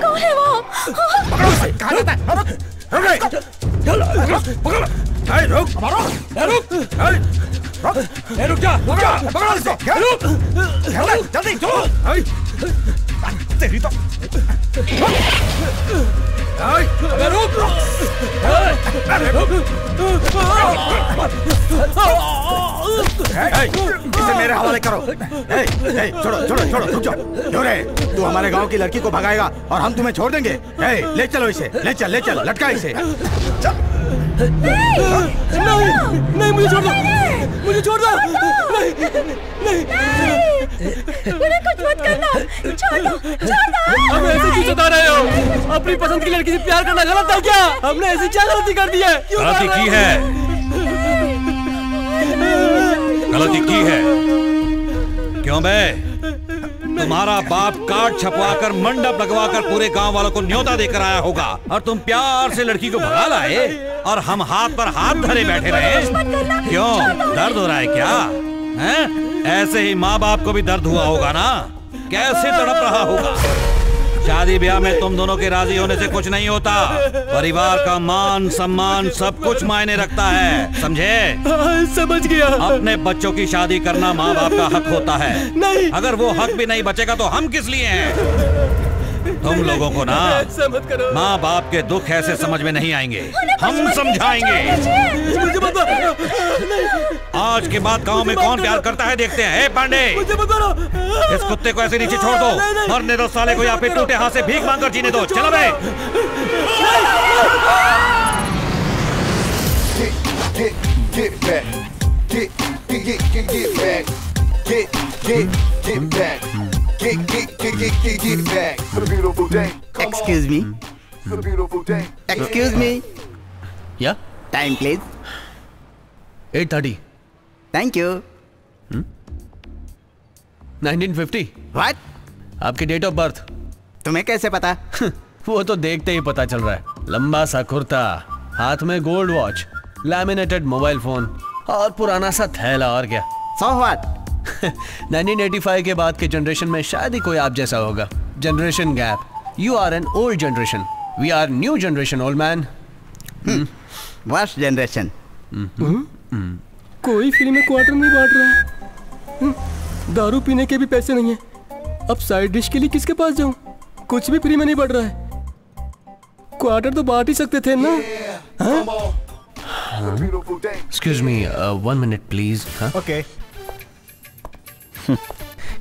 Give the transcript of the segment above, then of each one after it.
कौन है वो? कहाँ जाता है? रुक जा, पकड़ो इसे, जल्दी चलो। तेरी तो इसे मेरे हवाले करो। छोड़ो, रुक जाओ। तू हमारे गांव की लड़की को भगाएगा और हम तुम्हें छोड़ देंगे। ले चलो इसे, ले चल, लटका इसे। नहीं, मुझे छोड़ दो, नहीं। कुछ मत करना, छोड़ दो। हमें ऐसे क्यों सता रहे हो? अपनी पसंद की लड़की से प्यार करना गलत है क्या? हमने ऐसी क्या गलती कर दी है? गलती की है। क्यों बे? तुम्हारा बाप कार्ड छपवाकर मंडप लगवाकर पूरे गांव वालों को न्योता देकर आया होगा और तुम प्यार से लड़की को भगा लाए और हम हाथ पर हाथ धरे बैठे रहे। क्यों, दर्द हो रहा है क्या? हैं? ऐसे ही माँ बाप को भी दर्द हुआ होगा ना? कैसे तड़प रहा होगा? शादी ब्याह में तुम दोनों के राजी होने से कुछ नहीं होता। परिवार का मान सम्मान सब कुछ मायने रखता है, समझे? समझ गया। अपने बच्चों की शादी करना माँ बाप का हक होता है। नहीं, अगर वो हक भी नहीं बचेगा तो हम किस लिए हैं? तुम लोगों को ना माँ बाप के दुख ऐसे समझ में नहीं आएंगे, हम समझाएंगे। मुझे बता। आज के बाद गांव में कौन प्यार करता है देखते हैं। पांडे, इस कुत्ते को ऐसे नीचे छोड़ दो, मरने दो साले को, या फिर टूटे हाथ से भीख मांगकर जीने दो। चलो बे। Get back. Get back. Get back. Get back. For the beautiful day. Excuse me. For the beautiful day. Excuse me. Yeah. Time, please. 8:30. Thank you. 1950. What? आपकी डेट ऑफ बर्थ तुम्हें कैसे पता? वो तो देखते ही पता चल रहा है। लंबा सा कुर्ता, हाथ में gold watch, laminated mobile phone और पुराना सा थैला, और क्या? So what? 1985 के बाद के जनरेशन में शायद ही कोई आप जैसा होगा। Generation gap. You are an old generation, we are new generation, old man. Worst generation. कोई फ्री में क्वार्टर नहीं बांट रहा है। दारू पीने के भी पैसे नहीं है। अब साइड डिश के लिए किसके पास जाऊं? कुछ भी फ्री में नहीं बढ़ रहा है। क्वार्टर तो बांट ही सकते थे ना? Excuse me, 1 minute please. Okay.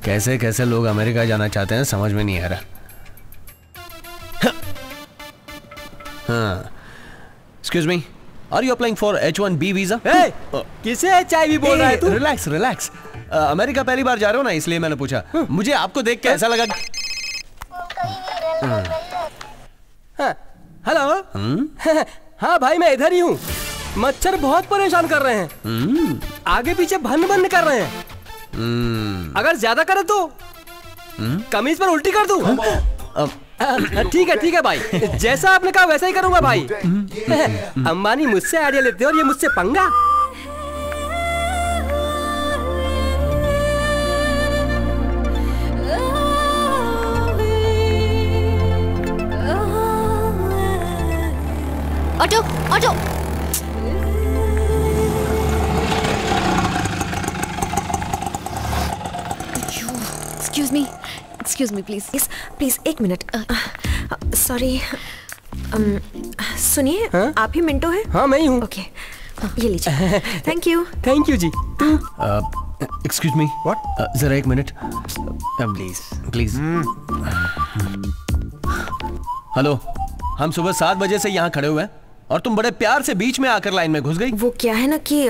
कैसे कैसे लोग अमेरिका जाना चाहते हैं समझ में नहीं आ रहा। Excuse me, are you applying for H1B visa? किसे HIV बोल रहा है तू? रिलैक्स। अमेरिका पहली बार जा रहे हो ना, इसलिए मैंने पूछा। मुझे आपको देख के ऐसा लगा। हेलो। हाँ भाई, मैं इधर ही हूँ। मच्छर बहुत परेशान कर रहे हैं। आगे पीछे भन कर रहे हैं। अगर ज्यादा करे तो कमीज पर उल्टी कर दूं? ठीक है भाई, जैसा आपने कहा वैसा ही करूंगा भाई। अंबानी मुझसे आइडिया लेते हो और ये मुझसे पंगा। Auto. Excuse me, please, 1 minute. Sorry. सुनिए, आप ही मिंटो हैं? हाँ, मैं ही हूँ। ओके, ये लीजिए। थैंक यू जी। Excuse me, what? जरा 1 मिनट प्लीज। हेलो, हम सुबह 7 बजे से यहाँ खड़े हुए हैं और तुम बड़े प्यार से बीच में आकर लाइन में घुस गई। वो क्या है ना कि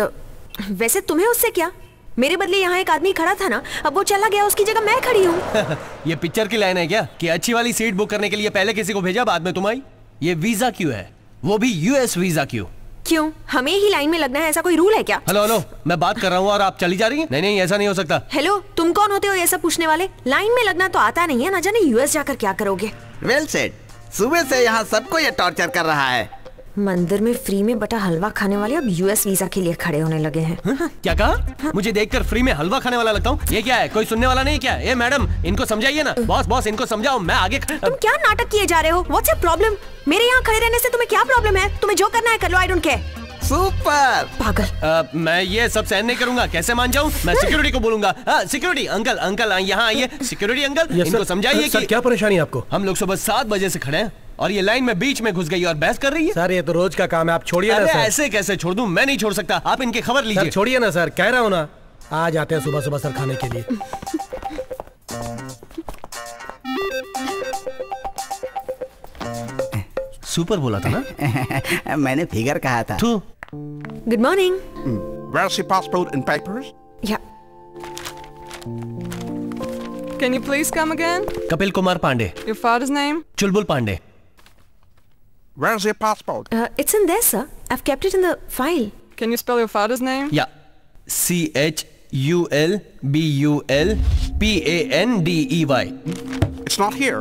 वैसे तुम्हें उससे क्या, मेरे बदले यहाँ एक आदमी खड़ा था ना, अब वो चला गया, उसकी जगह मैं खड़ी हूँ। ये पिक्चर की लाइन है क्या कि अच्छी वाली सीट बुक करने के लिए पहले किसी को भेजा, बाद में तुम आई? ये वीजा क्यों है, वो भी यूएस वीजा क्यों? क्यों हमें ही लाइन में लगना है, ऐसा कोई रूल है क्या? हेलो हेलो, मैं बात कर रहा हूँ और आप चली जा रही हैं? नहीं नहीं, ऐसा नहीं हो सकता। हेलो, तुम कौन होते हो ये सब पूछने वाले? लाइन में लगना तो आता नहीं है, ना जाने यूएस जाकर क्या करोगे। Well said. सुबह से यहाँ सबको ये टॉर्चर कर रहा है। मंदिर में फ्री में बटा हलवा खाने वाले अब यूएस वीजा के लिए खड़े होने लगे हैं। क्या कहा? मुझे देखकर फ्री में हलवा खाने वाला लगता हूँ? ये क्या है, कोई सुनने वाला नहीं क्या? ये मैडम, इनको समझाइए ना। बॉस बॉस, इनको समझाओ, मैं आगे। तुम क्या नाटक किए जा रहे हो? What's your problem? मेरे यहाँ खड़े रहने से तुम्हें क्या प्रॉब्लम है? तुम्हें जो करना है कर लो, आई डोंट केयर। सुपर पागल। मैं ये सब सहन नहीं करूंगा, कैसे मान जाऊं? मैं सिक्योरिटी को बोलूंगा। सिक्योरिटी अंकल, अंकल यहाँ आइए। सिक्योरिटी अंकल, इनको समझाइए कि क्या परेशानी है आपको? हम लोग सुबह 7 बजे से खड़े हैं और ये लाइन में बीच में घुस गई और बहस कर रही है। सर ये तो रोज का काम है, आप छोड़िए ना सर। ऐसे कैसे छोड़ दूं? मैं नहीं छोड़ सकता, आप इनकी खबर लीजिए। छोड़िए ना सर, कह रहा हूँ ना, आ जाते हैं सुबह सुबह सर खाने के लिए। सुपर बोला था ना? मैंने फिगर कहा था। Good morning. Where's your passport and papers? या Can you please come again? Kapil Kumar Pandey. Your father's name? Chulbul Pandey. Where's your passport? It's in there, sir. I've kept it in the file. Can you spell your father's name? या CHULBULPANDEY। It's not here.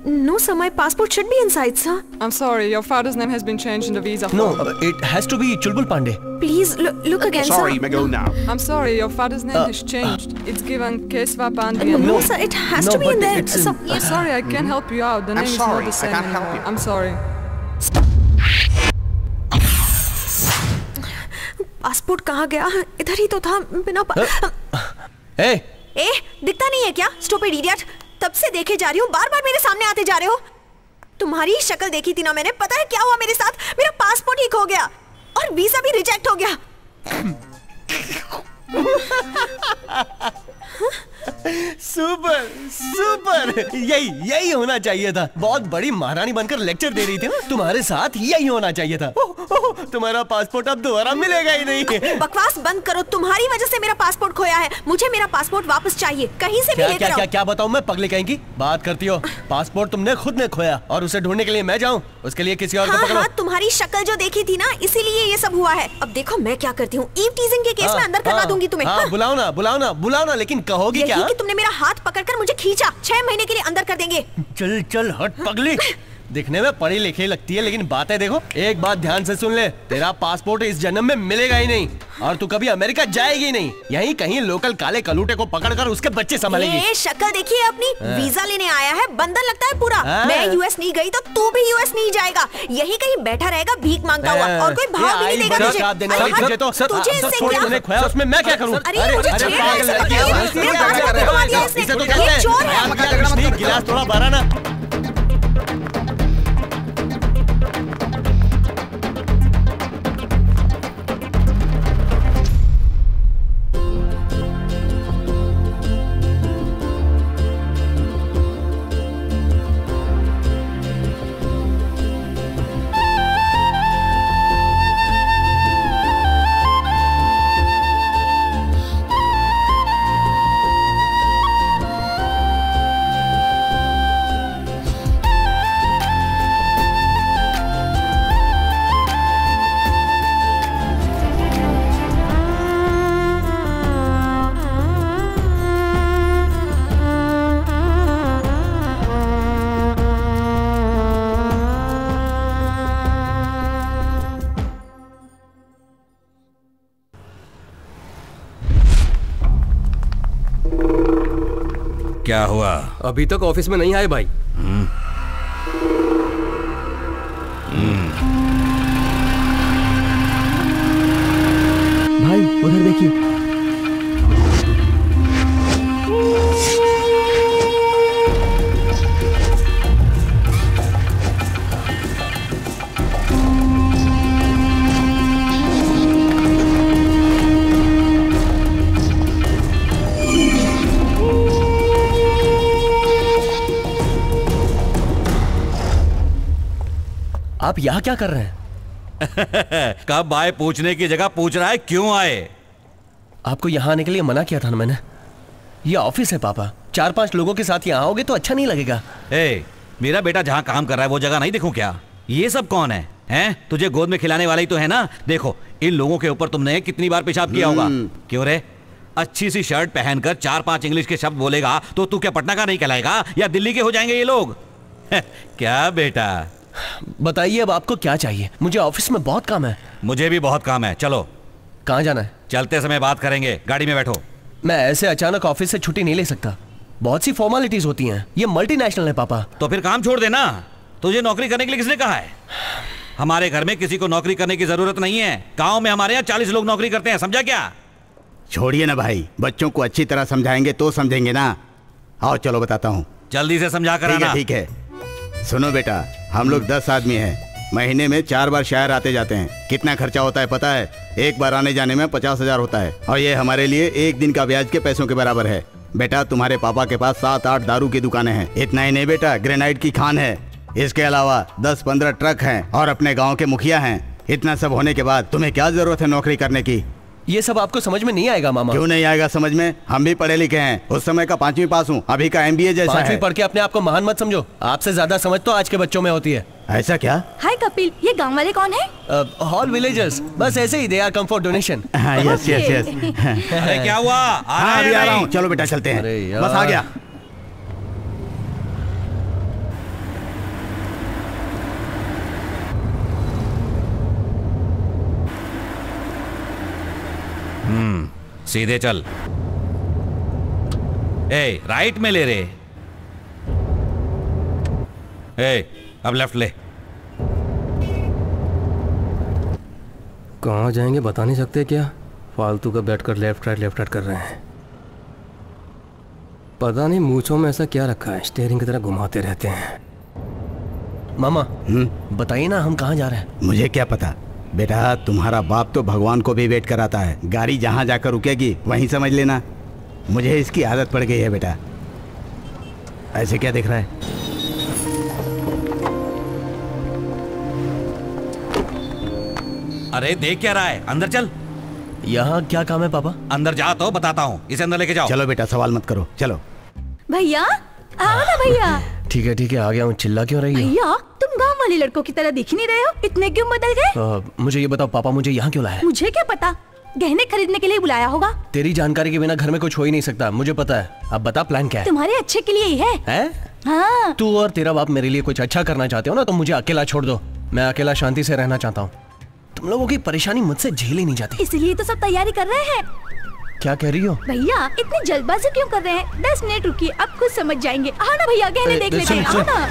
No, sir. My passport should be inside, sir. I'm sorry, your father's name has been changed in the visa No, form. it has to be Chulbul Pandey. Please look again, Sorry, sir. may go now. I'm sorry, your father's name has changed. It's given Kesva Pandey. No, sir. It has to be in there. it's in- So, I'm sorry, I can't help you out. The I'm name is sorry, not the I same can't help anymore. you. I'm sorry. Passport कहाँ गया? इधर ही तो था, बिना Hey, दिखता नहीं है क्या? Stupid idiot! तब से देखे जा रही हूँ, बार बार मेरे सामने आते जा रहे हो। तुम्हारी शक्ल देखी थी ना मैंने, पता है क्या हुआ मेरे साथ? मेरा पासपोर्ट ही खो गया और वीजा भी रिजेक्ट हो गया। सुपर सुपर, यही होना चाहिए था। बहुत बड़ी महारानी बनकर लेक्चर दे रही थी ना, तुम्हारे साथ यही होना चाहिए था। तुम्हारा पासपोर्ट अब दोबारा मिलेगा ही नहीं। बकवास बंद करो, तुम्हारी वजह से मेरा पासपोर्ट खोया है। मुझे मेरा पासपोर्ट वापस चाहिए, कहीं से भी लेकर आओ। क्या बताऊं मैं, पगली कहीं की बात करती हो। पासपोर्ट तुमने खुद ने खोया और उसे ढूंढने के लिए मैं जाऊं? उसके लिए किसी और को पकड़ो। हाँ, तुम्हारी शक्ल जो देखी थी ना, इसीलिए ये सब हुआ है। अब देखो मैं क्या करती हूँ, ईव टीजिंग के केस में अंदर करवा दूंगी तुम्हें। बुलाओ ना, लेकिन कहोगी क्या? कि तुमने मेरा हाथ पकड़कर मुझे खींचा, 6 महीने के लिए अंदर कर देंगे। चल हट पगली। दिखने में पढ़ी लिखी लगती है, लेकिन बातें देखो। एक बात ध्यान से सुन ले, तेरा पासपोर्ट इस जन्म में मिलेगा ही नहीं और तू कभी अमेरिका जाएगी नहीं। यहीं कहीं लोकल काले कलूटे को पकड़कर उसके बच्चे संभालेगी। शक्ल देखिए अपनी, वीजा लेने आया है, बंदर लगता है पूरा। मैं यूएस नहीं गई तो तू भी यूएस नहीं जाएगा, यही कहीं बैठा रहेगा भीख मांगता हुआ, और कोई भाव भी नहीं देगा तुझे। तुझे इससे क्या? उसमें मैं क्या करूं? अरे मुझे छेड़ नहीं सकता, मेरा पासपोर्ट खो दिया इसने। ये चोर है। गिलास थोड़ा भरा ना। क्या हुआ? अभी तक ऑफिस में नहीं आए भाई। भाई उधर देखिए। आप यहाँ क्या कर रहे हैं? कब आए पूछने की जगह पूछ रहा है क्यों आए? आपको यहाँ आने के लिए मना किया था ना मैंने। ये ऑफिस है पापा, 4-5 लोगों के साथ यहाँ आओगे तो अच्छा नहीं लगेगा। मेरा बेटा जहाँ काम कर रहा है वो जगह नहीं देखूं क्या? ये सब कौन है? हैं? तुझे गोद में खिलाने वाला ही तो है ना। देखो इन लोगों के ऊपर तुमने कितनी बार पेशाब किया होगा। क्यों रे? अच्छी सी शर्ट पहनकर 4-5 इंग्लिश के शब्द बोलेगा तो तू क्या पटना का नहीं कहलाएगा या दिल्ली के हो जाएंगे ये लोग? क्या बेटा? बताइए अब आपको क्या चाहिए? मुझे ऑफिस में बहुत काम है। मुझे भी बहुत काम है। चलो। कहाँ जाना है? चलते समय बात करेंगे, गाड़ी में बैठो। मैं ऐसे अचानक ऑफिस से छुट्टी नहीं ले सकता, बहुत सी फॉर्मेलिटीज होती हैं। ये मल्टीनेशनल है पापा। तो फिर काम छोड़ देना। तुझे नौकरी करने के लिए किसने कहा है? हमारे घर में किसी को नौकरी करने की जरूरत नहीं है। गांव में हमारे यहाँ 40 लोग नौकरी करते हैं, समझा क्या? छोड़िए ना भाई, बच्चों को अच्छी तरह समझाएंगे तो समझेंगे ना। आओ चलो बताता हूँ। जल्दी से समझा कर आना। ठीक है। सुनो बेटा, हम लोग 10 आदमी हैं। महीने में 4 बार शहर आते जाते हैं। कितना खर्चा होता है पता है? एक बार आने जाने में 50,000 होता है और ये हमारे लिए एक दिन का ब्याज के पैसों के बराबर है। बेटा तुम्हारे पापा के पास 7-8 दारू की दुकानें हैं। इतना ही नहीं बेटा, ग्रेनाइट की खान है। इसके अलावा 10-15 ट्रक हैं और अपने गाँव के मुखिया हैं। इतना सब होने के बाद तुम्हें क्या जरूरत है नौकरी करने की? ये सब आपको समझ में नहीं आएगा मामा। क्यों नहीं आएगा समझ में? हम भी पढ़े लिखे हैं। उस समय का 5वीं पास हूँ, अभी का MBA जैसा है। 5वीं पढ़ के अपने आप को महान मत समझो। आपसे ज्यादा समझ तो आज के बच्चों में होती है। ऐसा क्या? हाय कपिल, ये गांव वाले कौन है? हॉल विलेजर्स, बस ऐसे ही, they are come for donation. Yes yes yes. अरे क्या हुआ? हाँ अभी आ रहा हूँ। चलो बेटा चलते हैं। बस आ गया। सीधे चल। राइट में ले रे। अब लेफ्ट ले। कहाँ जाएंगे बता नहीं सकते क्या? फालतू का बैठकर लेफ्ट राइट कर रहे हैं। पता नहीं मूंछों में ऐसा क्या रखा है, स्टीयरिंग की तरह घुमाते रहते हैं। मामा बताइए ना, हम कहाँ जा रहे हैं? मुझे क्या पता बेटा, तुम्हारा बाप तो भगवान को भी वेट कराता है। गाड़ी जहाँ जाकर रुकेगी वहीं समझ लेना। मुझे इसकी आदत पड़ गई है बेटा। ऐसे क्या दिख रहा है? अरे देख क्या रहा है? अंदर चल। यहाँ क्या काम है पापा? अंदर जा तो बताता हूँ। इसे अंदर लेके जाओ। चलो बेटा सवाल मत करो, चलो। भैया आओ ना भैया। ठीक है आ गया हूँ। चिल्ला क्यों रही हो? भैया तुम गांव वाले लड़कों की तरह दिख ही नहीं रहे हो, इतने क्यों बदल गए? मुझे ये बताओ पापा, मुझे यहाँ क्यों लाया? मुझे क्या पता, गहने खरीदने के लिए बुलाया होगा। तेरी जानकारी के बिना घर में कुछ हो ही नहीं सकता, मुझे पता है। अब बता प्लान क्या है? तुम्हारे अच्छे के लिए ही है? हाँ। तू और तेरा बाप मेरे लिए कुछ अच्छा करना चाहते हो ना, तो मुझे अकेला छोड़ दो। मैं अकेला शांति से रहना चाहता हूँ। तुम लोगों की परेशानी मुझसे झेली नहीं जाती, इसलिए तो सब तैयारी कर रहे हैं। क्या कह रही हो? भैया इतनी जल्दबाजी क्यों कर रहे हैं? 10 मिनट रुकिए, अब खुद समझ जाएंगे। आओ ना भैया, गहने देख लेते हैं। आओ ना।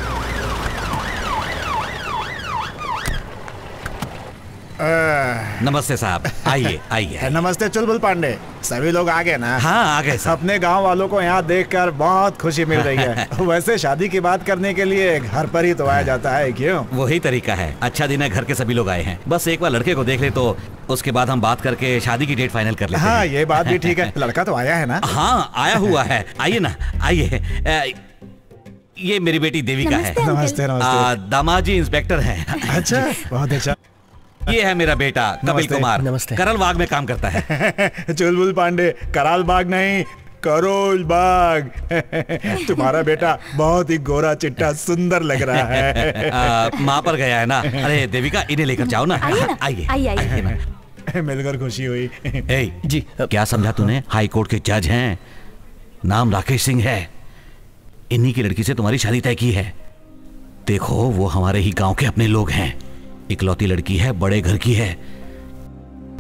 नमस्ते साहब, आइए आइए। नमस्ते चुलबुल पांडे, सभी लोग आ गए ना? हाँ आ गए। अपने गांव वालों को यहाँ देखकर बहुत खुशी मिल रही है। वैसे शादी की बात करने के लिए घर पर ही तो आया जाता है, क्यों? वही तरीका है। अच्छा दिन है, घर के सभी लोग आए हैं। बस एक बार लड़के को देख ले तो उसके बाद हम बात करके शादी की डेट फाइनल कर लेते हैं। हाँ ये बात भी ठीक है। लड़का तो आया है ना? हाँ आया हुआ है। आइए ना, आइए। ये मेरी बेटी देविका है। नमस्ते नमस्ते। दामाजी इंस्पेक्टर है। अच्छा, बहुत अच्छा। ये है मेरा बेटा कपिल कुमार। नमस्ते। करल बाग में काम करता है। चुलबुल पांडे, कराल बाग नहीं, करोल बाग। तुम्हारा बेटा बहुत ही गोरा चिट्टा सुंदर लग रहा है। माँ पर गया है ना। अरे देविका, इन्हें लेकर जाओ ना। आइए। मिलकर खुशी हुई। जी क्या समझा तूने? हाई कोर्ट के जज हैं, नाम राकेश सिंह है। इन्हीं की लड़की से तुम्हारी शादी तय की है। देखो वो हमारे ही गांव के अपने लोग हैं। इकलौती लड़की है, बड़े घर की है,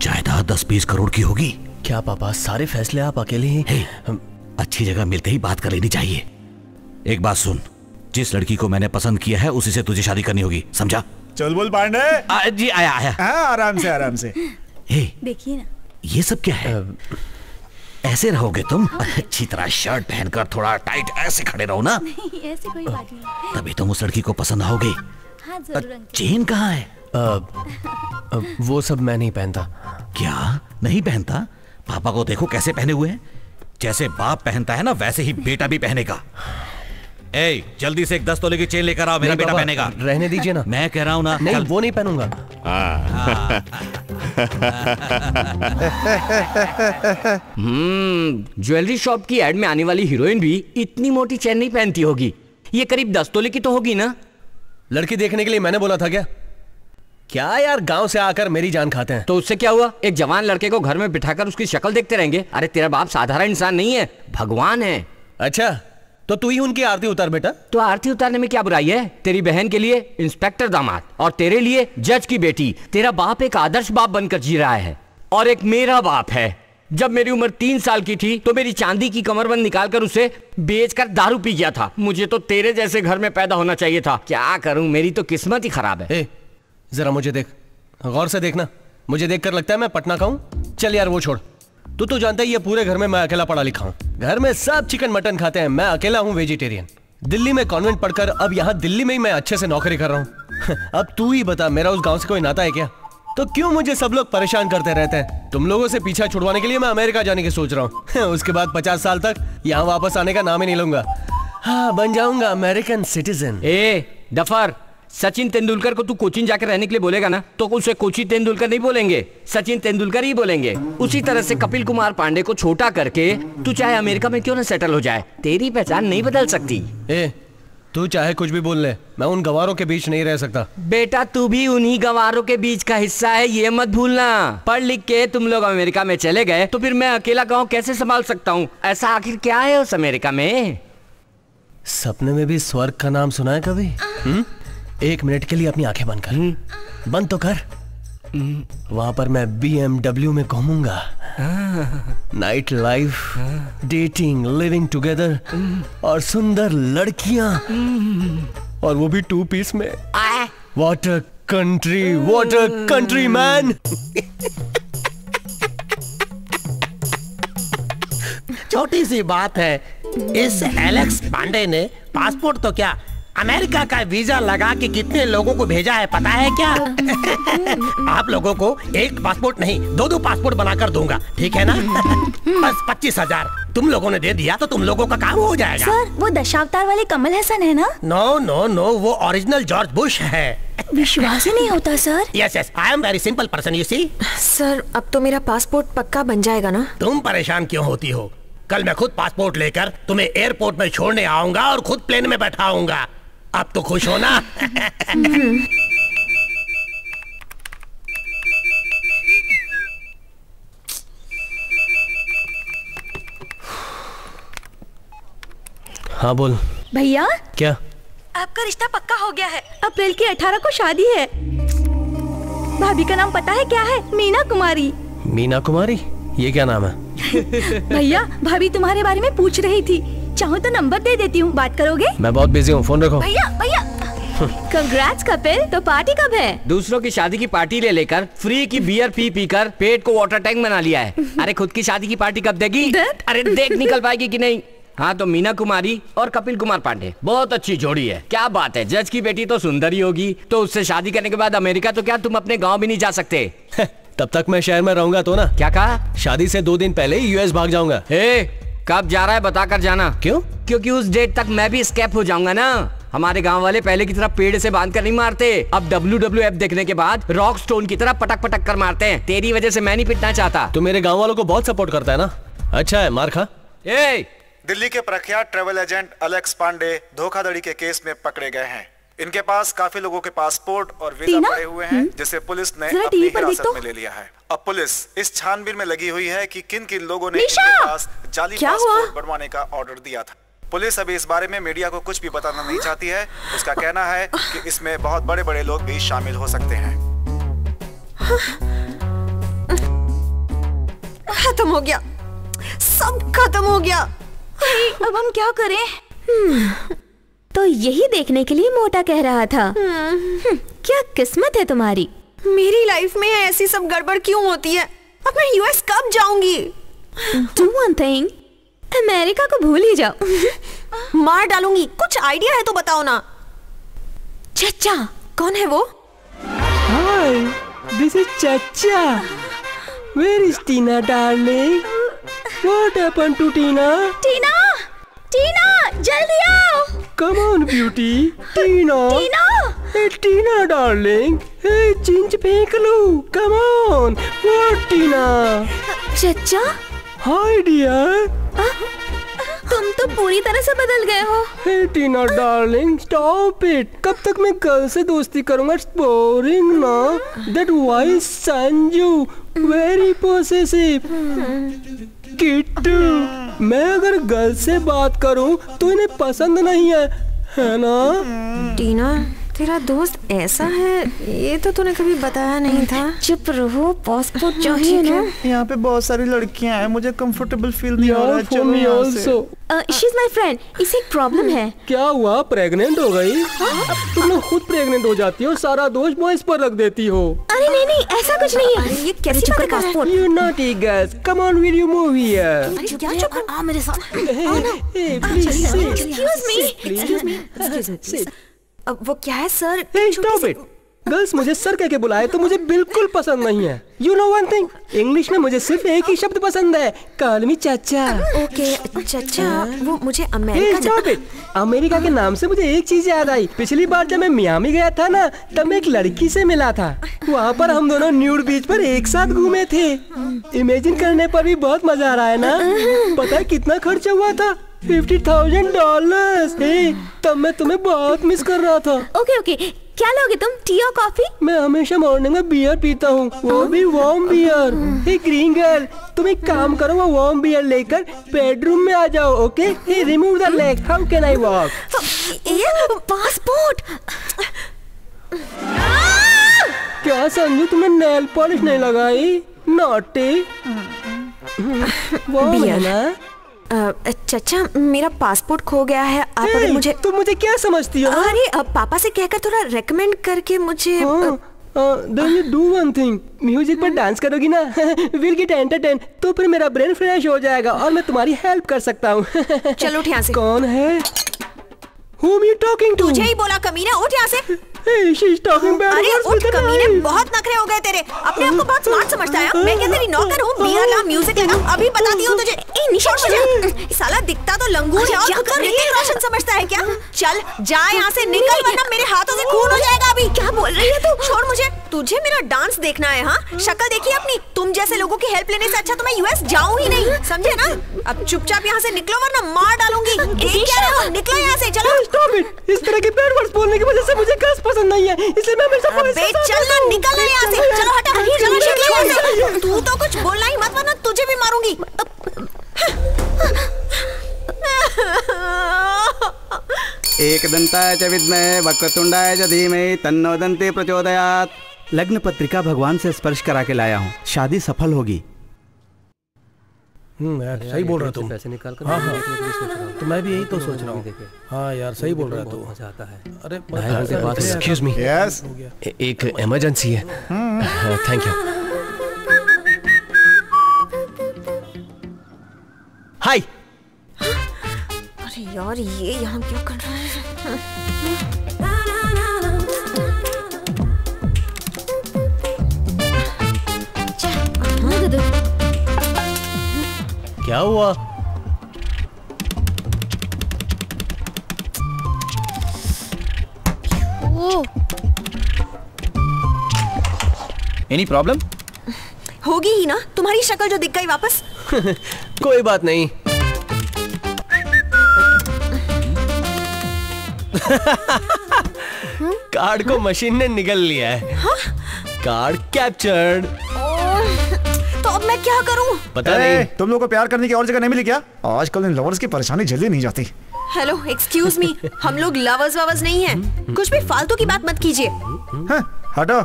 जायदाद 10-20 करोड़ की होगी। क्या पापा सारे फैसले आप अकेले ही? अच्छी जगह मिलते ही बात कर लेनी चाहिए। एक बात सुन, जिस लड़की को मैंने पसंद किया है उसी से तुझे शादी करनी होगी, समझा? चुलबुल पांडे जी आया। हाँ आराम से। देखिए ना, ये सब क्या है? ऐसे रहोगे तुम? अच्छी तरह शर्ट पहनकर थोड़ा टाइट ऐसे खड़े रहो ना। ऐसे कोई बात नहीं। तभी तुम उस लड़की को पसंद आओगे। हाँ, जरूर। चेन कहाँ है? वो सब मैं नहीं पहनता। क्या नहीं पहनता? पापा को देखो कैसे पहने हुए हैं। जैसे बाप पहनता है ना, वैसे ही बेटा भी पहनेगा। ए, जल्दी से एक 10 तोले की चेन लेकर आओ, मेरा बेटा पहनेगा। रहने दीजिए ना। मैं कह रहा हूँ ना। नहीं, वो नहीं पहनूंगा। ज्वेलरी शॉप की एड में आने वाली हीरोइन भी इतनी मोटी चेन नहीं पहनती होगी। ये करीब 10 तोले की तो होगी ना। लड़की देखने के लिए मैंने बोला था क्या यार, गांव से आकर मेरी जान खाते हैं। तो उससे क्या हुआ? एक जवान लड़के को घर में बिठाकर उसकी शक्ल देखते रहेंगे? अरे तेरा बाप साधारण इंसान नहीं है, भगवान है। अच्छा, तो तू ही उनकी आरती उतार बेटा। तो आरती उतारने में क्या बुराई है? तेरी बहन के लिए इंस्पेक्टर दामाद और तेरे लिए जज की बेटी। तेरा बाप एक आदर्श बाप बनकर जी रहा है और एक मेरा बाप है। जब मेरी उम्र 3 साल की थी तो मेरी चांदी की कमरबंद निकालकर उसे बेचकर दारू पी गया था। मुझे तो तेरे जैसे घर में पैदा होना चाहिए था। क्या करूं, मेरी तो किस्मत ही खराब है। जरा मुझे देख, गौर से देखना। मुझे देखकर लगता है मैं पटना का हूँ? चल यार वो छोड़, तू तो जानता है ये पूरे घर में मैं अकेला पढ़ा लिखा हूँ। घर में सब चिकन मटन खाते हैं, मैं अकेला हूँ वेजिटेरियन। दिल्ली में कॉन्वेंट पढ़कर अब यहाँ दिल्ली में ही मैं अच्छे से नौकरी कर रहा हूँ। अब तू ही बता, मेरा उस गांव से कोई नाता है क्या? तो क्यों मुझे सब लोग परेशान करते रहते हैं? तुम लोगों से पीछा छुड़वाने के लिए मैं अमेरिका जाने की सोच रहा हूँ। उसके बाद 50 साल तक यहाँ वापस आने का नाम ही नहीं लूंगा। हाँ, बन जाऊंगा American citizen. Duffer, Sachin Tendulkar को तू कोचिन जाकर रहने के लिए बोलेगा ना, तो उसे कोची तेंदुलकर नहीं बोलेंगे, सचिन तेंदुलकर ही बोलेंगे। उसी तरह से कपिल कुमार पांडे को छोटा करके तू चाहे अमेरिका में क्यों ना सेटल हो जाए, तेरी पहचान नहीं बदल सकती। तू चाहे कुछ भी बोल ले, मैं उन गवारों के बीच नहीं रह सकता। बेटा तू भी उन्हीं गवारों के बीच का हिस्सा है, ये मत भूलना। पढ़ लिख के तुम लोग अमेरिका में चले गए तो फिर मैं अकेला गाँव कैसे संभाल सकता हूँ? ऐसा आखिर क्या है उस अमेरिका में? सपने में भी स्वर्ग का नाम सुना है कभी? 1 मिनट के लिए अपनी आंखें बंद कर, बंद तो कर। वहां पर मैं BMW में घूमूंगा, night life, dating, living together और सुंदर लड़कियां, और वो भी 2 पीस में। What a country man. छोटी सी बात है, इस एलेक्स पांडे ने पासपोर्ट तो क्या अमेरिका का वीजा लगा के कितने लोगों को भेजा है पता है क्या? आप लोगों को 1 पासपोर्ट नहीं 2 पासपोर्ट बनाकर दूंगा, ठीक है ना? बस 25,000 तुम लोगों ने दे दिया तो तुम लोगों का काम हो जाएगा। सर, वो दशावतार वाले कमल हसन है ना? नो, वो ओरिजिनल जॉर्ज बुश है। विश्वास ही नहीं होता sir. Yes, I am very simple person, you see. Sir, अब तो मेरा पासपोर्ट पक्का बन जाएगा ना? तुम परेशान क्यों होती हो? कल मैं खुद पासपोर्ट लेकर तुम्हें एयरपोर्ट में छोड़ने आऊंगा और खुद प्लेन में बैठाऊंगा। अब तो खुश हो ना? हाँ बोल। भैया, क्या? आपका रिश्ता पक्का हो गया है। अप्रैल की 18 को शादी है। भाभी का नाम पता है क्या है? मीना कुमारी। मीना कुमारी? ये क्या नाम है? भैया, भाभी तुम्हारे बारे में पूछ रही थी, चाहो तो नंबर दे देती हूँ, बात करोगे? मैं बहुत बिजी हूँ, फोन रखो। भैया कंग्रेट्स कपिल, तो पार्टी कब है? दूसरों की शादी की पार्टी ले लेकर फ्री की बियर पी कर पेट को वाटर टैंक बना लिया है। अरे खुद की शादी की पार्टी कब देगी? अरे देख निकल पाएगी कि नहीं? हाँ, तो मीना कुमारी और कपिल कुमार पांडे बहुत अच्छी जोड़ी है। क्या बात है, जज की बेटी तो सुंदर ही होगी, तो उससे शादी करने के बाद अमेरिका तो क्या तुम अपने गाँव भी नहीं जा सकते? तब तक मैं शहर में रहूंगा तो ना। क्या कहा? शादी से 2 दिन पहले ही US भाग जाऊंगा। कब जा रहा है बता कर जाना। क्यों? क्योंकि उस डेट तक मैं भी एस्केप हो जाऊंगा ना। हमारे गांव वाले पहले की तरह पेड़ से बांध कर नहीं मारते, अब WWF देखने के बाद रॉक स्टोन की तरह पटक पटक कर मारते हैं। तेरी वजह से मैं नहीं पिटना चाहता। तो मेरे गांव वालों को बहुत सपोर्ट करता है ना? अच्छा है, मार खा। दिल्ली के प्रख्यात ट्रेवल एजेंट अलेक्स पांडे धोखाधड़ी के केस में पकड़े गए हैं। इनके पास काफी लोगों के पासपोर्ट और वीजा पड़े हुए हैं, जिसे पुलिस ने अपनी हिरासत में ले लिया है। अब पुलिस इस छानबीन में लगी हुई है कि किन किन लोगों ने इनके पास जाली पासपोर्ट बनवाने का ऑर्डर दिया था। पुलिस अभी इस बारे में मीडिया को कुछ भी बताना नहीं चाहती है। उसका कहना है कि इसमें बहुत बड़े बड़े लोग भी शामिल हो सकते हैं। खत्म हो गया, सब खत्म हो गया। अब हम क्या करें? तो यही देखने के लिए मोटा कह रहा था। क्या किस्मत है तुम्हारी। मेरी लाइफ में ऐसी सब गड़बड़ क्यों होती है? अब मैं US कब जाऊंगी? Do one thing, अमेरिका को भूल ही जाओ। मार डालूंगी। कुछ आइडिया है तो बताओ ना। चचा। कौन है वो? Hi, this is Chacha. Where is Tina, darling? What happened to Tina? टीना, जल्दी आओ। Come on, beauty. Tina. Tina. Hey, Tina, darling. Hey, चिंच फेंक लो. Come on. What, Tina? चचा। Hi, dear. तुम तो पूरी तरह से बदल गए हो। Hey, Tina, darling. Stop it. कब तक मैं कल से दोस्ती करूँगा? It's boring, ना? That wise Sanju, very possessive. Kittu, मैं अगर गर्ल से बात करूं तो इन्हें पसंद नहीं है ना? टीना, तेरा दोस्त ऐसा है, ये तो तूने कभी बताया नहीं था। चुप रहो, पासपोर्ट चाहिए ना? यहाँ पे बहुत सारी लड़कियाँ हैं, मुझे कंफर्टेबल फील नहीं हो रहा है। चलो यहाँ से। शी इज माय फ्रेंड, इसे एक प्रॉब्लम है। क्या हुआ? प्रेग्नेंट हो गई? तुम लोग खुद प्रेग्नेंट हो जाती हो, सारा दोष बॉयज पर रख देती हो। अरे नहीं नहीं, ऐसा कुछ नहीं है। ये कैसी बात कर रहा है? You naughty girls, come on, will you move here? अरे क्या चुप कर? आ मेरे साथ। Excuse me. अब वो क्या है सर? Stop it. गर्ल्स मुझे सर कह के बुलाए तो मुझे बिल्कुल पसंद नहीं है। You know one thing, English में मुझे सिर्फ एक ही शब्द पसंद है, call me चाचा। ओके चाचा, वो मुझे अमेरिका। Stop it. अमेरिका के नाम से मुझे एक चीज याद आई। पिछली बार जब मैं मियामी गया था ना, तब मैं एक लड़की से मिला था। वहाँ पर हम दोनों न्यूड बीच पर एक साथ घूमे थे। इमेजिन करने पर भी बहुत मजा आ रहा है ना? पता है कितना खर्चा हुआ था? $50,000। तब मैं तुम्हें बहुत मिस कर रहा था। ओके ओके, क्या लोगे तुम, टी और कॉफी? मैं हमेशा मॉर्निंग में बियर पीता हूँ, वो भी वार्म बियर। हे ग्रीन गर्ल, तुम एक काम करो, वो वार्म बियर लेकर बेडरूम में आ जाओ। Okay? Hey remove the leg, how can I walk? ये पासपोर्ट। क्या संजू, तुमने नेल पॉलिश नहीं लगाई? नॉटी। वो है ना? चाचा, मेरा पासपोर्ट खो गया है। आप अगर मुझे तुम मुझे क्या समझती हो? अरे पापा से कहकर थोड़ा रेकमेंड करके मुझे। Then you do one thing, music पर डांस करोगी ना, विल गेट एंटरटेन, तो फिर मेरा ब्रेन फ्रेश हो जाएगा और मैं तुम्हारी हेल्प कर सकता हूँ। चलो उठ यहाँ से। कौन है? Whom you talking to? तुझे ही बोला कमीने, उठ यहाँ से। Hey, she's talking bad अरे words उठ with the कमीने, knife. बहुत नखरे हो गए तेरे। अपने आप को बहुत स्मार्ट समझता है। मैं क्या तेरी नौकर हूँ? बियर ला, म्यूजिक लगा, अभी बताती हूँ तुझे। निशान मुझे साला दिखता तो लंगूर है और खुद को ऋतिक रोशन समझता है क्या? चल जा यहाँ से, निकल वरना मेरे हाथों से खून हो जाएगा अभी। क्या बोल रही है तू? छोड़ मुझे, तुझे मेरा डांस देखना है? हाँ, शक्ल देखी अपनी? तुम जैसे लोगों की हेल्प लेने से अच्छा तो मैं यूएस जाऊँ ही नहीं, समझे ना? अब चुपचाप यहाँ से निकलो वरना मार डालूंगी। निकलो यहाँ से, चलो। Stop it. इस तरह के बैड वर्ड्स बोलने की वजह से मुझे गर्ल्स पसंद नहीं है, इसलिए मैं हमेशा पुलिस के साथ चल ना, निकल ना यहाँ से। चलो हटा, चलो निकलो यहाँ से। तू तो कुछ बोलना ही मत वरना तुझे भी मारूंगी। एकदंताय च विद्महे वक्रतुंडाय च धीमहि तन्नो दन्ति प्रचोदयात्। लग्न पत्रिका भगवान से स्पर्श करा के लाया हूँ, शादी सफल होगी। यार सही बोल रहा तुम। पैसे निकाल कर। हाँ, तो मैं भी यही तो सोच रहा हूँ। हाँ यार सही बोल रहा तू। मजा आता है। अरे एक्सक्यूज मी, यस, एक इमरजेंसी है। Thank you. हाय। अरे यार, ये यहाँ क्या कर रहा है? क्या हुआ? Any problem? होगी ही ना, तुम्हारी शक्ल जो दिख गई वापस। कोई बात नहीं। कार्ड को मशीन ने निगल लिया है। हाँ? Card captured. तो अब मैं क्या करूं? पता नहीं। तुम लोगों को प्यार करने की और जगह नहीं मिली क्या? आजकल इन लवर्स की परेशानी जल्दी नहीं जाती। हेलो, एक्सक्यूज मी, हम लोग लवर्स ववर्स नहीं हैं। कुछ भी फालतू की बात मत कीजिए। हटो,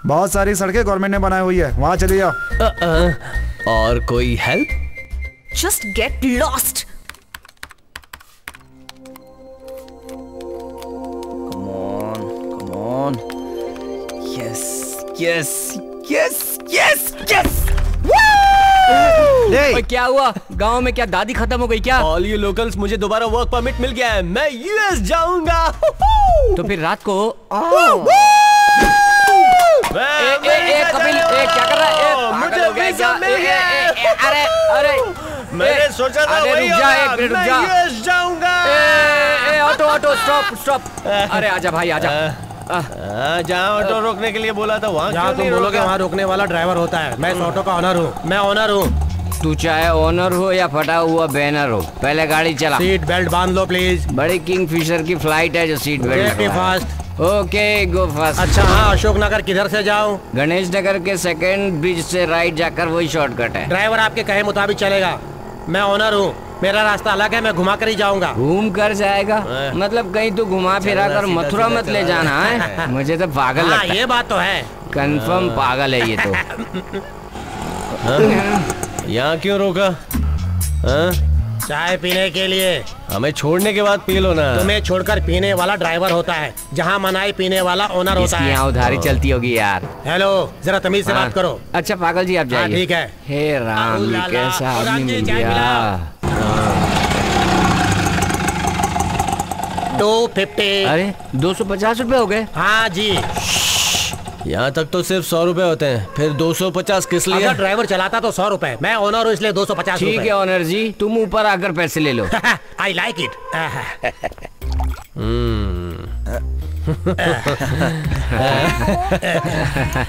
बहुत सारी सड़कें गवर्नमेंट ने बनाई हुई है, वहाँ चले जाओ। और कोई help? Just get lost. Come on. Yes, yes, yes, yes, yes. Hey. क्या हुआ? गांव में क्या दादी खत्म हो गई क्या? All you locals, मुझे दोबारा वर्क परमिट मिल गया है, मैं यूएस जाऊंगा। तो फिर रात को कपिल, क्या कर रहा है? मुझे वीजा मिल गया। अरे मैंने सोचा था वही होगा, मैं यूएस जाऊंगा। Auto auto stop stop. अरे आजा भाई आजा। जहाँ ऑटो रोकने के लिए बोला था वहाँ जहाँ तुम बोलोगे वहाँ रोकने वाला ड्राइवर होता है। मैं इस ऑटो का ऑनर हूँ। मैं ऑनर हूँ। तू चाहे ओनर हो या फटा हुआ बैनर हो, पहले गाड़ी चला। सीट बेल्ट बांध लो प्लीज। बड़ी किंगफिशर की फ्लाइट है जो seat belt fast. Okay go fast. अच्छा हाँ, अशोक नगर किधर से जाऊँ? गणेश नगर के सेकंड ब्रिज से राइट जाकर वही शॉर्टकट है। ड्राइवर आपके कहे मुताबिक चलेगा। मैं ऑनर हूँ, मेरा रास्ता अलग है, मैं घुमा कर ही जाऊंगा। घूम कर जाएगा? मतलब कहीं तू घुमा फिरा कर मथुरा मत ले जाना है। मुझे तो पागल लगता है। ये बात तो है। कंफर्म पागल है ये तो। यहाँ क्यों रोका? चाय पीने के लिए। हमें छोड़ने के बाद पी लो ना। तुम्हें छोड़कर पीने वाला ड्राइवर होता है, जहाँ मनाई पीने वाला ओनर होता है। यहाँ उधारी चलती होगी यार। हेलो, जरा तमीज से बात करो। अच्छा पागल जी आप जाइए। ठीक है। हे राम, कैसा आदमी मिल गया। 250। अरे 250 रुपए हो गए? हाँ जी। यहाँ तक तो सिर्फ 100 रुपए होते हैं, फिर 250 किस लिए? अगर ड्राइवर चलाता तो 100 रुपए, मैं ओनर हूँ इसलिए 250। ठीक है ओनर जी, तुम ऊपर आकर पैसे ले लो। I like it.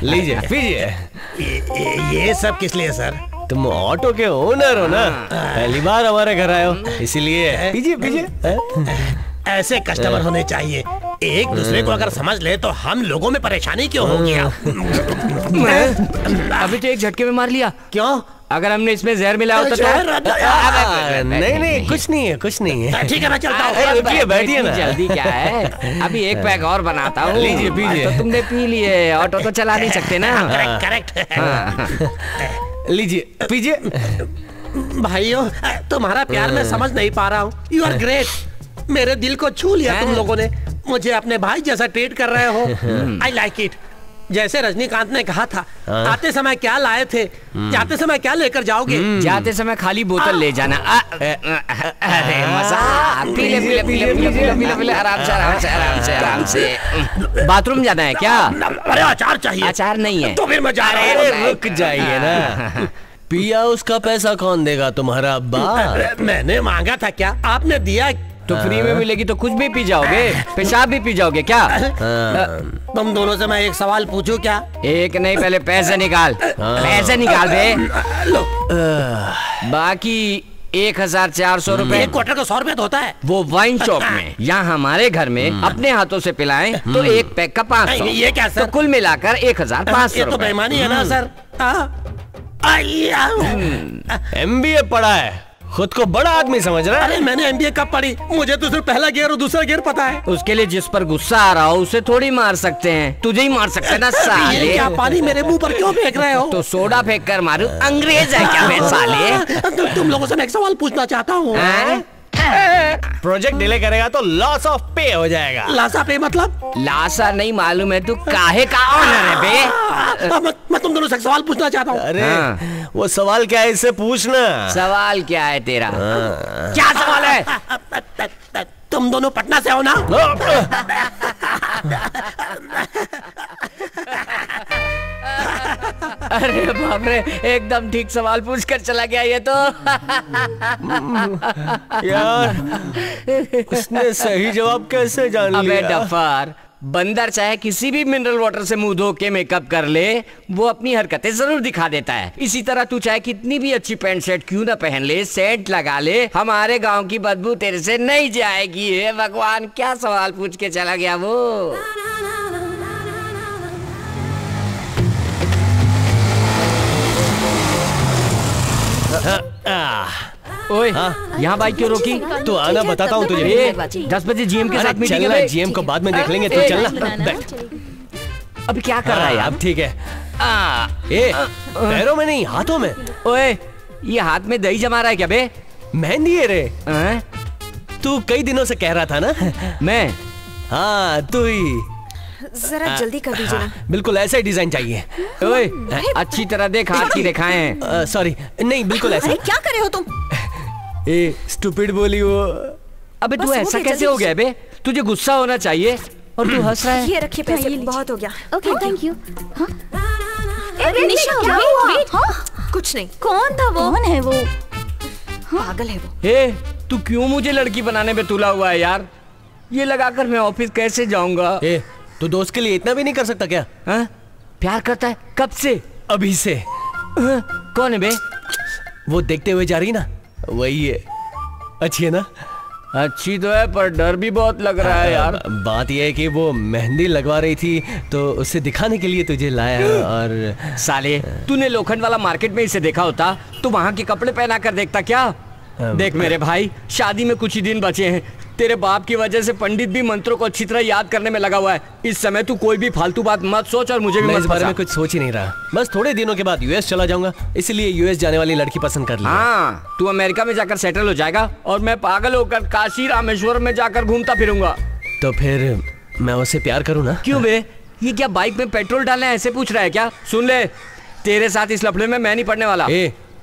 लीजिए पीजिए। ये सब किस लिए सर? तुम ऑटो के ओनर हो ना, पहली बार हमारे घर आए हो इसीलिए। पीजिए पीजिए। ऐसे कस्टमर होने चाहिए। एक दूसरे को अगर समझ ले तो हम लोगों में परेशानी क्यों हो गया? अभी तो एक झटके में मार लिया। क्यों? अगर हमने इसमें जहर मिलाया होता तो। नहीं कुछ नहीं है, कुछ नहीं है। ठीक है मैं चलता हूँ। रुकिए बैठिए ना। जल्दी क्या है, अभी एक पैक और बनाता हूँ। लीजिए पीजिए। तो तुमने पी लिए, ऑटो तो चला नहीं सकते ना। करेक्ट। लीजिए पीजिए। भाइयों तुम्हारा प्यार मैं समझ नहीं पा रहा हूँ। You are great. मेरे दिल को छू लिया तुम लोगों ने। मुझे अपने भाई जैसा ट्रीट कर रहे हो। I like it. जैसे रजनीकांत ने कहा था, आते समय क्या लाए थे, जाते समय क्या लेकर जाओगे? जाते समय खाली बोतल ले जाना। अरे मजा। पीले पीले पीले पीले पीले पीले पीले आराम से आराम से आराम से आराम से। बाथरूम जाना है क्या? अरे अचार चाहिए। अचार नहीं है तो फिर मैं जा रहा हूँ। रुक जाइए ना। पिया उसका पैसा कौन देगा? तुम्हारा बाप। मैंने मांगा था क्या? आपने दिया? तो फ्री में मिलेगी तो कुछ भी पी जाओगे, पेशाब भी पी जाओगे क्या? तुम दोनों से मैं एक सवाल पूछूं क्या? एक नहीं, पहले पैसे निकाल। पैसे निकाल बे। बाकी 1400 रुपए। एक क्वार्टर का 100 रुपए होता है। वो वाइन शॉप में। यहाँ हमारे घर में अपने हाथों से पिलाएं तो एक पैक का 500। ये क्या सर? तो कुल मिलाकर 1500। ये तो बेईमानी है ना सर। MBA पढ़ा है, खुद को बड़ा आदमी समझ रहा है। अरे मैंने MBA कब पढ़ी? मुझे तो सिर्फ पहला गियर और दूसरा गियर पता है। उसके लिए जिस पर गुस्सा आ रहा हो उसे थोड़ी मार सकते हैं, तुझे ही मार सकते हैं ना साले। ये क्या पानी मेरे मुंह पर क्यों फेंक रहे हो? तो सोडा फेंक कर मारू? अंग्रेज है क्या मैं साले? तुम लोगों से मैं एक सवाल पूछना चाहता हूँ। प्रोजेक्ट डिले करेगा तो लॉस ऑफ पे हो जाएगा। लासा पे मतलब? लासा नहीं मालूम है तू काहे का ऑनर है बे? मैं तुम दोनों से सवाल पूछना चाहता हूँ। अरे वो सवाल क्या है, इससे पूछना। सवाल क्या है तेरा? क्या सवाल है? तुम दोनों पटना से हो ना? अरे बाप रे, एकदम ठीक सवाल पूछ कर चला गया ये तो। यार उसने सही जवाब कैसे जान लिया? अबे डफर, बंदर चाहे किसी भी मिनरल वाटर से मुंह धो के मेकअप कर ले, वो अपनी हरकतें जरूर दिखा देता है। इसी तरह तू चाहे कितनी भी अच्छी पैंट शर्ट क्यों ना पहन ले, सेंट लगा ले, हमारे गांव की बदबू तेरे से नहीं जाएगी। हे भगवान, क्या सवाल पूछ के चला गया वो। ओए, यहाँ बाइक क्यों रोकी? तो आना बताता हूँ तुझे। 10 बजे GM के साथ मीटिंग है। GM को बाद में देख लेंगे, तू चलना। बैठ। अभी क्या कर रहा है यार? अब ठीक है। पैरों में नहीं, हाथों में। ओए, ये हाथ में दही जमा रहा है क्या बे? मेहंदी है रे। तू कई दिनों से कह रहा था ना। मैं? हाँ तू ही। जरा जल्दी कर दीजिए ना। बिल्कुल ऐसा ही डिजाइन चाहिए। ओए, अच्छी तरह देख, हाथ की रेखाएं हैं। सॉरी, नहीं बिल्कुल ऐसा। अरे क्या करे हो तुम? स्टूपिड बोली वो। अबे तू ऐसा कैसे हो गया बे? तुझे गुस्सा होना चाहिए और तू हंस रहा है। ये रखिए पैसे, बहुत हो गया। Okay thank you. निशा क्या हुआ? कुछ नहीं। कौन था वो? कौन है वो? पागल है वो। तू क्यों मुझे लड़की बनाने पे तुला हुआ है यार? ये लगाकर मैं ऑफिस कैसे जाऊंगा? ए, तू दोस्त के लिए इतना भी नहीं कर सकता क्या? हाँ? प्यार करता है? कब से? अभी से। कौन है बे? वो देखते हुए जा रही ना, वही है। अच्छी है ना? अच्छी तो है पर डर भी बहुत लग रहा है यार। बात यह है कि वो मेहंदी लगवा रही थी तो उसे दिखाने के लिए तुझे लाया। और साले, तूने लोखंड वाला मार्केट में इसे देखा होता तो वहाँ के कपड़े पहना कर देखता क्या? देख मेरे भाई, शादी में कुछ ही दिन बचे हैं। तेरे बाप की वजह से पंडित भी मंत्रों को अच्छी तरह याद करने में लगा हुआ है। इस समय तू कोई भी फालतू बात मत सोच और मुझे भी मैं मत इस बारे में कुछ सोच ही नहीं रहा। बस थोड़े दिनों के बाद यूएस चला जाऊंगा, इसलिए यूएस जाने वाली लड़की पसंद कर ली। हाँ, तू अमेरिका में जाकर सेटल हो जाएगा और मैं पागल होकर काशी रामेश्वर में जाकर घूमता फिरूंगा। तो फिर मैं उससे प्यार करूँ ना? क्यों बे? ये क्या बाइक में पेट्रोल डालना है ऐसे पूछ रहा है क्या? सुन ले, तेरे साथ इस लफड़े में मैं नहीं पड़ने वाला।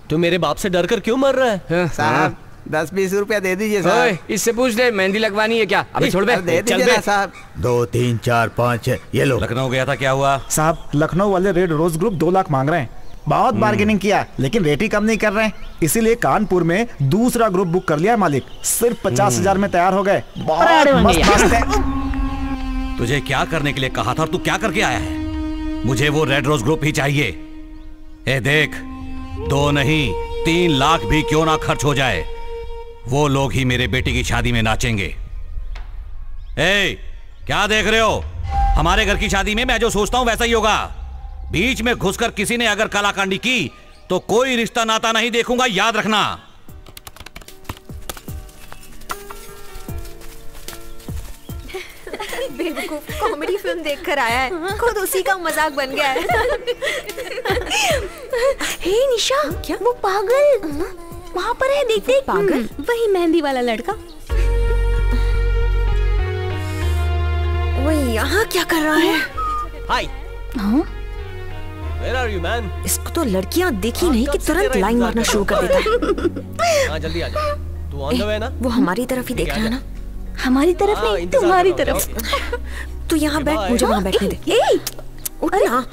तू मेरे बाप से डर कर क्यों मर रहा है? साहब 10-20 रुपया दे दीजिए साहब। इससे पूछ ले, मेहंदी लगवानी है क्या? अबे छोड़ बे, दे दीजिए साहब। 2, 3, 4, 5 ये लो। लखनऊ गया था, क्या हुआ? साहब लखनऊ वाले रेड रोज ग्रुप 2 लाख मांग रहे हैं। बहुत बार्गेनिंग किया लेकिन रेट ही कम नहीं कर रहे हैं, इसीलिए कानपुर में दूसरा ग्रुप बुक कर लिया मालिक। सिर्फ 50,000 में तैयार हो गए। बहुत मस्त है। तुझे क्या करने के लिए कहा था और तू क्या करके आया है? मुझे वो रेड रोज ग्रुप ही चाहिए। ए देख, 2 नहीं 3 लाख भी क्यों ना खर्च हो जाए, वो लोग ही मेरे बेटे की शादी में नाचेंगे। ए, क्या देख रहे हो? हमारे घर की शादी में मैं जो सोचता हूं वैसा ही होगा। बीच में घुसकर किसी ने अगर कलाकांडी की तो कोई रिश्ता नाता नहीं देखूंगा, याद रखना। बेवकूफ, कॉमेडी फिल्म देखकर आया है, खुद उसी का मजाक बन गया है। हे निशा, क्या वो पागल वहाँ पर है? देख देख, पागल वही मेहंदी वाला लड़का। वो यहाँ क्या कर रहा है? हाय। Where are you, man? इसको तो लड़कियाँ देखी नहीं कि तुरंत लाइन मारना शुरू कर देता है। हाँ जल्दी आ जा। तू ऑन द वे ना? वो हमारी तरफ ही देख रहा है ना? हमारी तरफ नहीं, तुम्हारी तरफ। तू यहाँ बैठ, मुझे वहाँ बैठने दे। उठ ना।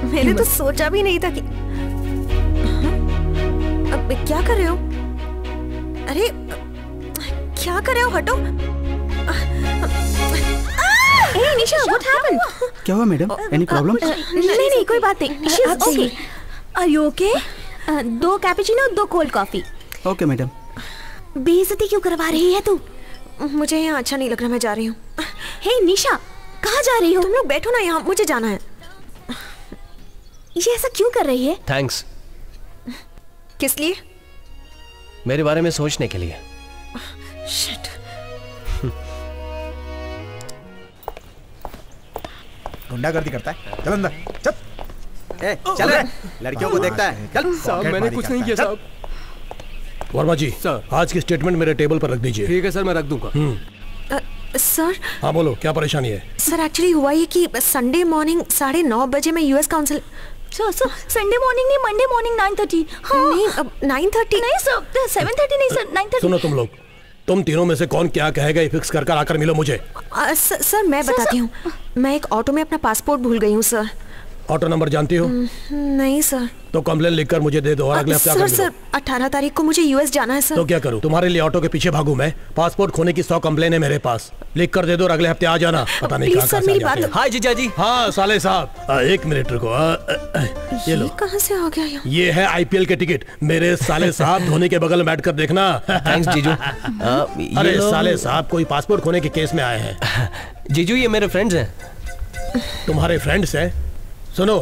मैंने तो सोचा भी नहीं था कि अब क्या कर रहे हो? अरे क्या कर रहे हो? हटो। Hey Nisha, what happened? क्या हुआ मैडम? Any problem? नहीं कोई बात नहीं। She's okay. Are you okay? 2 cappuccino 2 cold coffee. Okay madam. बेइज्जती क्यों करवा रही है तू? मुझे यहाँ अच्छा नहीं लग रहा, मैं जा रही हूँ। हे निशा, कहाँ जा रही हो? तुम लोग बैठो ना यहाँ, मुझे जाना है। ये ऐसा क्यों कर रही है? थैंक्स। किस लिए? मेरे बारे में सोचने के लिए। शिट। गुंडागर्दी करता है, चल अंदर चल। चल लड़कियों को देखता है, चल। साहब मैंने कुछ नहीं किया साहब। वर्मा जी सर, आज की स्टेटमेंट मेरे टेबल पर रख दीजिए। ठीक है सर, मैं रख दूंगा। सर। हाँ बोलो, क्या परेशानी है? सर एक्चुअली हुआ ये कि संडे मॉर्निंग 9:30 बजे मैं US council. Sir Sunday morning नहीं, मंडे मॉर्निंग 9:30। हाँ नहीं, अब 9:30 नहीं सर, 7:30 नहीं सर, 9:30। सुनो तुम लोग, तुम तीनों में से कौन क्या कहेगा ये फिक्स कर आकर मिलो मुझे। सर मैं बताती हूँ, मैं एक ऑटो में अपना पासपोर्ट भूल गई हूँ सर। ऑटो नंबर जानती हो? नहीं सर। तो कंप्लेन लिखकर मुझे दे दो और अगले हफ्ते आकर मिलो। सर 18 तारीख को मुझे यूएस जाना है सर। तो क्या करूं, तुम्हारे लिए ऑटो के पीछे भागूं मैं? पासपोर्ट खोने की 100 कंप्लेन है मेरे पास, लिख कर दे दो और अगले हफ्ते आ जाना। पता नहीं कहाँ से आ जाते हो। हाय जीजा जी। हाँ साले साहब, 1 मिनट रुको। ये लो, कहाँ से आ गया यहाँ? ये है IPL के टिकट। मेरे साले साहब धोनी के बगल में बैठ कर देखना। थैंक्स जीजू। अरे साले साहब, कोई पासपोर्ट खोने के केस में आए हैं। जीजू ये मेरे फ्रेंड्स हैं। तुम्हारे फ्रेंड्स हैं? सुनो,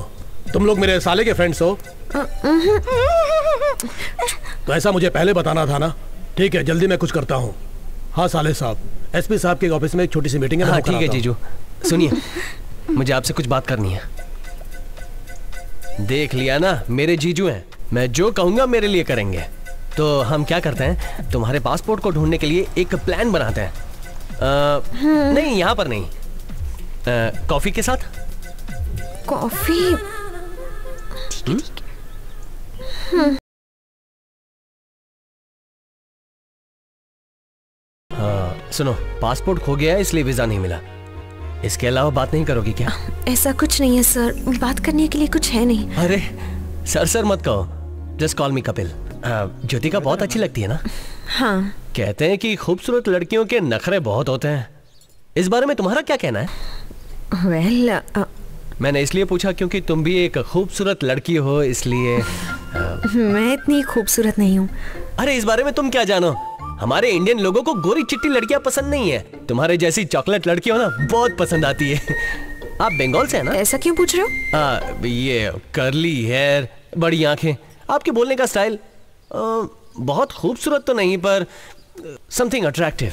तुम लोग मेरे साले के फ्रेंड्स हो? तो ऐसा मुझे पहले बताना था ना। ठीक है, जल्दी मैं कुछ करता हूँ। हाँ साले साहब, SP साहब के ऑफिस में एक छोटी सी मीटिंग है। हाँ ठीक है जीजू, सुनिए मुझे आपसे कुछ बात करनी है। देख लिया ना, मेरे जीजू हैं, मैं जो कहूँगा मेरे लिए करेंगे। तो हम क्या करते हैं, तुम्हारे पासपोर्ट को ढूंढने के लिए एक प्लान बनाते हैं। नहीं यहाँ पर नहीं, कॉफी के साथ। कॉफी? सुनो, पासपोर्ट खो गया है इसलिए वीजा नहीं मिला। इसके अलावा बात नहीं करोगी क्या? ऐसा कुछ नहीं है सर, बात करने के लिए कुछ है नहीं। अरे सर मत कहो, just call me Kapil. Jyotika बहुत अच्छी लगती है ना? हाँ। कहते हैं कि खूबसूरत लड़कियों के नखरे बहुत होते हैं। इस बारे में तुम्हारा क्या कहना है? वेल, मैंने इसलिए पूछा क्योंकि तुम भी एक खूबसूरत लड़की हो, इसलिए मैं इतनी खूबसूरत नहीं हूँ। अरे इस बारे में तुम क्या जानो? हमारे इंडियन लोगों को गोरी चिट्टी लड़कियां पसंद नहीं है। तुम्हारे जैसी चॉकलेट लड़की हो ना, बहुत पसंद आती है। आप बंगाल से है ना? ऐसा क्यों पूछ रहे हो? ये कर्ली हेयर, बड़ी आंखें, आपके बोलने का स्टाइल बहुत खूबसूरत तो नहीं पर समथिंग अट्रैक्टिव।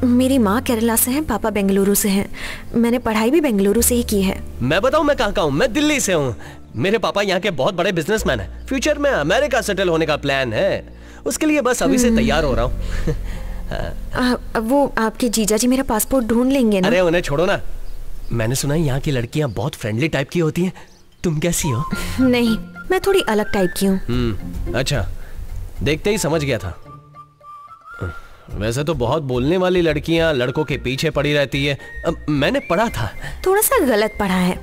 मेरी माँ केरला से है, पापा बेंगलुरु से हैं। मैंने पढ़ाई भी बेंगलुरु से ही की है। मैं बताऊं मैं कहाँ का हूँ? मैं दिल्ली से हूँ। मेरे पापा यहाँ के बहुत बड़े बिजनेसमैन हैं। फ्यूचर में अमेरिका सेटल होने का प्लान है, उसके लिए बस अभी से तैयार हो रहा हूँ। वो आपके जीजा जी मेरा पासपोर्ट ढूंढ लेंगे ना? अरे उन्हें छोड़ो ना। मैंने सुना है यहाँ की लड़कियाँ बहुत फ्रेंडली टाइप की होती हैं। तुम कैसी हो? नहीं, मैं थोड़ी अलग टाइप की हूँ। अच्छा, देखते ही समझ गया था। वैसे तो बहुत बोलने वाली लड़कियां लड़कों के पीछे पड़ी रहती है। मैंने पढ़ा था। थोड़ा सा गलत पढ़ा है।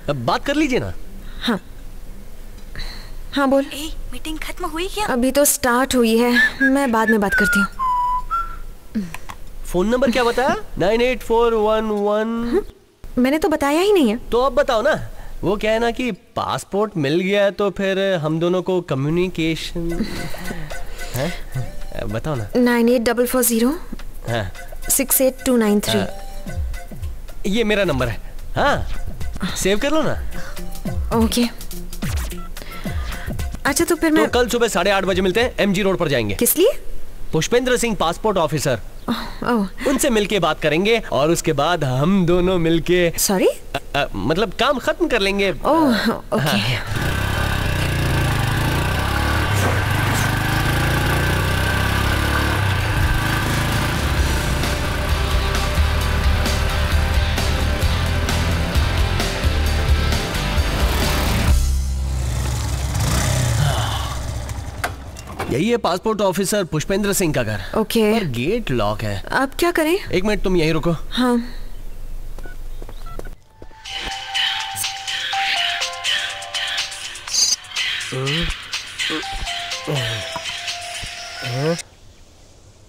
अब बात कर लीजिए ना। हाँ हाँ बोल। मीटिंग खत्म हुई क्या? अभी तो स्टार्ट हुई है, मैं बाद में बात करती हूँ। फोन नंबर क्या बताया? 98411। मैंने तो बताया ही नहीं है। तो अब बताओ ना। वो क्या है ना कि पासपोर्ट मिल गया तो फिर हम दोनों को कम्युनिकेशन है? बताओ ना। 9844 हाँ 68293। ये मेरा नंबर है। हाँ सेव कर लो ना। ओके। अच्छा तो फिर मैं कल सुबह 8:30 बजे मिलते हैं, MG रोड पर जाएंगे। किस लिए? Pushpendra Singh passport officer. उनसे मिलके बात करेंगे और उसके बाद हम दोनों मिलके सॉरी मतलब काम खत्म कर लेंगे। Oh okay. यही है पासपोर्ट ऑफिसर पुष्पेंद्र सिंह का घर। ओके। पर गेट लॉक है। अब क्या करें? एक मिनट तुम यहीं रुको। हाँ।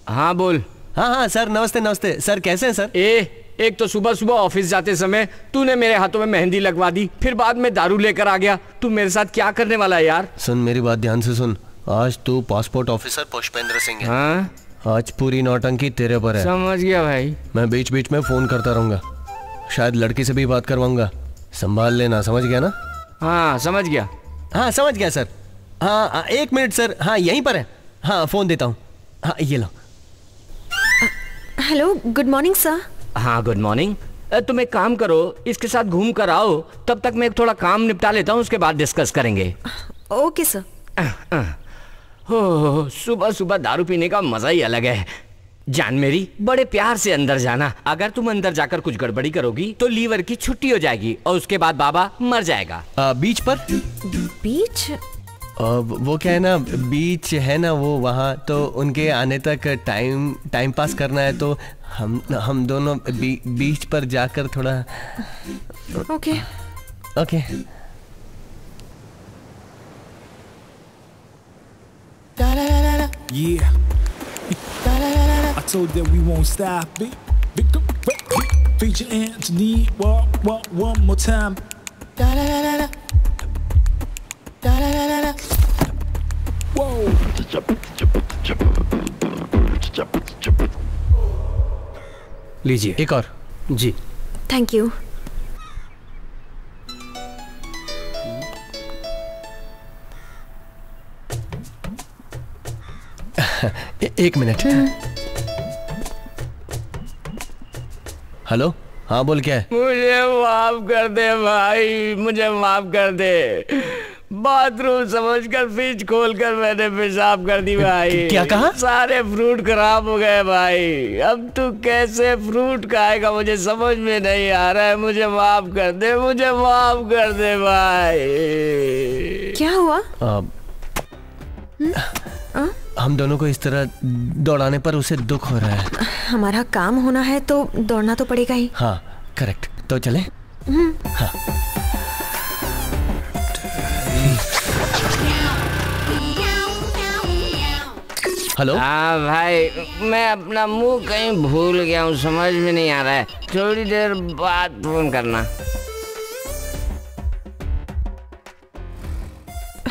हाँ बोल। हाँ सर, नमस्ते नमस्ते सर, कैसे हैं सर? एक तो सुबह सुबह ऑफिस जाते समय तूने मेरे हाथों में मेहंदी लगवा दी, फिर बाद में दारू लेकर आ गया। तू मेरे साथ क्या करने वाला है यार? सुन मेरी बात ध्यान से सुन। आज तू पासपोर्ट ऑफिसर पुष्पेंद्र सिंह है। हाँ? आज पूरी नौटंकी तेरे पर है। समझ गया भाई। मैं बीच बीच में फोन करता रहूंगा, शायद लड़की से भी बात करवाऊंगा, संभाल लेना। समझ गया ना? हाँ समझ गया। हाँ समझ गया सर। हाँ 1 मिनट सर। हाँ यहीं पर है। हाँ फोन देता हूँ। हाँ ये लो। Hello, good morning sir. हाँ गुड मॉर्निंग। तुम एक काम करो, इसके साथ घूम कर आओ, तब तक मैं थोड़ा काम निपटा लेता हूँ, उसके बाद डिस्कस करेंगे। Okay sir. हो सुबह सुबह दारू पीने का मजा ही अलग है। जान मेरी, बड़े प्यार से अंदर जाना। अगर तुम अंदर जाकर कुछ गड़बड़ी करोगी तो लीवर की छुट्टी हो जाएगी और उसके बाद बाबा मर जाएगा। बीच पर? बीच? वो क्या है ना, बीच है ना वो, वहाँ तो उनके आने तक टाइम पास करना है, तो हम दोनों बीच पर जाकर थोड़ा। Okay okay. Yeah, I told that we won't stop. Feature Anthony, one more time. Whoa. लीजिए एक और। जी थैंक यू। एक मिनट। हेलो, हाँ बोल। क्या है? मुझे माफ कर दे भाई, मुझे माफ कर दे। बाथरूम समझकर फ्रिज खोलकर मैंने पेशाब कर दी भाई। क्या कहा? सारे फ्रूट खराब हो गए भाई। अब तू कैसे फ्रूट खाएगा मुझे समझ में नहीं आ रहा है। मुझे माफ कर दे, मुझे माफ कर दे भाई। क्या हुआ? हम दोनों को इस तरह दौड़ाने पर उसे दुख हो रहा है। हमारा काम होना है तो दौड़ना तो पड़ेगा ही। हाँ करेक्ट, तो चले। हाँ। हेलो। हाँ भाई, मैं अपना मुंह कहीं भूल गया हूँ, समझ में नहीं आ रहा है। थोड़ी देर बाद फोन करना।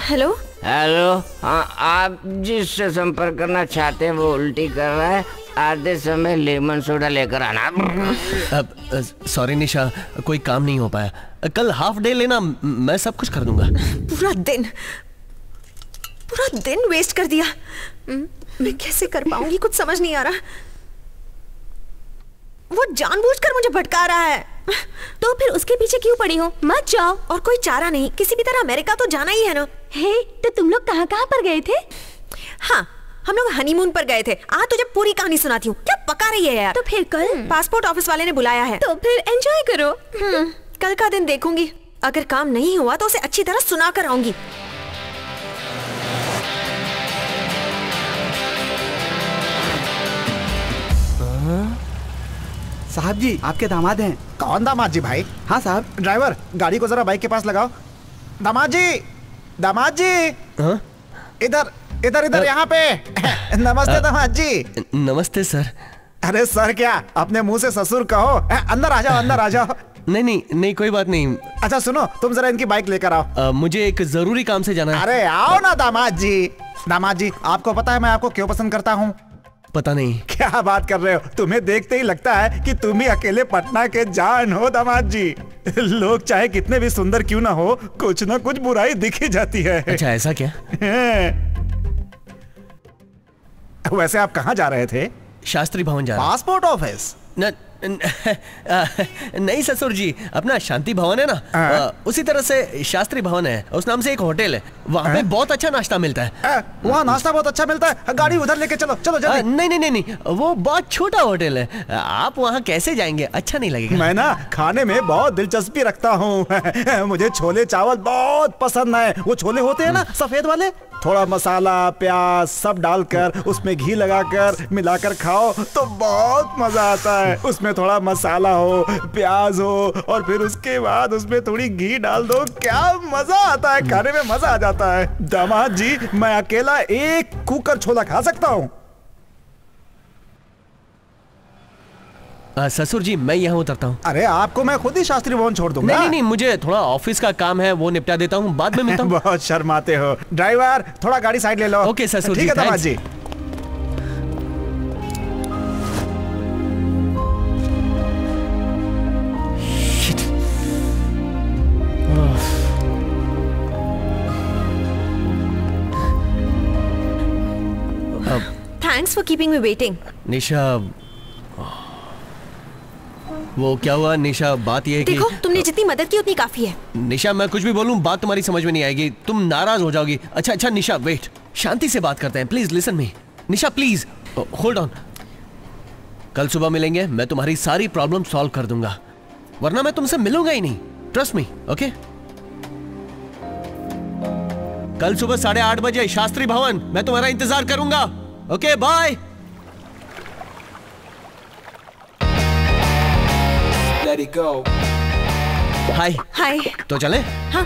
हेलो। हेलो। हाँ, आप जिससे संपर्क करना चाहते हैं वो उल्टी कर रहा है। आधे समय लेमन सोडा लेकर आना। अब सॉरी निशा, कोई काम नहीं हो पाया। कल हाफ डे लेना, मैं सब कुछ कर दूंगा। पूरा दिन वेस्ट कर दिया। मैं कैसे कर पाऊंगी, कुछ समझ नहीं आ रहा। वो जानबूझकर मुझे भटका रहा है। तो फिर उसके पीछे क्यों पड़ी हो? मत जाओ। और कोई चारा नहीं, किसी भी तरह अमेरिका तो जाना ही है ना। हे, तो तुम लोग कहाँ कहाँ पर गए थे? हाँ, हम लोग हनीमून पर गए थे। आज तुझे पूरी कहानी सुनाती हूँ। क्या पका रही है यार? तो फिर कल पासपोर्ट ऑफिस वाले ने बुलाया है। तो फिर एंजॉय करो। कल का दिन देखूंगी। अगर काम नहीं हुआ तो उसे अच्छी तरह सुना कर आऊंगी। साहब जी, आपके दामाद हैं। कौन दामाद जी भाई? हाँ साहब। ड्राइवर, गाड़ी को जरा बाइक के पास लगाओ। दामाद जी, दामाद जी। इधर इधर इधर, यहाँ पे। नमस्ते दामाद जी। नमस्ते सर। अरे सर क्या, अपने मुंह से ससुर कहो। अंदर आ जाओ, अंदर आ जाओ। नहीं कोई बात नहीं। अच्छा सुनो, तुम जरा इनकी बाइक लेकर आओ। मुझे एक जरूरी काम से जाना है। अरे आओ ना दामाद जी। दामाद जी, आपको पता है मैं आपको क्यों पसंद करता हूँ? पता नहीं। क्या बात कर रहे हो? तुम्हें देखते ही लगता है कि तुम ही अकेले पटना के जान हो दामाद जी। लोग चाहे कितने भी सुंदर क्यों ना हो, कुछ ना कुछ बुराई दिख ही जाती है। अच्छा ऐसा क्या? वैसे आप कहाँ जा रहे थे? शास्त्री भवन जा रहे। Passport office? नहीं ससुर जी, अपना शांति भवन है ना, उसी तरह से शास्त्री भवन है, उस नाम से एक होटल है। वहाँ पे बहुत अच्छा नाश्ता मिलता है। वहाँ नाश्ता बहुत अच्छा मिलता है? गाड़ी उधर लेके चलो, चलो जल्दी। नहीं, वो बहुत छोटा होटल है, आप वहाँ कैसे जाएंगे? अच्छा नहीं लगेगा। मैं ना खाने में बहुत दिलचस्पी रखता हूँ। मुझे छोले चावल बहुत पसंद है। वो छोले होते हैं ना सफेद वाले, थोड़ा मसाला प्याज सब डालकर उसमें घी लगाकर मिलाकर खाओ तो बहुत मजा आता है। उसमें थोड़ा मसाला हो, प्याज हो, और फिर उसके बाद उसमें थोड़ी घी डाल दो, क्या मजा आता है। खाने में मजा आ जाता है। दामाद जी, मैं अकेला एक कुकर छोला खा सकता हूँ। ससुर जी, मैं यहाँ उतरता हूँ। अरे आपको मैं खुद ही शास्त्री भवन छोड़ दूंगा। नहीं, मुझे थोड़ा ऑफिस का काम है, वो निपटा देता हूँ, बाद में मिलता हूँ। बहुत शर्माते हो। ड्राइवर, थोड़ा गाड़ी साइड ले लो। ओके ससुर जी। ठीक है दामाद जी। Thanks for keeping me waiting. Nisha, वो क्या हुआ निशा? बात ये है कि देखो, तुमने जितनी मदद की उतनी काफी है। निशा, मैं कुछ भी बोलूं बात तुम्हारी समझ में नहीं आएगी, तुम नाराज हो जाओगी। अच्छा निशा, वेट, शांति से बात करते हैं, please listen me. Nisha please hold on. कल सुबह मिलेंगे, मैं तुम्हारी सारी प्रॉब्लम सॉल्व कर दूंगा, वरना मैं तुमसे मिलूंगा ही नहीं। Trust me, okay? कल सुबह 8:30 बजे शास्त्री भवन, मैं तुम्हारा इंतजार करूंगा। Okay bye. Let it go. Hi. Hi. तो चले? हाँ।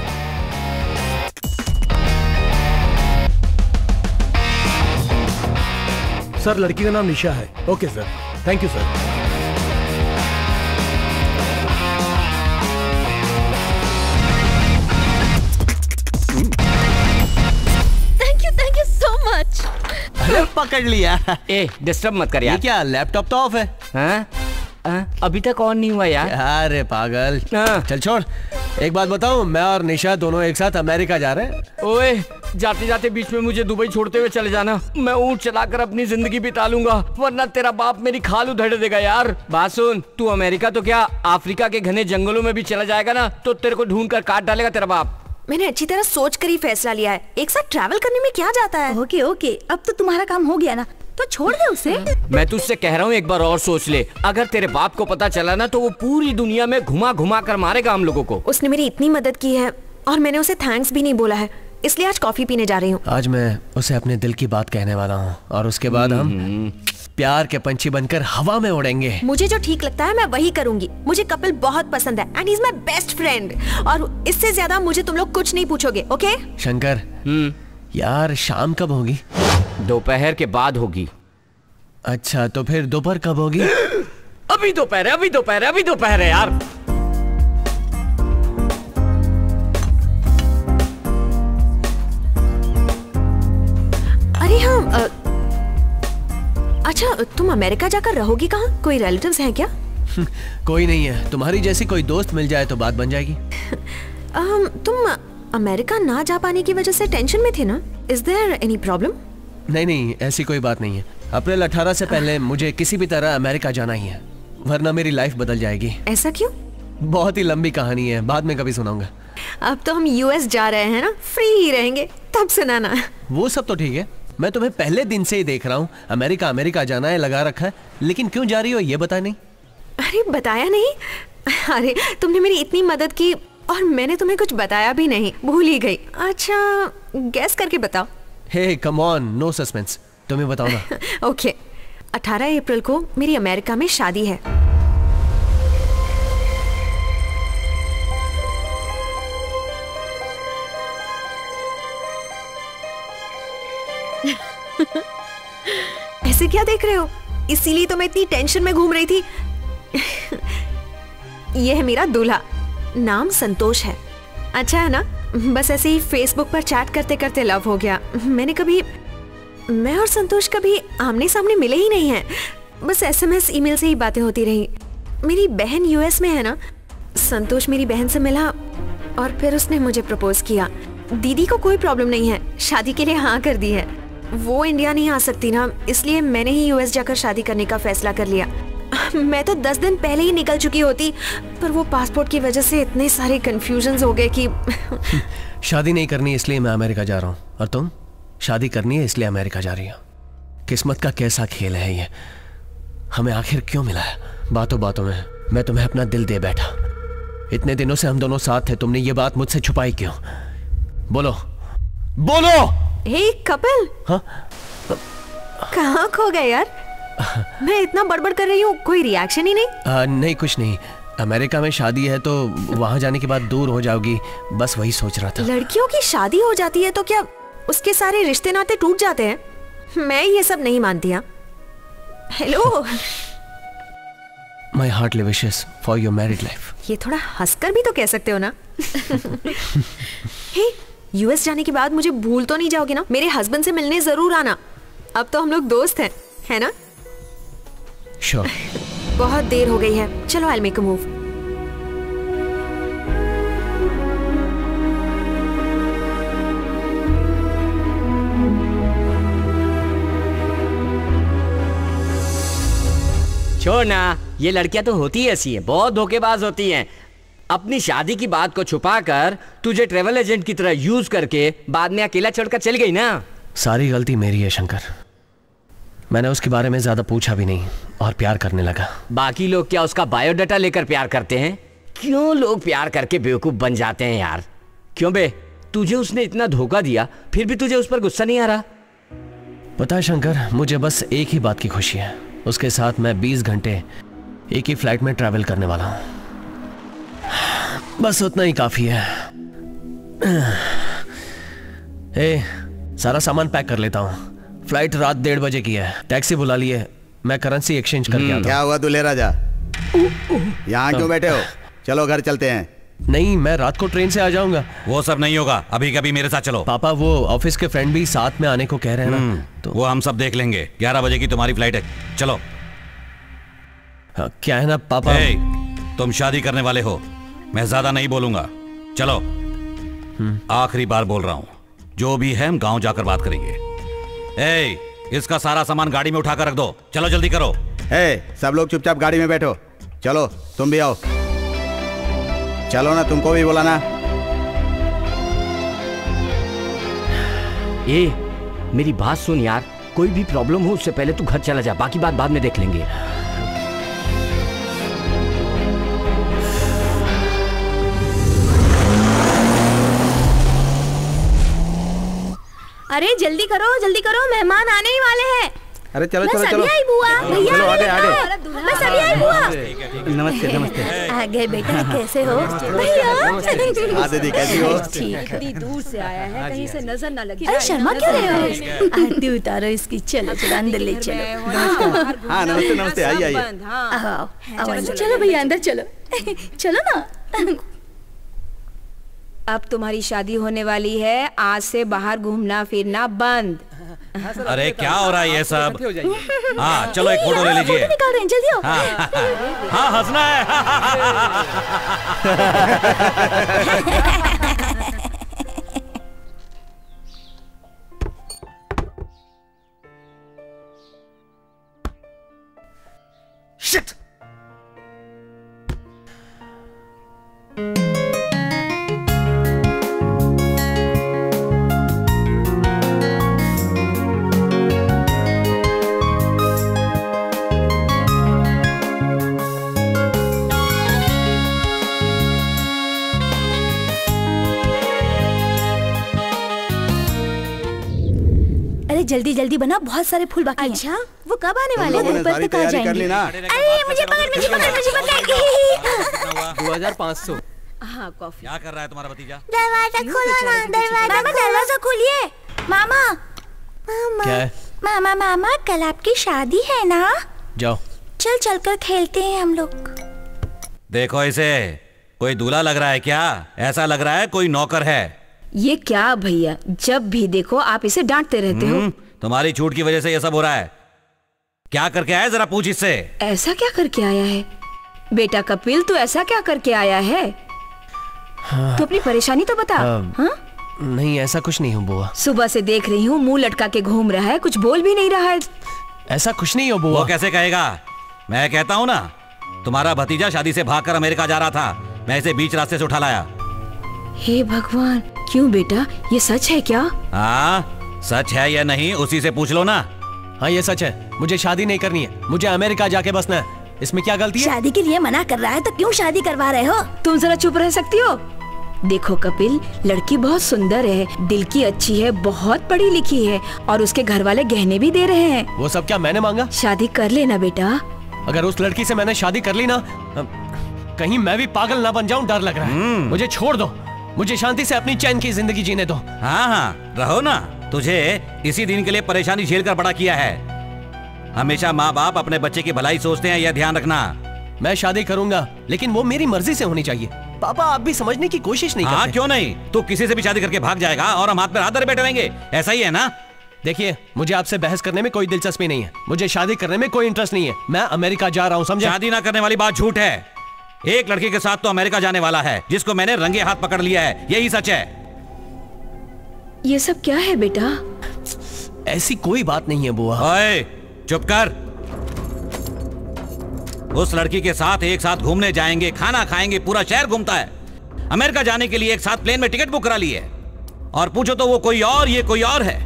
सर, लड़की का नाम निशा है। Okay sir, thank you sir. Thank you so much. अरे पकड़ लिया। ए, डिस्टर्ब मत कर यार। ये क्या, लैपटॉप तो ऑफ है? हाँ? अभी तक ऑन नहीं हुआ यार। अरे पागल, चल छोड़। एक बात बताऊं, मैं और निशा दोनों एक साथ अमेरिका जा रहे हैं। ओए, जाते जाते बीच में मुझे दुबई छोड़ते हुए चले जाना। मैं ऊँट चलाकर अपनी जिंदगी बिता लूंगा, वरना तेरा बाप मेरी खाल उधेड़ देगा यार। बात सुन, तू अमेरिका तो क्या अफ्रीका के घने जंगलों में भी चला जाएगा ना, तो तेरे को ढूंढ कर काट डालेगा तेरा बाप। मैंने अच्छी तरह सोच कर ही फैसला लिया है। एक साथ ट्रैवल करने में क्या जाता है। ओके, अब तो तुम्हारा काम हो गया ना, तो छोड़ दे उसे। मैं तुझसे कह रहा हूँ, एक बार और सोच ले। अगर तेरे बाप को पता चला ना, तो वो पूरी दुनिया में घुमा घुमा कर मारेगा हम लोगों को। उसने मेरी इतनी मदद की है और मैंने उसे थैंक्स भी नहीं बोला है। इसलिए आज कॉफी पीने जा रही हूँ। आज मैं उसे अपने दिल की बात कहने वाला हूँ और उसके बाद हम प्यार के पंछी बनकर हवा में उड़ेंगे। मुझे जो ठीक लगता है मैं वही करूंगी। मुझे कपिल बहुत पसंद है and he is my best friend. और इससे ज्यादा मुझे तुम लोग कुछ नहीं पूछोगे, ओके? शंकर, यार शाम कब होगी? दोपहर के बाद होगी। अच्छा, तो फिर दोपहर कब होगी? अभी दोपहर है, अभी दोपहर है, अभी दोपहर है यार। अरे हाँ, अच्छा तुम अमेरिका जाकर रहोगी कहाँ? कोई रिलेटिव्स हैं क्या? कोई नहीं है। तुम्हारी जैसी कोई दोस्त मिल जाए तो बात बन जाएगी। तुम अमेरिका ना जा पाने की वजह से टेंशन में थे ना? Is there any problem? नहीं, ऐसी कोई बात नहीं है। अप्रैल 18 से पहले मुझे किसी भी तरह अमेरिका जाना ही है, वरना मेरी लाइफ बदल जाएगी। ऐसा क्यों? बहुत ही लंबी कहानी है, बाद में कभी सुनाऊंगा। अब तो हम यूएस जा रहे हैं ना, फ्री ही रहेंगे, तब सुनाना। वो सब तो ठीक है, मैं तुम्हें पहले दिन से ही देख रहा हूँ। अमेरिका जाना है लगा रखा है, लेकिन क्यों जा रही हो ये बता नहीं। अरे बताया नहीं? अरे तुमने मेरी इतनी मदद की और मैंने तुम्हें कुछ बताया भी नहीं, भूल ही गई। अच्छा गैस करके बताओ। हे कम ऑन, नो सस्पेंस, तुम्हें बताओ ना। ओके, 18 अप्रैल को मेरी अमेरिका में शादी है। ऐसे क्या देख रहे हो? इसीलिए तो मैं इतनी टेंशन में घूम रही थी। यह है मेरा दूल्हा, नाम संतोष है। अच्छा है ना? बस ऐसे ही फेसबुक पर चैट करते करते लव हो गया। मैं और संतोष कभी आमने सामने मिले ही नहीं हैं, बस SMS ईमेल से ही बातें होती रही। मेरी बहन यूएस में है ना, संतोष मेरी बहन से मिला और फिर उसने मुझे प्रपोज किया। दीदी को कोई प्रॉब्लम नहीं है, शादी के लिए हाँ कर दी है। वो इंडिया नहीं आ सकती ना, इसलिए मैंने ही यूएस जाकर शादी करने का फैसला कर लिया। मैं तो 10 दिन पहले ही निकल चुकी होती, पर वो पासपोर्ट की वजह से इतने सारे कंफ्यूजन्स हो गए कि शादी नहीं करनी इसलिए मैं अमेरिका जा रहा हूँ, और तुम शादी करनी है इसलिए अमेरिका जा रही हो। किस्मत का कैसा खेल है ये, हमें आखिर क्यों मिला है? बातों बातों में मैं तुम्हें अपना दिल दे बैठा। इतने दिनों से हम दोनों साथ थे, तुमने ये बात मुझसे छुपाई क्यों? बोलो बोलो। हे कपिल, हाँ? कहाँ खो गए यार? मैं इतना बड़बड़ कर रही हूँ, कोई रिएक्शन ही नहीं। नहीं कुछ नहीं, अमेरिका में शादी है तो वहाँ जाने के बाद दूर हो जाओगी, बस वही सोच रहा था। लड़कियों की शादी हो जाती है तो क्या उसके सारे रिश्ते नाते टूट जाते हैं? मैं ये सब नहीं मानती। Hello, my heartly wishes for your married life. ये थोड़ा हंसकर भी तो कह सकते हो ना। हे, यूएस जाने के बाद मुझे भूल तो नहीं जाओगे ना? मेरे हस्बैंड से मिलने जरूर आना, अब तो हम लोग दोस्त हैं, है ना? Sure. बहुत देर हो गई है, चलो I'll make a move. छोड़ ना, ये लड़कियां तो होती ही ऐसी है, बहुत धोखेबाज होती हैं। अपनी शादी की बात को छुपाकर तुझे ट्रेवल एजेंट की तरह यूज करके बाद में अकेला छोड़कर चल गई ना। सारी गलती मेरी है शंकर, मैंने उसके बारे में ज्यादा पूछा भी नहीं और प्यार करने लगा। बाकी लोग क्या उसका बायोडाटा लेकर प्यार करते हैं? क्यों लोग प्यार करके बेवकूफ बन जाते हैं यार? क्यों बे, तुझे उसने इतना धोखा दिया फिर भी तुझे उस पर गुस्सा नहीं आ रहा? पता है शंकर, मुझे बस एक ही बात की खुशी है, उसके साथ मैं 20 घंटे एक ही फ्लाइट में ट्रैवल करने वाला हूं। बस उतना ही काफी है। सारा सामान पैक कर लेता हूं, फ्लाइट रात 1:30 बजे की है। टैक्सी बुला लिए, मैं करेंसी एक्सचेंज करके आता हूं। क्या हुआ दूल्हे राजा, यहाँ क्यों बैठे हो? चलो घर चलते हैं। नहीं, मैं रात को ट्रेन से आ जाऊंगा। वो सब नहीं होगा, अभी कभी मेरे साथ चलो। पापा, वो ऑफिस के फ्रेंड भी साथ में आने को कह रहे हैं ना, तो वो हम सब देख लेंगे। 11 बजे की तुम्हारी फ्लाइट है, चलो। क्या है ना पापा, तुम शादी करने वाले हो, मैं ज्यादा नहीं बोलूंगा, चलो। आखिरी बार बोल रहा हूं, जो भी है हम गांव जाकर बात करेंगे। इसका सारा सामान गाड़ी में उठाकर रख दो, चलो जल्दी करो। सब लोग चुपचाप गाड़ी में बैठो, चलो तुम भी आओ। चलो ना, तुमको भी बोला ना। मेरी बात सुन यार, कोई भी प्रॉब्लम हो उससे पहले तू घर चला जा, बाकी बात बाद में देख लेंगे। अरे जल्दी करो मेहमान आने ही वाले हैं। अरे चलो चलो चलो बुआ, भैया चलो आगे मैं सभी आई बुआ। नमस्ते नमस्ते। आगे बेटा कैसे हो भैया? हाँ दीदी कैसी हो? इतनी दूर से आया है, कहीं से नजर ना लगे। अरे शर्मा क्यों रहे हो? आरती उतारो इसकी। चलो चलो अंदर ले चलो। हाँ नमस्ते नमस्ते, आइए आइए। चलो भैया अंदर चलो। चलो ना। अब तुम्हारी शादी होने वाली है, आज से बाहर घूमना फिरना बंद। अरे क्या हो रहा है ये सब? हाँ चलो एक फोटो ले लीजिए। निकाल रहे हैं, जल्दी आओ। हाँ हंसना है। Shit! जल्दी जल्दी बना, बहुत सारे फूल बाकी हैं। अच्छा वो कब आने वाले हैं? सारी तैयारी कर लेना। अरे मुझे पकड़ 2500। हाँ कॉफी। क्या कर रहा है तुम्हारा भतीजा? दरवाजा खोलो ना, दरवाजा खोलिए। मामा क्या है? मामा कल आपकी शादी है ना? जाओ चल कर खेलते हैं हम लोग। देखो इसे, कोई दूल्हा लग रहा है क्या? ऐसा लग रहा है कोई नौकर है। ये क्या भैया, जब भी देखो आप इसे डांटते रहते हो। तुम्हारी छूट की वजह से ये सब हो रहा है। क्या करके आया जरा पूछ इससे। ऐसा क्या करके आया है बेटा कपिल? तू ऐसा क्या करके आया है? तू अपनी परेशानी तो बता। हाँ? नहीं ऐसा कुछ नहीं हो बुआ। सुबह से देख रही हूँ मुंह लटका के घूम रहा है, कुछ बोल भी नहीं रहा है। ऐसा कुछ नहीं हो बुआ। वो कैसे कहेगा? मैं कहता हूँ ना, तुम्हारा भतीजा शादी से भागकर अमेरिका जा रहा था, मैं इसे बीच रास्ते से उठा लाया। हे भगवान, क्यों बेटा, ये सच है क्या? हाँ सच है या नहीं उसी से पूछ लो ना। हाँ ये सच है, मुझे शादी नहीं करनी है, मुझे अमेरिका जाके बसना है। इसमें क्या गलती है? शादी के लिए मना कर रहा है तो क्यों शादी करवा रहे हो? तुम जरा चुप रह सकती हो? देखो कपिल, लड़की बहुत सुंदर है, दिल की अच्छी है, बहुत पढ़ी लिखी है और उसके घर वाले गहने भी दे रहे हैं। वो सब क्या मैंने मांगा? शादी कर लेना बेटा। अगर उस लड़की से मैंने शादी कर ली ना, कहीं मैं भी पागल ना बन जाऊं, डर लग रहा है। मुझे छोड़ दो, मुझे शांति से अपनी चैन की जिंदगी जीने दो। हाँ हाँ रहो ना, तुझे इसी दिन के लिए परेशानी झेल कर बड़ा किया है। हमेशा माँ बाप अपने बच्चे की भलाई सोचते हैं, यह ध्यान रखना। मैं शादी करूंगा लेकिन वो मेरी मर्जी से होनी चाहिए। पापा आप भी समझने की कोशिश नहीं करते। हाँ क्यों नहीं, तू किसी से भी शादी करके भाग जाएगा और हम हाथ पर हाथ धरे बैठे रहेंगे, ऐसा ही है ना? देखिए मुझे आपसे बहस करने में कोई दिलचस्पी नहीं है, मुझे शादी करने में कोई इंटरेस्ट नहीं है। मैं अमेरिका जा रहा हूँ, समझे? शादी ना करने वाली बात झूठ है। एक लड़के के साथ तो अमेरिका जाने वाला है जिसको मैंने रंगे हाथ पकड़ लिया है, यही सच है। ये सब क्या है बेटा? ऐसी कोई बात नहीं है बुआ। ओए चुप कर। उस लड़की के साथ एक साथ घूमने जाएंगे, खाना खाएंगे, पूरा शहर घूमता है। अमेरिका जाने के लिए एक साथ प्लेन में टिकट बुक करा ली है और पूछो तो वो कोई और, ये कोई और है।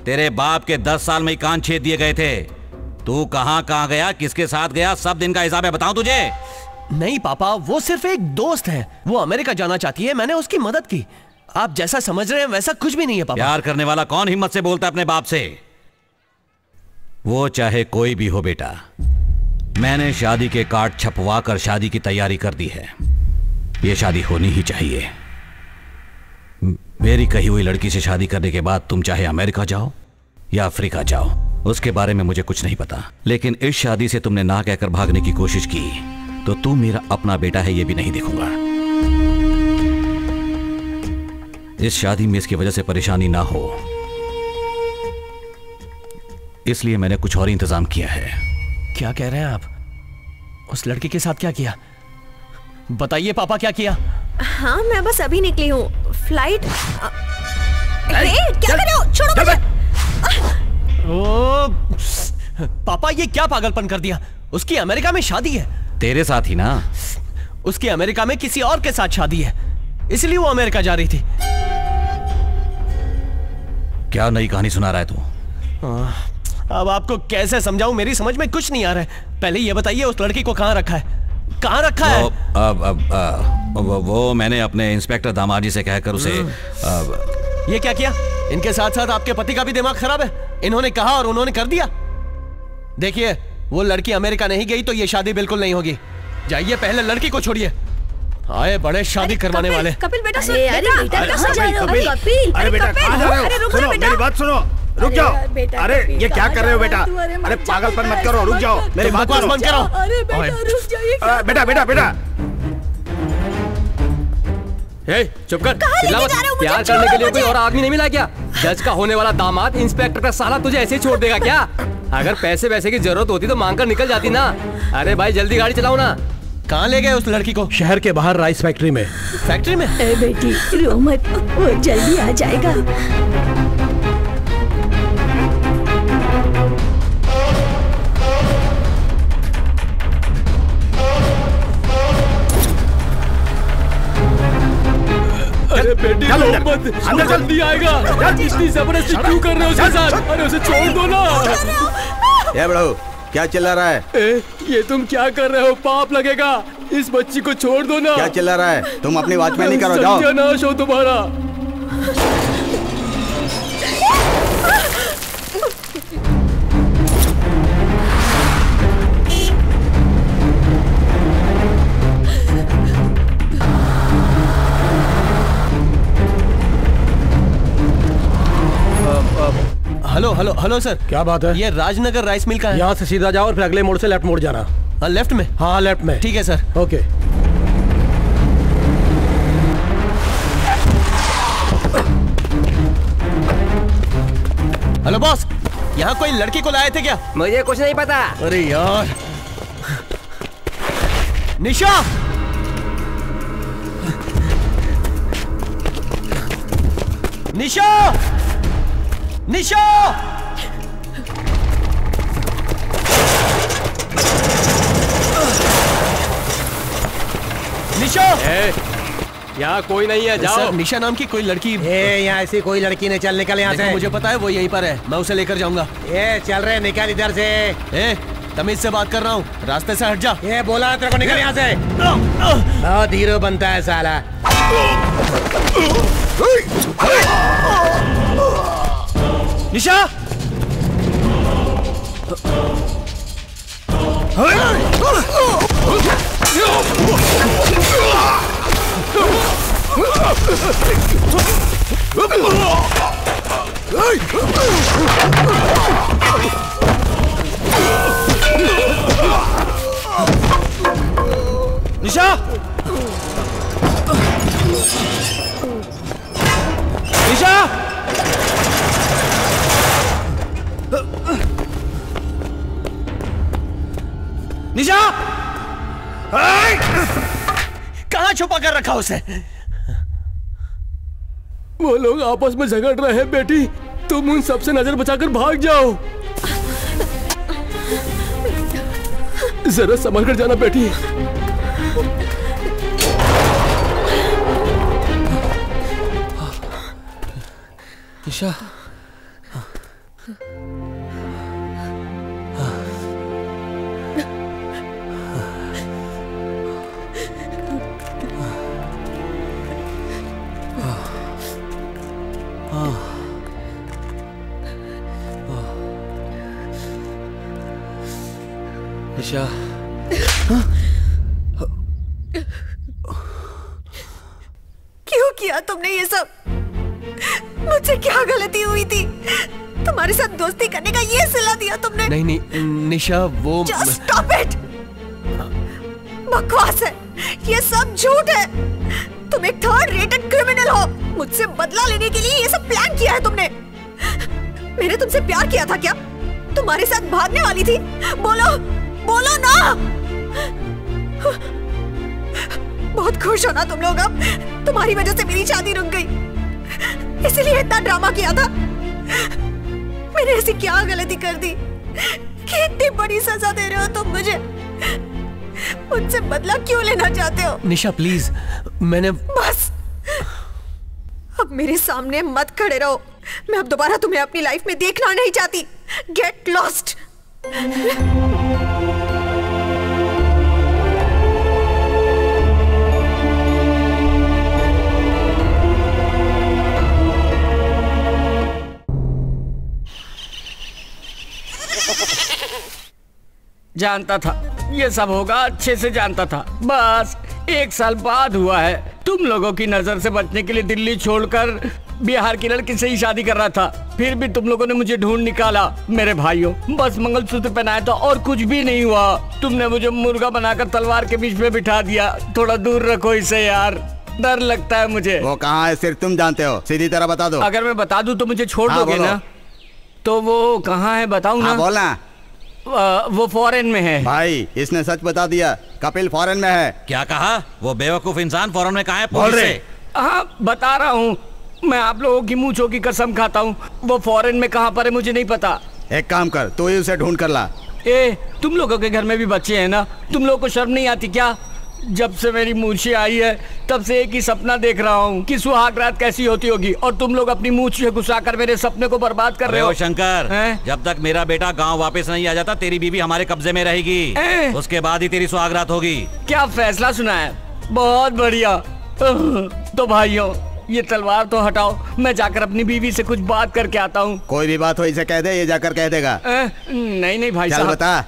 तेरे बाप के 10 साल में ही कान छेद दिए गए थे। तू कहां गया, किसके साथ गया, सब दिन का हिसाब है, बताऊं तुझे? नहीं पापा, वो सिर्फ एक दोस्त है, वो अमेरिका जाना चाहती है, मैंने उसकी मदद की। आप जैसा समझ रहे हैं वैसा कुछ भी नहीं है पापा। प्यार करने वाला कौन हिम्मत से बोलता है अपने बाप से? वो चाहे कोई भी हो बेटा, मैंने शादी के कार्ड छपवा कर शादी की तैयारी कर दी है। ये शादी होनी ही चाहिए। मेरी कही हुई लड़की से शादी करने के बाद तुम चाहे अमेरिका जाओ या अफ्रीका जाओ, उसके बारे में मुझे कुछ नहीं पता, लेकिन इस शादी से तुमने ना कहकर भागने की कोशिश की तो तू मेरा अपना बेटा है ये भी नहीं देखूंगा। इस शादी में इसकी वजह से परेशानी ना हो, इसलिए मैंने कुछ और इंतजाम किया है। क्या कह रहे हैं आप? उस लड़की के साथ क्या किया? बताइए पापा क्या किया? हाँ मैं बस अभी निकली हूँ, फ्लाइट। क्या कर रहे हो? छोड़ो मुझे। ओ, पापा ये क्या पागलपन कर दिया? उसकी अमेरिका में शादी है। तेरे साथ ही ना? उसकी अमेरिका में किसी और के साथ शादी है, इसलिए वो अमेरिका जा रही थी। क्या नई कहानी सुना रहा है तू? अब आपको कैसे समझाऊं, मेरी समझ में कुछ नहीं आ रहा है। पहले ये बताइए उस लड़की को कहाँ रखा है? कहाँ रखा है? वो मैंने अपने इंस्पेक्टर दामाजी से कहकर उसे ये क्या किया? इनके साथ साथ आपके पति का भी दिमाग खराब है। इन्होंने कहा और उन्होंने कर दिया। देखिए, वो लड़की अमेरिका नहीं गई तो ये शादी बिल्कुल नहीं होगी। जाइए, पहले लड़की को छोड़िए। आए बड़े शादी करवाने वाले। कपिल बेटा सुन। अरे बेटा कहाँ जा रहे हो? कपिल, अरे बेटा कहाँ जा रहे हो? सुनो मेरी बात सुनो, रुक जाओ। अरे ये क्या कर रहे हो बेटा? अरे पागलपन मत करो, रुक जाओ, मेरी बात बकवास बंद करो। अरे बेटा रुक जाइए। बेटा बेटा बेटा चुप कर, चिल्ला मत। प्यार करने के लिए कोई और आदमी नहीं मिला क्या? जज का होने वाला दामाद इंस्पेक्टर का साला तुझे ऐसे ही छोड़ देगा क्या? अगर पैसे वैसे की जरूरत होती तो मांग कर निकल जाती ना। अरे भाई जल्दी गाड़ी चलाओ ना। कहाँ ले गए उस लड़की को? शहर के बाहर राइस फैक्ट्री में। फैक्ट्री में? ए बेटी रो मत, वो जल्दी आ जाएगा। अरे बेटी रो मत, अंदर जल्दी आएगा। इतनी जबरदस्ती क्यों कर रहे हो उसके साथ? अरे उसे छोड़ दो ना। ये बड़ो, क्या चिल्ला रहा है? ये तुम क्या कर रहे हो? पाप लगेगा। इस बच्ची को छोड़ दो ना। क्या चिल्ला रहा है? तुम अपनी वॉचमैनी करो, जाओ। सत्यानाश हो तुम्हारा। Hello hello hello sir. क्या बात है? ये राजनगर राइस मिल का है। यहाँ से सीधा जाओ और फिर अगले मोड़ से लेफ्ट मोड़ जाना। लेफ्ट में? हाँ लेफ्ट में। ठीक है सर। ओके। हेलो बॉस, यहाँ कोई लड़की को लाए थे क्या? मुझे कुछ नहीं पता। अरे यार। निशा, निशा, निशा! निशा! यहाँ कोई नहीं है, जाओ। सर, निशा नाम की कोई लड़की। यहाँ ऐसी कोई लड़की नहीं, चल निकल यहाँ से। मुझे पता है वो यहीं पर है, मैं उसे लेकर जाऊंगा। चल रहे, निकल इधर से। तमीज से बात कर रहा हूँ, रास्ते से हट जा। ये बोला तेरे को, निकल यहाँ से। बहुत हीरो बनता है साला। निशा! निशा! निशा! निशा! कहाँ छुपा कर रखा उसे? वो लोग आपस में झगड़ रहे हैं बेटी, तुम उन सबसे नजर बचाकर भाग जाओ। जरा संभल कर जाना बेटी। निशा, निशा, क्यों किया तुमने ये सब? मुझसे क्या गलती हुई थी? तुम्हारे साथ दोस्ती करने का ये सिला दिया तुमने? नहीं नहीं निशा, वो Just stop it! बकवास है, ये सब झूठ है। तुम एक थर्ड रेटेड क्रिमिनल हो। मुझसे बदला लेने के लिए ये सब प्लान किया है तुमने। मैंने तुमसे प्यार किया था क्या? तुम्हारे साथ भागने वाली थी? बोलो, बोलो ना। बहुत खुश हो ना तुम लोग अब? तुम्हारी वजह से मेरी शादी रुक गई, इसलिए इतना ड्रामा किया था। मैंने ऐसी क्या गलती कर दी कि इतनी बड़ी सजा दे रहे हो तुम मुझे? मुझसे बदला क्यों लेना चाहते हो? निशा प्लीज, मैंने बस अब मेरे सामने मत खड़े रहो। मैं अब दोबारा तुम्हें अपनी लाइफ में देखना नहीं चाहती। Get lost. जानता था ये सब होगा, अच्छे से जानता था। बस 1 साल बाद हुआ है। तुम लोगों की नजर से बचने के लिए दिल्ली छोड़कर बिहार की लड़की से ही शादी कर रहा था। फिर भी तुम लोगों ने मुझे ढूंढ निकाला। मेरे भाइयों, बस मंगलसूत्र पहनाया था और कुछ भी नहीं हुआ। तुमने मुझे मुर्गा बनाकर तलवार के बीच में बिठा दिया। थोड़ा दूर रखो इसे यार, डर लगता है मुझे। वो कहाँ है सिर्फ तुम जानते हो, सीधी तरह बता दो। अगर मैं बता दूं तो मुझे छोड़ दोगे ना? तो वो कहाँ है बताऊं ना? बोलना। वो फॉरेन में है। भाई इसने सच बता दिया, कपिल फॉरेन में है। क्या कहा? वो बेवकूफ इंसान फॉरेन में कहाँ है? बोल रहे। हाँ बता रहा हूँ, मैं आप लोगों की मूंछों की कसम खाता हूँ। वो फॉरेन में कहाँ पर है मुझे नहीं पता। एक काम कर, तू ही उसे ढूंढ कर ला। तुम लोगों के घर में भी बच्चे हैं ना? तुम लोगों को शर्म नहीं आती क्या? जब से मेरी मूंछें आई है तब से एक ही सपना देख रहा हूँ कि सुहाग रात कैसी होती होगी, और तुम लोग अपनी मूंछें घुसाकर मेरे सपने को बर्बाद कर रहे हो। शंकर, जब तक मेरा बेटा गांव वापस नहीं आ जाता तेरी बीवी हमारे कब्जे में रहेगी। उसके बाद ही तेरी सुहाग रात होगी। क्या फैसला सुना है? बहुत बढ़िया। तो भाइयों ये तलवार तो हटाओ, मैं जाकर अपनी बीवी से कुछ बात करके आता हूँ। कोई भी बात हो इसे कह दे, ये जाकर कह देगा। नहीं भाई साहब। बता।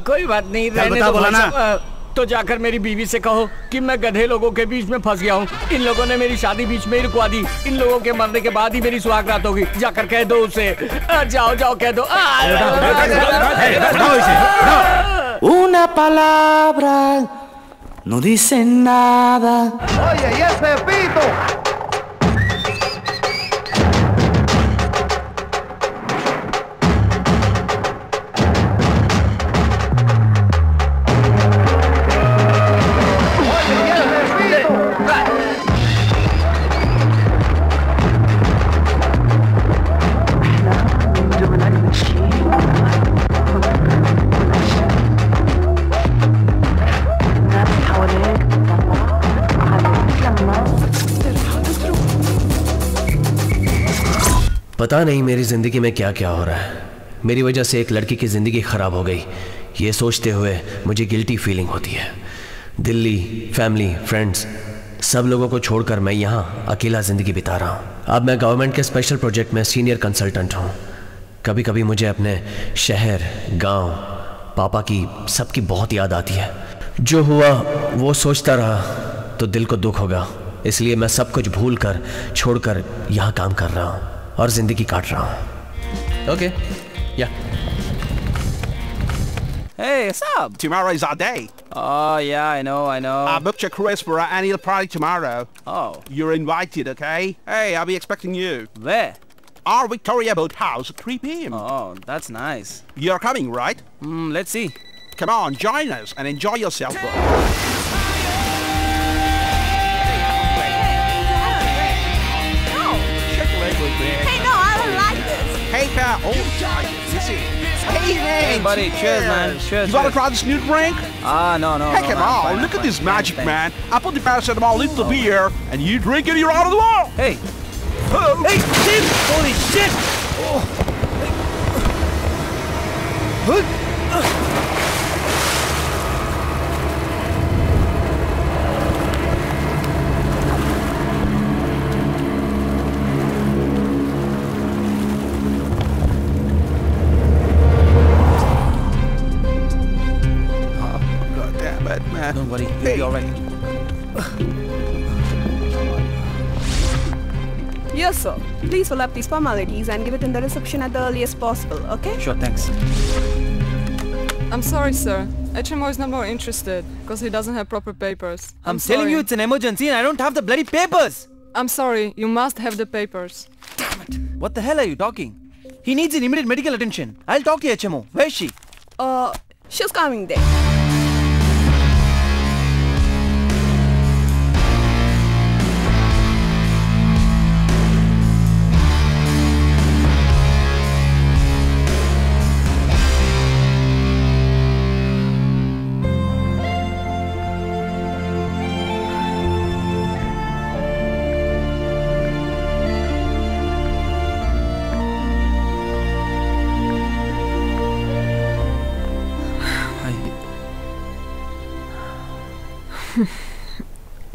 कोई बात नहीं, रहने दो भाई साहब। तो जाकर मेरी बीवी से कहो कि मैं गधे लोगों के बीच में फंस गया हूँ। इन लोगों ने मेरी शादी बीच में ही रुकवा दी। इन लोगों के मरने के बाद ही मेरी सुहाग रात होगी। जाकर कह दो उसे। जाओ कह दो। Una palabra no dice nada. Oye, ¿y ese pito? पता नहीं मेरी जिंदगी में क्या क्या हो रहा है। मेरी वजह से एक लड़की की जिंदगी खराब हो गई, ये सोचते हुए मुझे गिल्टी फीलिंग होती है। दिल्ली, फैमिली, फ्रेंड्स, सब लोगों को छोड़कर मैं यहाँ अकेला जिंदगी बिता रहा हूँ। अब मैं गवर्नमेंट के स्पेशल प्रोजेक्ट में सीनियर कंसल्टेंट हूँ। कभी कभी मुझे अपने शहर, गांव, पापा की, सबकी बहुत याद आती है। जो हुआ वो सोचता रहा तो दिल को दुख होगा, इसलिए मैं सब कुछ भूल कर छोड़कर यहाँ काम कर रहा हूँ और जिंदगी काट रहा हूँ। ओके, या। Hey, what's up? Tomorrow is our day. Oh, yeah, I know. I booked your Chris for our annual party tomorrow. Oh. You're invited, okay? Hey, I'll be expecting you. Where? Our Victoria Boat House at 3 p.m. Oh, that's nice. You're coming, right? Let's see. Come on, join us and enjoy yourself. Hey, no, I don't like this. Hey, pal. Oh, you see. Hey, man. Hey, buddy. Cheers, man. Cheers. You want to try this new drink? No. Hey, come on. Look at this magic, man. I put the paracetamol into the beer, and you drink it, you're out of the wall. Hey. Hey, shit! Holy shit! Don't worry, you'll be alright. Yes, sir. Please fill up these formalities and give it in the reception at the earliest possible, okay? Sure, thanks. I'm sorry, sir. HMO is not more interested because he doesn't have proper papers. I'm telling you it's an emergency and I don't have the bloody papers! I'm sorry, you must have the papers. Damn it! What the hell are you talking? He needs an immediate medical attention. I'll talk to HMO. Where is she? She's coming there.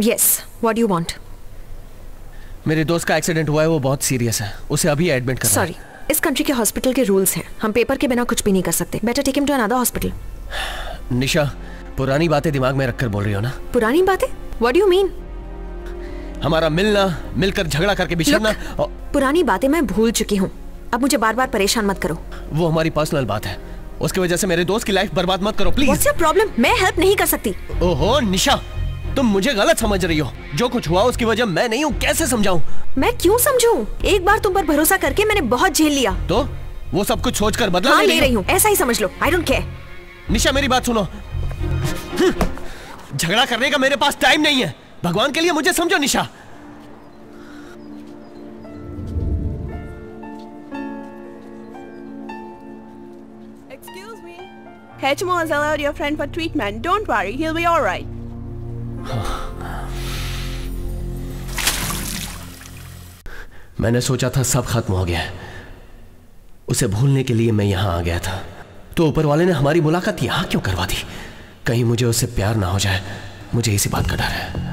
Yes, what do you want? मेरे दोस्त का accident हुआ है, वो बहुत serious है, उसे अभी एडमिट करना है। सॉरी, इस कंट्री के हॉस्पिटल के रूल्स हैं, हम पेपर के बिना कुछ भी नहीं कर सकते। Better take him to another hospital. Nisha, पुरानी बातें दिमाग में रखकर बोल रही हो ना? पुरानी बातें? What do you mean? हमारा मिलना, मिलकर झगड़ा करके बिछड़ना। पुरानी बातें मैं भूल चुकी हूँ। अब मुझे बार बार परेशान मत करो। वो हमारी पर्सनल बात है, उसकी वजह से मेरे दोस्त की लाइफ बर्बाद मत करो प्लीज। What's your problem? मैं हेल्प नहीं कर सकती। ओहो निशा, तुम मुझे गलत समझ रही हो। जो कुछ हुआ उसकी वजह मैं नहीं हूँ, कैसे समझाऊं? मैं क्यों समझूं? एक बार तुम पर भरोसा करके मैंने बहुत झेल लिया। तो वो सब कुछ सोचकर बदला ले रही हूँ, ऐसा ही समझ लो। I don't care। निशा मेरी बात सुनो, झगड़ा करने का मेरे पास टाइम नहीं है। भगवान के लिए मुझे समझो निशा। Excuse me. HMO has allowed your friend for treatment. Don't worry, he'll be all right. मैंने सोचा था सब खत्म हो गया है, उसे भूलने के लिए मैं यहां आ गया था, तो ऊपर वाले ने हमारी मुलाकात यहां क्यों करवा दी? कहीं मुझे उससे प्यार ना हो जाए, मुझे इसी बात का डर है।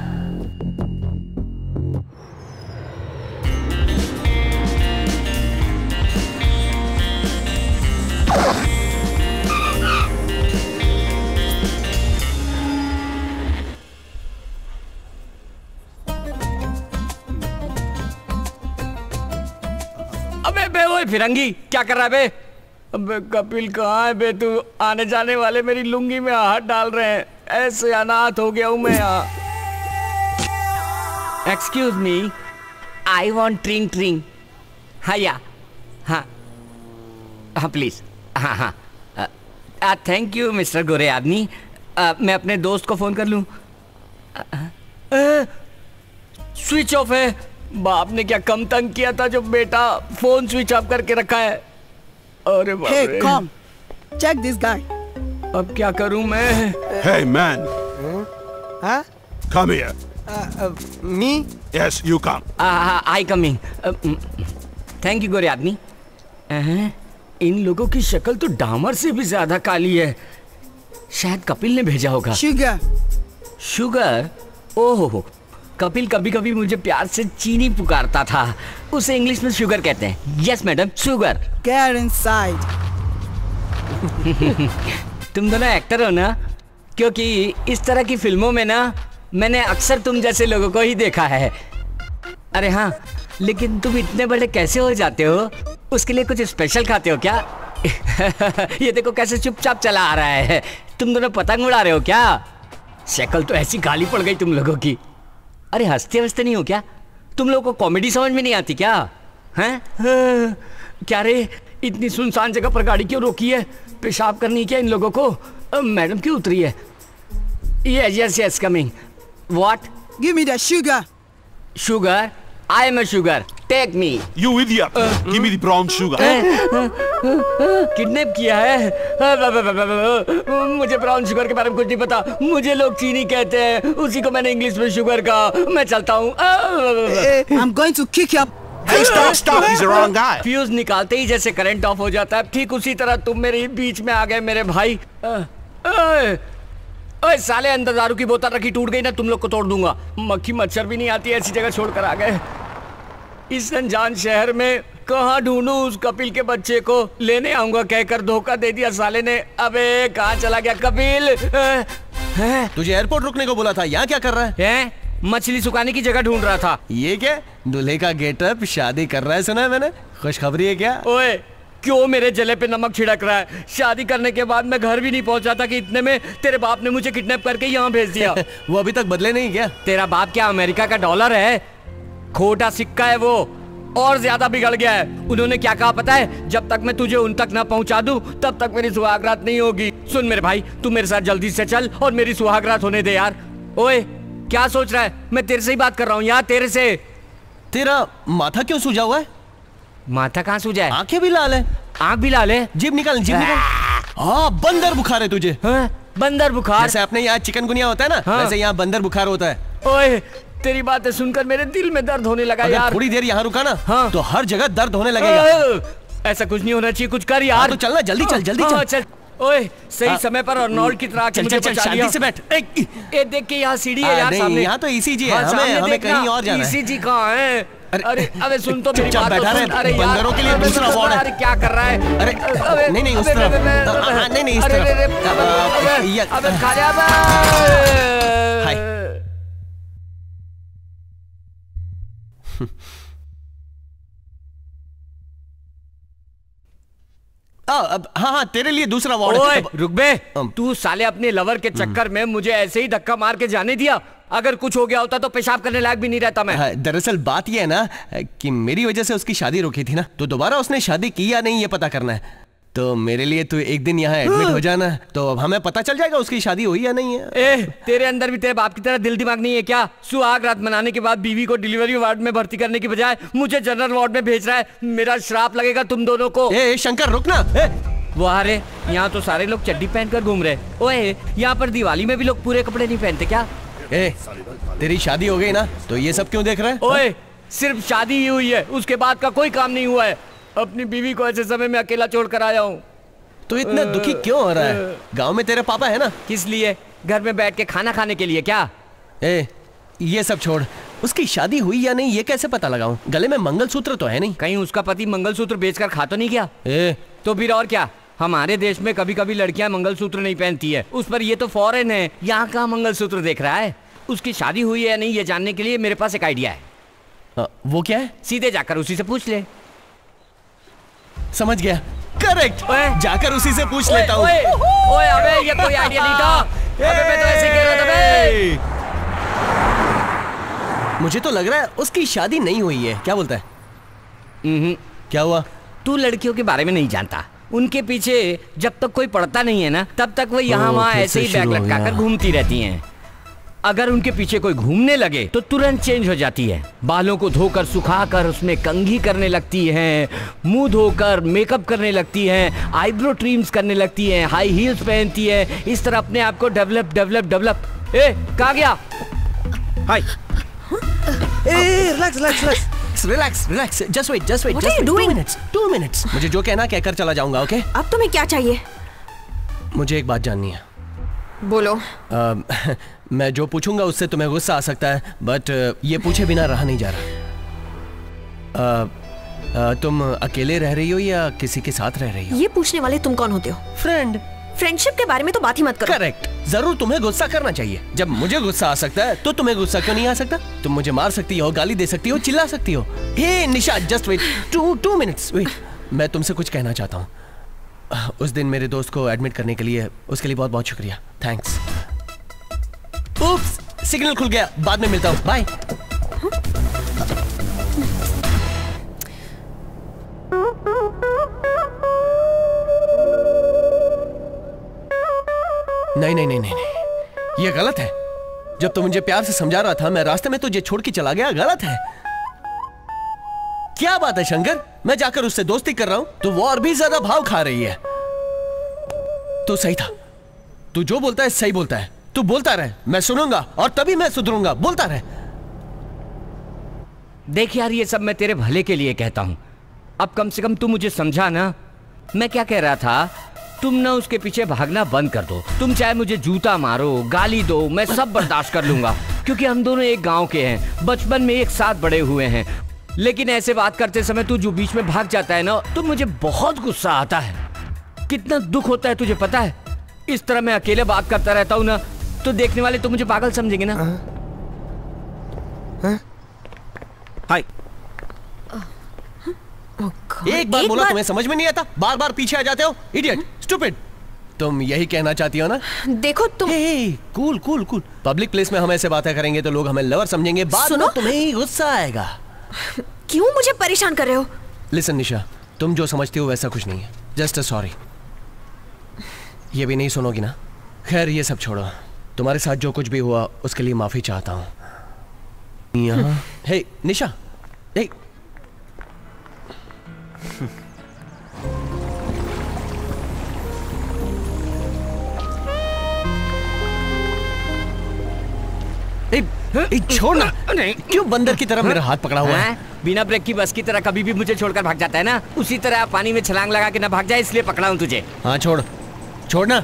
अबे बे वो फिरंगी क्या कर रहा है बे? अबे कपिल कहाँ है बे? तू आने जाने वाले मेरी लुंगी में हाथ डाल रहे हैं, ऐसे अनाथ हो गया हूं मैं यहाँ। एक्सक्यूज मी, आई वॉन्ट ट्रिंग ट्रिंग। हाँ या हाँ हाँ प्लीज। हाँ हाँ थैंक यू मिस्टर गोरे आदमी। मैं अपने दोस्त को फोन कर लूँ? स्विच ऑफ है। बाप ने क्या कम तंग किया था जो बेटा फोन स्विच ऑफ करके रखा है। अरे बाप रे। Hey, come. Check this guy. अब क्या करूं मैं? Hey man. Huh? Come here. Me? Yes, you come. I coming. Thank you गोरे आदमी। इन लोगों की शक्ल तो डामर से भी ज्यादा काली है, शायद कपिल ने भेजा होगा। शुगर। शुगर? ओहो, कपिल कभी कभी मुझे प्यार से चीनी पुकारता था, उसे इंग्लिश में शुगर कहते हैं। Yes madam, sugar. Get inside. तुम दोनों एक्टर हो ना? क्योंकि इस तरह की फिल्मों में ना मैंने अक्सर तुम जैसे लोगों को ही देखा है। अरे हाँ, लेकिन तुम इतने बड़े कैसे हो जाते हो? उसके लिए कुछ स्पेशल खाते हो क्या? ये देखो कैसे चुपचाप चला आ रहा है। तुम दोनों पतंग उड़ा रहे हो क्या? शक्ल तो ऐसी काली पड़ गई तुम लोगों की। अरे हंसते वस्ते नहीं हो क्या? तुम लोगों को कॉमेडी समझ में नहीं आती क्या? हैं? क्या रे, इतनी सुनसान जगह पर गाड़ी क्यों रोकी है? पेशाब करनी क्या इन लोगों को? मैडम क्यों उतरी है? Yes yes coming. What? Give me the sugar. Sugar? I am a sugar. Take me. You idiot. Give me the brown sugar. Kidnap किया है? मुझे ब्राउन शुगर के बारे में कुछ नहीं पता। मुझे लोग चीनी कहते हैं, उसी को मैंने इंग्लिश में शुगर कहा। मैं चलता हूँ। I'm going to kick you. Hey, stop. He's the wrong guy. Fuse निकालते ही जैसे करंट ऑफ हो जाता है, ठीक उसी तरह तुम मेरे बीच में आ गए मेरे भाई। ओए साले, अंदर दारू की बोतल रखी, टूट गई ना, तुम लोग को तोड़ दूंगा। मक्खी मच्छर भी नहीं आती, ऐसी जगह छोड़कर आ गए। इस अनजान शहर में कहाँ ढूंढूं उस कपिल के बच्चे को? लेने आऊंगा कहकर धोखा दे दिया साले ने। अबे कहाँ चला गया कपिल? तुझे एयरपोर्ट रुकने को बोला था, यहाँ क्या कर रहा है? मछली सुखाने की जगह ढूंढ रहा था। ये क्या? दूल्हे का गेटअप, शादी कर रहा है सुना है मैंने। खुशखबरी है क्या? ओए क्यों मेरे जले पे नमक छिड़क रहा है? शादी करने के बाद मैं घर भी नहीं पहुंचा था कि इतने में तेरे बाप ने मुझे किडनैप करके यहाँ भेज दिया। वो अभी तक बदले नहीं क्या? तेरा बाप क्या अमेरिका का डॉलर है? खोटा सिक्का है वो, और ज्यादा बिगड़ गया है। उन्होंने क्या कहा पता है? जब तक मैं तुझे उन तक न पहुंचा दूं तब तक मेरी सुहागरात नहीं होगी। सुन मेरे भाई, तू मेरे साथ जल्दी से चल और मेरी सुहागरात होने दे यार। ओए क्या सोच रहा है? मैं तेरे से ही बात कर रहा हूँ यार, तेरे से। तेरा माथा क्यों सूजा हुआ है? माथा कहाँ सूजा है? आंखें भी लाल है। आंख भी लाल है? जीभ निकाल, जीभ निकाल। हाँ, बंदर बुखार है तुझे। बंदर बुखार? जैसे अपने यहाँ चिकनगुनिया होता है ना, वैसे यहाँ बंदर बुखार होता है। ओए तेरी बातें सुनकर मेरे दिल में दर्द होने लगा यार। थोड़ी देर यहाँ रुका ना, तो हर जगह दर्द होने लगेगा। ऐसा कुछ नहीं होना चाहिए, कुछ कर यार। तो चलना, जल्दी चल, जल्दी चल। ओए सही समय पर अर्नोल्ड की तरह चल, शांति से बैठ। ये देख के यहाँ सीढ़ी है यार सामने। यहाँ तो ईसीजी है, हमें कहीं और जाना है। ईसीजी कहाँ है? अरे अबे सुन तो मेरी बात बैठा रहे, अरे बंदरों के लिए दूसरा वार्ड है। अरे क्या कर रहा है? अरे नहीं उस तरफ, नहीं इस तरफ। अबे खा जा बे। हाय। हाँ तेरे लिए दूसरा वार्ड है। ओए रुक बे, तू साले अपने लवर के चक्कर में मुझे ऐसे ही धक्का मार के जाने दिया। अगर कुछ हो गया होता तो पेशाब करने लायक भी नहीं रहता मैं। दरअसल बात यह है ना कि मेरी वजह से उसकी शादी रुकी थी ना, तो दोबारा उसने शादी की या नहीं ये पता करना है। तो मेरे लिए तू एक दिन यहाँ एडमिट हो जाना, तो अब हमें पता चल जाएगा उसकी शादी हुई या नहीं है। तेरे अंदर भी तेरे बाप की तरह दिल दिमाग नहीं है क्या? सुहाग रात मनाने के बाद बीवी को डिलीवरी वार्ड में भर्ती करने की बजाय मुझे जनरल वार्ड में भेज रहा है। मेरा श्राप लगेगा तुम दोनों को। शंकर रुक ना। वो अरे यहाँ तो सारे लोग चड्डी पहनकर घूम रहे। ओए यहाँ पर दिवाली में भी लोग पूरे कपड़े नहीं पहनते क्या? तेरी शादी हो गई ना, तो ये सब क्यों देख रहे हैं? ओए सिर्फ शादी ही हुई है, उसके बाद का कोई काम नहीं हुआ है। अपनी बीवी को ऐसे समय में अकेला छोड़ कर आया हूँ। तो इतना दुखी क्यों हो रहा है? गांव में तेरे पापा है ना। किस लिए? घर में बैठ के खाना खाने के लिए क्या? ये सब छोड़, उसकी शादी हुई या नहीं ये कैसे पता लगाऊं? गले में मंगलसूत्र तो है नहीं। कहीं उसका पति मंगलसूत्र बेचकर खा तो नहीं गया? तो फिर और क्या, हमारे देश में कभी कभी लड़कियां मंगलसूत्र नहीं पहनती है, उस पर ये तो फॉरेन है, यहाँ का मंगलसूत्र देख रहा है। उसकी शादी हुई है या नहीं ये जानने के लिए मेरे पास एक आइडिया है। वो क्या है? सीधे जाकर उसी से पूछ ले। समझ गया, करेक्ट। जाकर उसी से पूछ लेता हूँ। ओए अबे ये कोई आइडिया नहीं था। अबे मैं तो ऐसे कह रहा था बे। मुझे तो लग रहा है उसकी शादी नहीं हुई है। क्या बोलता है? क्या हुआ? तू लड़कियों के बारे में नहीं जानता। उनके पीछे जब तक कोई पड़ता नहीं है ना, तब तक वो यहाँ वहाँ ऐसे ही बैग लटकाकर घूमती रहती हैं। अगर उनके पीछे कोई घूमने लगे तो तुरंत चेंज हो जाती है। बालों को धोकर सुखाकर उसमें कंघी करने लगती हैं, मुंह धोकर मेकअप करने लगती हैं, आईब्रो ट्रिम्स करने लगती हैं, हाई हील्स पहनती है। इस तरह अपने आप को डेवलप। कहाँ गया? Hi. Relax, just wait. What are you doing? 2 minutes। मुझे जो कहना कहकर चला जाऊंगा, ओके? अब तुम्हें क्या चाहिए? मुझे एक बात जाननी है। बोलो। मैं जो पूछूंगा उससे तुम्हें गुस्सा आ सकता है, बट ये पूछे बिना रहा नहीं जा रहा। तुम अकेले रह रही हो या किसी के साथ रह रही हो? ये पूछने वाले तुम कौन होते हो? फ्रेंड। फ्रेंडशिप के बारे में तो बात ही मत करो। करेक्ट। जरूर तुम्हें गुस्सा करना चाहिए। जब मुझे गुस्सा आ सकता है तो तुम्हें गुस्सा क्यों नहीं आ सकता? तुम मुझे मार सकती हो, गाली दे सकती हो, चिल्ला सकती हो। हे निशा, जस्ट वेट 2 minutes। वेट, मैं तुमसे कुछ कहना चाहता हूँ। उस दिन मेरे दोस्त को एडमिट करने के लिए, उसके लिए बहुत बहुत शुक्रिया। थैंक्स। उप्स, सिग्नल खुल गया। बाद में मिलता हूँ, बाय। नहीं, ये गलत है। जब तो मुझे प्यार से समझा रहा था, मैं रास्ते में तुझे छोड़ के चला गया। गलत है। क्या बात है शंकर? मैं जाकर उससे दोस्ती कर रहा हूं तो वो और भी ज्यादा भाव खा रही है। तो सही था। तू जो बोलता है सही बोलता है। तू बोलता रहे, मैं सुनूंगा और तभी मैं सुधरूंगा। बोलता रहे। देख यार, ये सब मैं तेरे भले के लिए कहता हूं। अब कम से कम तू मुझे समझा ना। मैं क्या कह रहा था, तुम ना उसके पीछे भागना बंद कर दो। तुम चाहे मुझे जूता मारो, गाली दो, मैं सब बर्दाश्त कर लूंगा, क्योंकि हम दोनों एक गांव के हैं, बचपन में एक साथ बड़े हुए हैं। लेकिन ऐसे बात करते समय तू जो बीच में भाग जाता है ना, तो मुझे बहुत गुस्सा आता है। कितना दुख होता है तुझे पता है? इस तरह मैं अकेले बात करता रहता हूँ ना, तो देखने वाले तो मुझे पागल समझेंगे ना। हाय। एक बार बोला तुम्हें समझ में नहीं आता? बार बार पीछे आ जाते हो। Idiot, stupid. तुम यही कहना चाहती हो ना? देखो तुम। कूल। पब्लिक प्लेस में हम ऐसे बातें करेंगे तो लोग हमें लवर समझेंगे। बाद में तुम्हें ही गुस्सा आएगा। क्यों मुझे परेशान कर रहे हो? लिसन निशा, तुम जो समझती हो वैसा कुछ नहीं है। Just a sorry. ये भी नहीं सुनोगी ना? खैर ये सब छोड़ो। तुम्हारे साथ जो कुछ भी हुआ उसके लिए माफी चाहता हूँ। यहाँ हे निशा, हे छोड़ना। क्यों बंदर की तरह मेरा हाथ पकड़ा हुआ है? बिना ब्रेक की बस की तरह कभी भी मुझे छोड़कर भाग जाता है ना, उसी तरह पानी में छलांग लगा के ना भाग जाए, इसलिए पकड़ा हूँ तुझे। हाँ छोड़ना।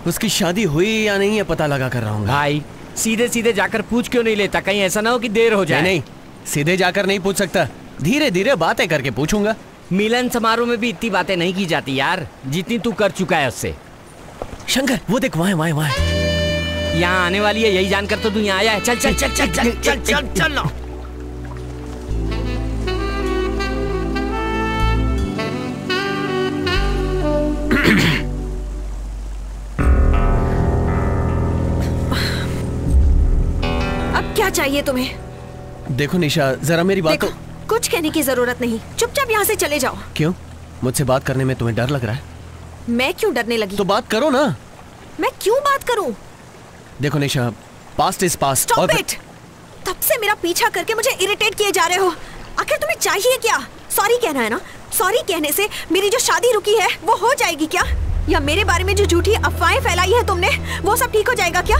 उसकी शादी हुई या नहीं ये पता लगा कर रहा हूँ। भाई सीधे जाकर पूछ क्यों नहीं लेता? कहीं ऐसा ना हो कि देर हो जाए। नहीं, सीधे जाकर नहीं पूछ सकता, धीरे धीरे बातें करके पूछूंगा। मिलन समारोह में भी इतनी बातें नहीं की जाती यार, जितनी तू कर चुका है उससे। शंकर वो देख वहाँ वहाँ यहाँ आने वाली है, यही जानकर तो तू यहाँ आया है। चल चल चल चल चल चल चल चल। अब क्या चाहिए तुम्हें? देखो निशा, जरा मेरी बात देखो, कुछ कहने की जरूरत नहीं, चुपचाप यहाँ से चले जाओ। क्यों? मुझसे बात करने में तुम्हें डर लग रहा है? मैं क्यों डरने लगी? तो बात करो ना। मैं क्यों बात करूं? देखो Nisha, past is past. Stop it! तब से मेरा पीछा करके मुझे इरिटेट किए जा रहे हो। आखिर तुम्हें चाहिए क्या? सॉरी कहना है ना? सॉरी कहने से मेरी जो शादी रुकी है वो हो जाएगी क्या? या मेरे बारे में जो झूठी अफवाहें फैलाई है तुमने, वो सब ठीक हो जाएगा क्या?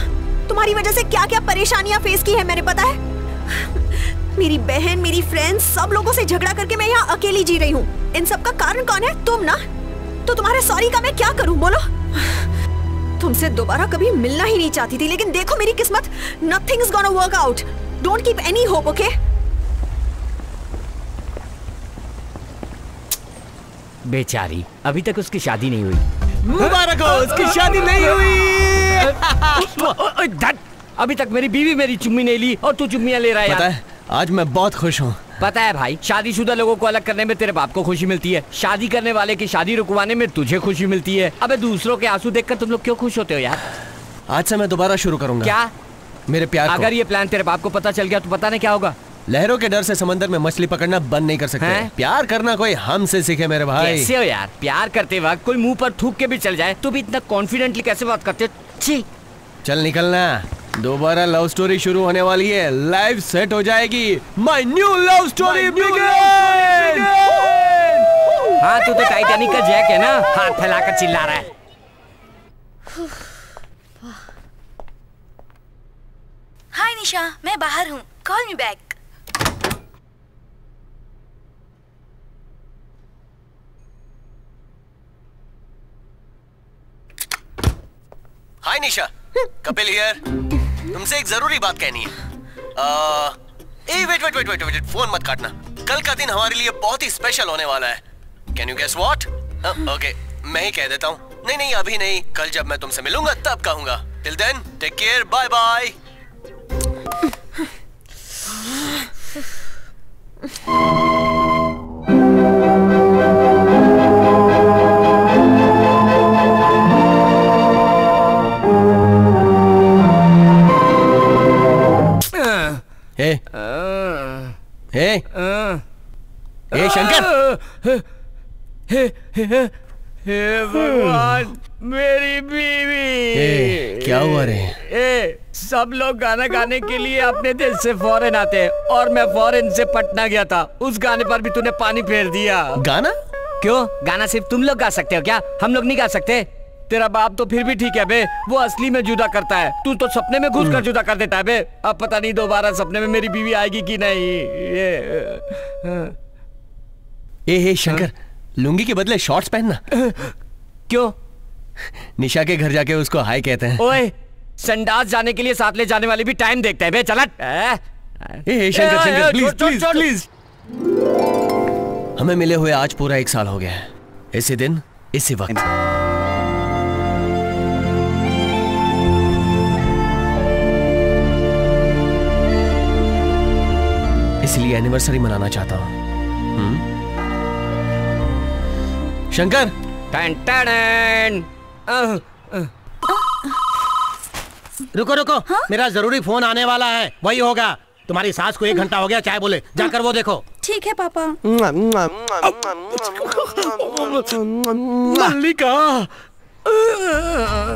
तुम्हारी वजह से क्या क्या परेशानियां फेस की है मैंने, पता है? मेरी बहन, मेरी फ्रेंड्स, सब लोगों से झगड़ा करके मैं यहाँ अकेली जी रही हूँ। इन सब का कारण कौन है? तुम ना। तो तुम्हारे सॉरी का मैं क्या करूँ, बोलो? तुमसे दोबारा कभी मिलना ही नहीं चाहती थी, लेकिन देखो मेरी किस्मत, nothing's gonna work out. Don't keep any hope, okay? बेचारी, अभी तक उसकी शादी नहीं हुई। मुबारक हो, उसकी शादी नहीं हुई। अभी तक मेरी बीवी मेरी चुम्मी नहीं ली और तू चुम्मियां ले रहा है। पता है, आज मैं बहुत खुश हूँ। पता है भाई, शादीशुदा लोगों को अलग करने में तेरे बाप को खुशी मिलती है, शादी करने वाले की शादी रुकवाने में तुझे खुशी मिलती है। अबे दूसरों के आंसू देखकर तुम लोग क्यों खुश होते हो यार? आज से मैं दोबारा शुरू करूंगा। क्या? मेरे प्यार अगर ये प्लान तेरे बाप को पता चल गया तो पता नहीं क्या होगा। लहरों के डर से समंदर में मछली पकड़ना बंद नहीं कर सकते। प्यार करना कोई हमसे सीखे मेरे भाई। कैसे हो यार? प्यार करते वक्त कोई मुंह पर थूक के भी चल जाए तो भी इतना कॉन्फिडेंटली कैसे बात करते हो? छी। चल निकलना, दोबारा लव स्टोरी शुरू होने वाली है, लाइफ सेट हो जाएगी। My new love story begin. हाँ तू तो टाइटैनिक का जैक है ना, हाथ फैलाकर चिल्ला रहा है। हाय निशा, मैं बाहर हूँ, call me back. Hi Nisha, Kapil here. तुमसे एक जरूरी बात कहनी है। वेट, फोन मत काटना। कल का दिन हमारे लिए बहुत ही स्पेशल होने वाला है। Can you guess what? Okay, मैं ही कह देता हूँ। नहीं, अभी नहीं, कल जब मैं तुमसे मिलूंगा तब कहूंगा। Till then take care, bye bye. हे शंकर, हे भगवान, मेरी बीवी। क्या हुआ रे? सब लोग गाना गाने के लिए अपने देश से फॉरेन आते हैं और मैं फॉरेन से पटना गया था। उस गाने पर भी तूने पानी फेर दिया। गाना? क्यों? गाना सिर्फ तुम लोग गा सकते हो क्या? हम लोग नहीं गा सकते? तेरा बाप तो फिर भी ठीक है बे, वो असली में जुदा करता है, तू तो सपने में घुस कर जुदा कर देता है बे। अब पता नहीं दोबारा सपने में मेरी बीवी आएगी कि नहीं। हे शंकर, लुंगी के बदले शॉर्ट्स पहनना। क्यों? निशा के घर जाके उसको हाय कहते हैं। ओए, संडास जाने के लिए साथ ले जाने वाले भी टाइम देखते हैं बे, चल हट। शंकर प्लीज। हमें मिले हुए आज पूरा 1 साल हो गया है, इसी दिन इसी वक्त। इसलिए एनिवर्सरी मनाना चाहता हूँ। शंकर, रुको, मेरा जरूरी फोन आने वाला है, वही होगा। तुम्हारी सास को 1 घंटा हो गया चाय बोले, जाकर वो देखो। ठीक है पापा। मल्लिका,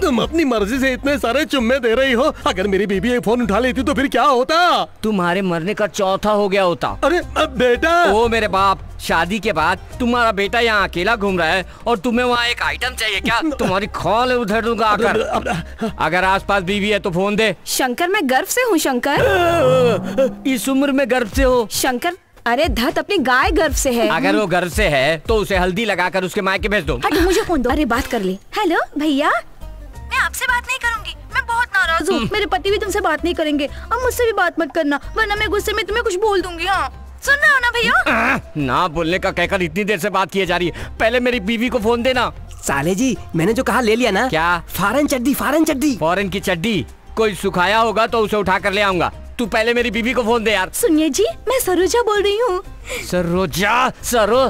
तुम अपनी मर्जी से इतने सारे चुम्मे दे रही हो। अगर मेरी बीबी एक फोन उठा लेती तो फिर क्या होता? तुम्हारे मरने का चौथा हो गया होता। अरे बेटा, ओ मेरे बाप, शादी के बाद तुम्हारा बेटा यहाँ अकेला घूम रहा है और तुम्हें वहाँ एक आइटम चाहिए क्या? तुम्हारी खोल उधर दूंगा आकर। अगर आसपास बीवी है तो फोन दे। शंकर, मैं गर्व से हूँ शंकर। इस उम्र में गर्व से हो? शंकर, अरे धत अपनी गाय गर्व से है। अगर वो गर्व से है तो उसे हल्दी लगाकर उसके मायके भेज दो। हट, मुझे फोन दो। अरे बात कर ली। हेलो भैया, मैं आपसे बात नहीं करूंगी, मैं बहुत नाराज हूँ। मेरे पति भी तुमसे बात नहीं करेंगे और मुझसे भी बात मत करना, वरना मैं गुस्से में तुम्हें कुछ बोल दूंगी। हाँ सुन रहे हो ना भैया? ना बोलने का कहकर इतनी देर से बात किए जा रही है। पहले मेरी बीवी को फोन देना। साले जी मैंने जो कहा ले लिया ना? क्या? फॉरेन चड्डी, फॉरेन चड्डी। फॉरेन की चड्डी? कोई सुखाया होगा तो उसे उठा कर ले आऊंगा। तू पहले मेरी बीवी को फोन दे यार। सुनिए जी, मैं सरोजा बोल रही हूँ। Saroja? Saro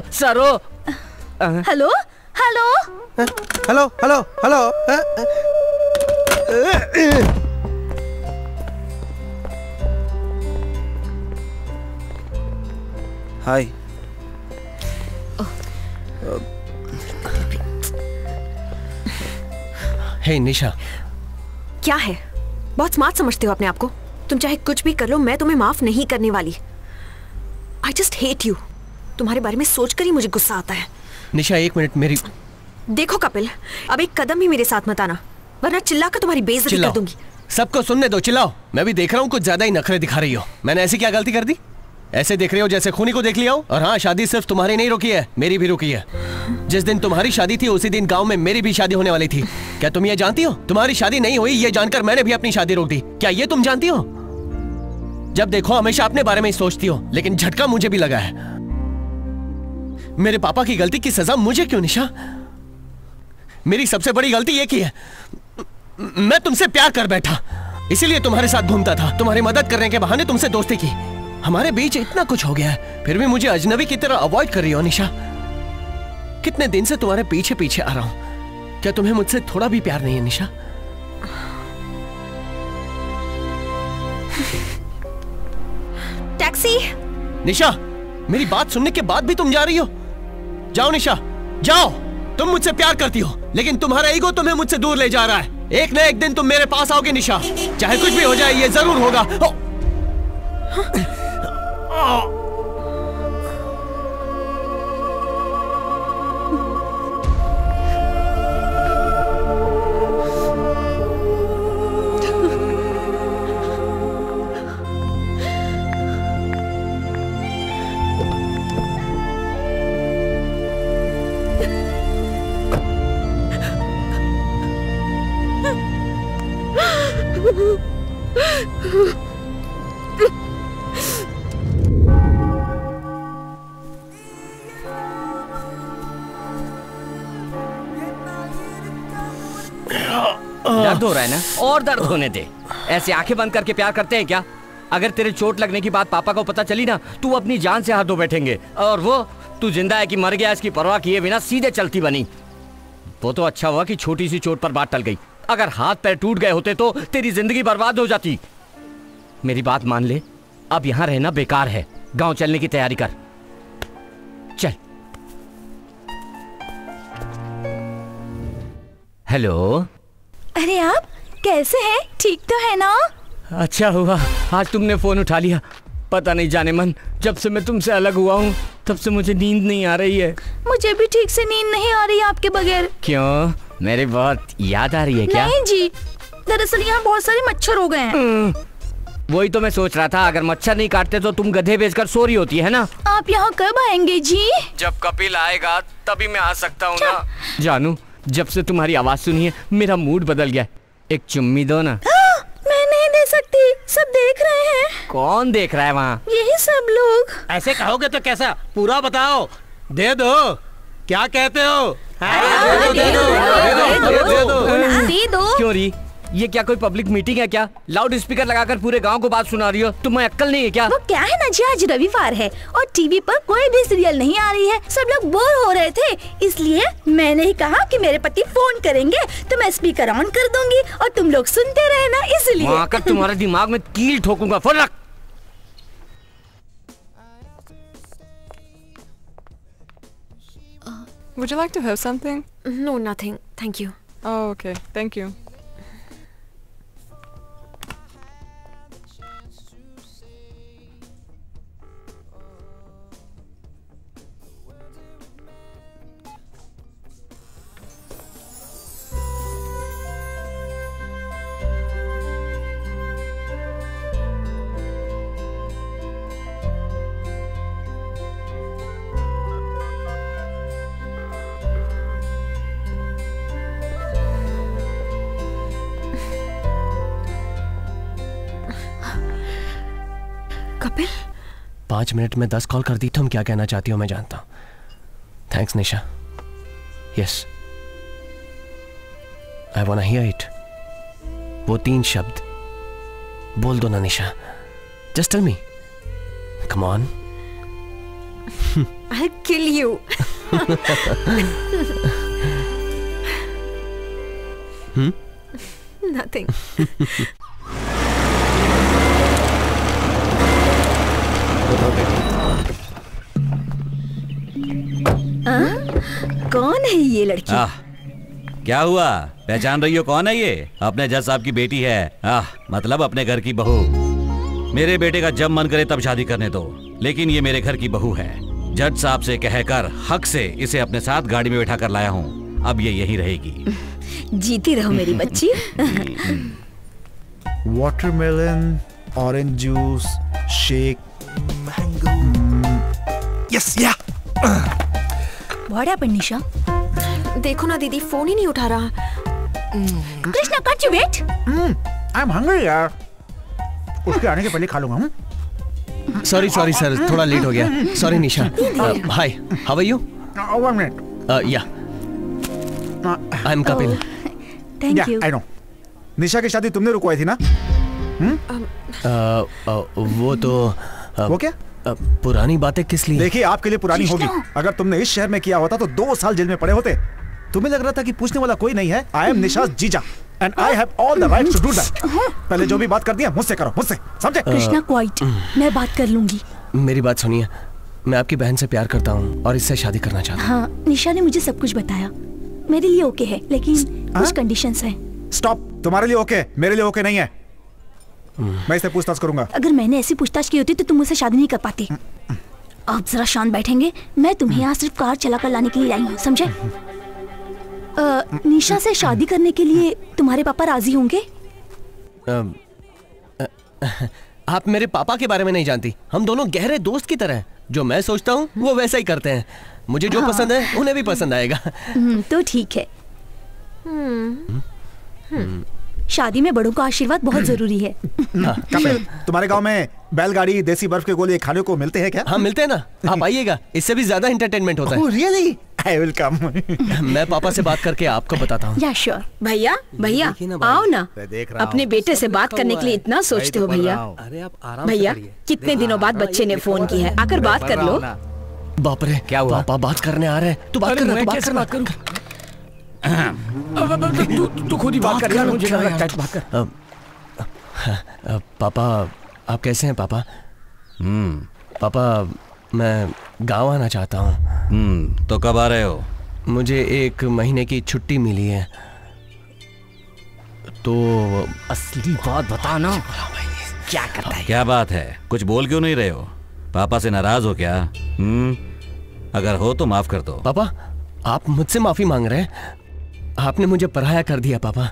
hello hello hello hello hello. Hi. Hey Nisha. क्या है? बहुत स्मार्ट समझते हो अपने आप को। तुम चाहे कुछ भी कर लो, मैं तुम्हें माफ नहीं करने वाली। I just hate you. तुम्हारे बारे में सोचकर ही मुझे गुस्सा आता है। निशा एक मिनट मेरी। देखो कपिल, अब एक कदम भी मेरे साथ मत आना, वरना चिल्लाकर तुम्हारी बेइज्जती कर दूंगी। सबको सुनने दो, चिल्लाओ। मैं भी देख रहा हूँ कुछ ज्यादा ही नखरे दिखा रही हो। मैंने ऐसी क्या गलती कर दी? ऐसे देख रहे हो जैसे खूनी को देख लिया हो। और हाँ, शादी सिर्फ तुम्हारी नहीं रुकी है, मेरी भी रुकी है। जिस दिन तुम्हारी शादी थी उसी दिन गांव में मेरी भी शादी होने वाली थी। क्या तुम ये जानती हो? तुम्हारी शादी नहीं हुई ये जानकर मैंने भी अपनी शादी रोक दी। क्या ये तुम जानती हो? जब देखो हमेशा अपने बारे में ही सोचती हो, लेकिन झटका मुझे भी लगा है। मेरे पापा की गलती की सजा मुझे क्यों निशा? मेरी सबसे बड़ी गलती ये की है, मैं तुमसे प्यार कर बैठा, इसीलिए तुम्हारे साथ घूमता था। तुम्हारी मदद करने के बहाने तुमसे दोस्ती की। हमारे बीच इतना कुछ हो गया है, फिर भी मुझे अजनबी की तरह अवॉइड कर रही हो निशा। कितने दिन से तुम्हारे पीछे पीछे आ रहा हूं। क्या तुम्हें मुझसे थोड़ा भी प्यार नहीं है निशा? टैक्सी। निशा, मेरी बात सुनने के बाद भी तुम जा रही हो? जाओ निशा, जाओ। तुम मुझसे प्यार करती हो, लेकिन तुम्हारा ईगो तुम्हें मुझसे दूर ले जा रहा है। एक न एक दिन तुम मेरे पास आओगे निशा, चाहे कुछ भी हो जाए, ये जरूर होगा। दर्द हो रहा है ना? और दर्द होने दे। ऐसे आंखें बंद करके प्यार करते हैं क्या? अगर तेरे चोट लगने की बात पापा को पता चली ना, तू अपनी जान से हाथ धो बैठेंगे। और वो तू जिंदा है कि मर गया इसकी परवाह किए बिना सीधे चलती बनी। वो तो अच्छा हुआ कि छोटी सी चोट पर बात टल गई। अगर हाथ पैर टूट गए होते तो तेरी जिंदगी बर्बाद हो जाती। मेरी बात मान ले, अब यहाँ रहना बेकार है। गांव चलने की तैयारी कर, चल। हेलो। अरे आप कैसे हैं? ठीक तो है ना? अच्छा हुआ आज तुमने फोन उठा लिया। पता नहीं जाने मन, जब से मैं तुमसे अलग हुआ हूँ तब से मुझे नींद नहीं आ रही है। मुझे भी ठीक से नींद नहीं आ रही है आपके बगैर। क्यों? मेरी बहुत याद आ रही है क्या? नहीं जी, दरअसल यहाँ बहुत सारे मच्छर हो गए हैं। वही तो मैं सोच रहा था, अगर मच्छर नहीं काटते तो तुम गधे बेचकर सो रही होती है ना। आप यहाँ कब आएंगे जी? जब कपिल आएगा तभी मैं आ सकता हूँ ना। जानू, जब से तुम्हारी आवाज सुनी है मेरा मूड बदल गया। एक चुम्मी दो ना। मैं नहीं दे सकती, सब देख रहे हैं। कौन देख रहा है वहाँ? यही सब लोग। ऐसे कहोगे तो कैसा? पूरा बताओ। दे दो, क्या कहते हो? दे दो। क्यों री? ये क्या कोई पब्लिक मीटिंग है क्या? लाउड स्पीकर लगाकर पूरे गांव को बात सुना रही हो? तुम्हें अक्ल नहीं है क्या? वो क्या है ना जी, आज रविवार है और टीवी पर कोई भी सीरियल नहीं आ रही है। सब लोग बोर हो रहे थे, इसलिए मैंने ही कहा कि मेरे पति फोन करेंगे तो मैं स्पीकर ऑन कर दूंगी और तुम लोग सुनते रहना, इसलिए। वहाँ आकर तुम्हारे दिमाग में कील ठोकूंगा। फोन रख। Would you like to have something? No, nothing. Thank you. Oh, okay. Thank you. 5 minute में 10 कॉल कर दी। तुम क्या कहना चाहती हो मैं जानता हूँ। Thanks Nisha. Yes, I want to hear it. वो 3 शब्द बोल दो ना Nisha. Just tell me, come on. I'll kill you. Nothing. कौन है ये लड़की? क्या हुआ, पहचान रही हो कौन है ये? अपने जज साहब की बेटी है। मतलब अपने घर की बहू। मेरे बेटे का जब मन करे तब शादी करने दो, लेकिन ये मेरे घर की बहू है। जज साहब से कहकर हक से इसे अपने साथ गाड़ी में बैठा कर लाया हूँ। अब ये यहीं रहेगी। जीती रहो मेरी बच्ची। Watermelon, orange juice, shake, yes या। What happened, निशा? देखो ना दीदी, फोन ही नहीं उठा रहा। Krishna, can't you wait? I'm hungry यार। उसके आने के पहले खा लूंगा। सॉरी सर, थोड़ा लेट हो गया। Sorry Nisha. Hi, how are you? 1 minute। Yeah, I am Kapil. Thank you। I know। Nisha की शादी तुमने रुकवाई थी ना? वो तो वो क्या? पुरानी बातें किस लिए? देखिए, आपके लिए पुरानी होगी। अगर तुमने इस शहर में किया होता तो 2 साल जेल में पड़े होते। तुम्हें लग रहा था कि पूछने वाला कोई नहीं है। आई एम निशा जीजा and I have all the rights to do that. पहले जो भी बात कर दी है मुझसे करो, मुझसे, समझे? कृष्णा, क्वाइट, मैं बात कर लूंगी। मेरी बात सुनिए, मैं आपकी बहन से प्यार करता हूँ और इससे शादी करना चाहता हूँ। हाँ, निशा ने मुझे सब कुछ बताया। मेरे लिए ओके है, लेकिन कुछ कंडीशंस हैं। स्टॉप। तुम्हारे लिए ओके, मेरे लिए ओके नहीं है। मैं इससे पूछताछ करूंगा। अगर मैंने ऐसी पूछताछ की होती तो तुम मुझसे शादी नहीं कर पाती। आप जरा शांत बैठेंगे? मैं तुम्हें यहाँ सिर्फ कार चला कर लाने के लिए आई हूँ, समझे? निशा से शादी करने के लिए तुम्हारे पापा राजी होंगे? आप मेरे पापा के बारे में नहीं जानती। हम दोनों गहरे दोस्त की तरह हैं। जो मैं सोचता हूँ वो वैसा ही करते हैं। मुझे जो पसंद है उन्हें भी पसंद आएगा। तो ठीक है। शादी में बड़ों का आशीर्वाद बहुत जरूरी है। तुम्हारे गांव में बैलगाड़ी, देसी बर्फ के गोले खाने को मिलते हैं क्या? हाँ मिलते हैं ना, आप आइएगा, इससे भी ज्यादा एंटरटेनमेंट होता है। Oh, really? I will come. मैं पापा से बात करके आपको बताता हूँ। या श्योर। भैया आओ ना। अपने बेटे से बात करने के लिए इतना सोचते हो भैया। भैया, कितने दिनों बाद बच्चे ने फोन किया है, आकर बात कर लो। बाप रे, क्या हुआ? पापा बात करने आ रहे हैं। तू बात कर। तू खुद ही बात कर यार, मुझे डर लगता है। बात कर। पापा, आप कैसे हैं पापा? पापा, मैं गांव आना चाहता हूँ। तो कब आ रहे हो? मुझे 1 महीने की छुट्टी मिली है। तो असली बात बता ना, क्या करता है? क्या बात है? कुछ बोल क्यों नहीं रहे हो? पापा से नाराज हो क्या? अगर हो तो माफ कर दो। पापा, आप मुझसे माफी मांग रहे हैं? आपने मुझे पराया कर दिया पापा।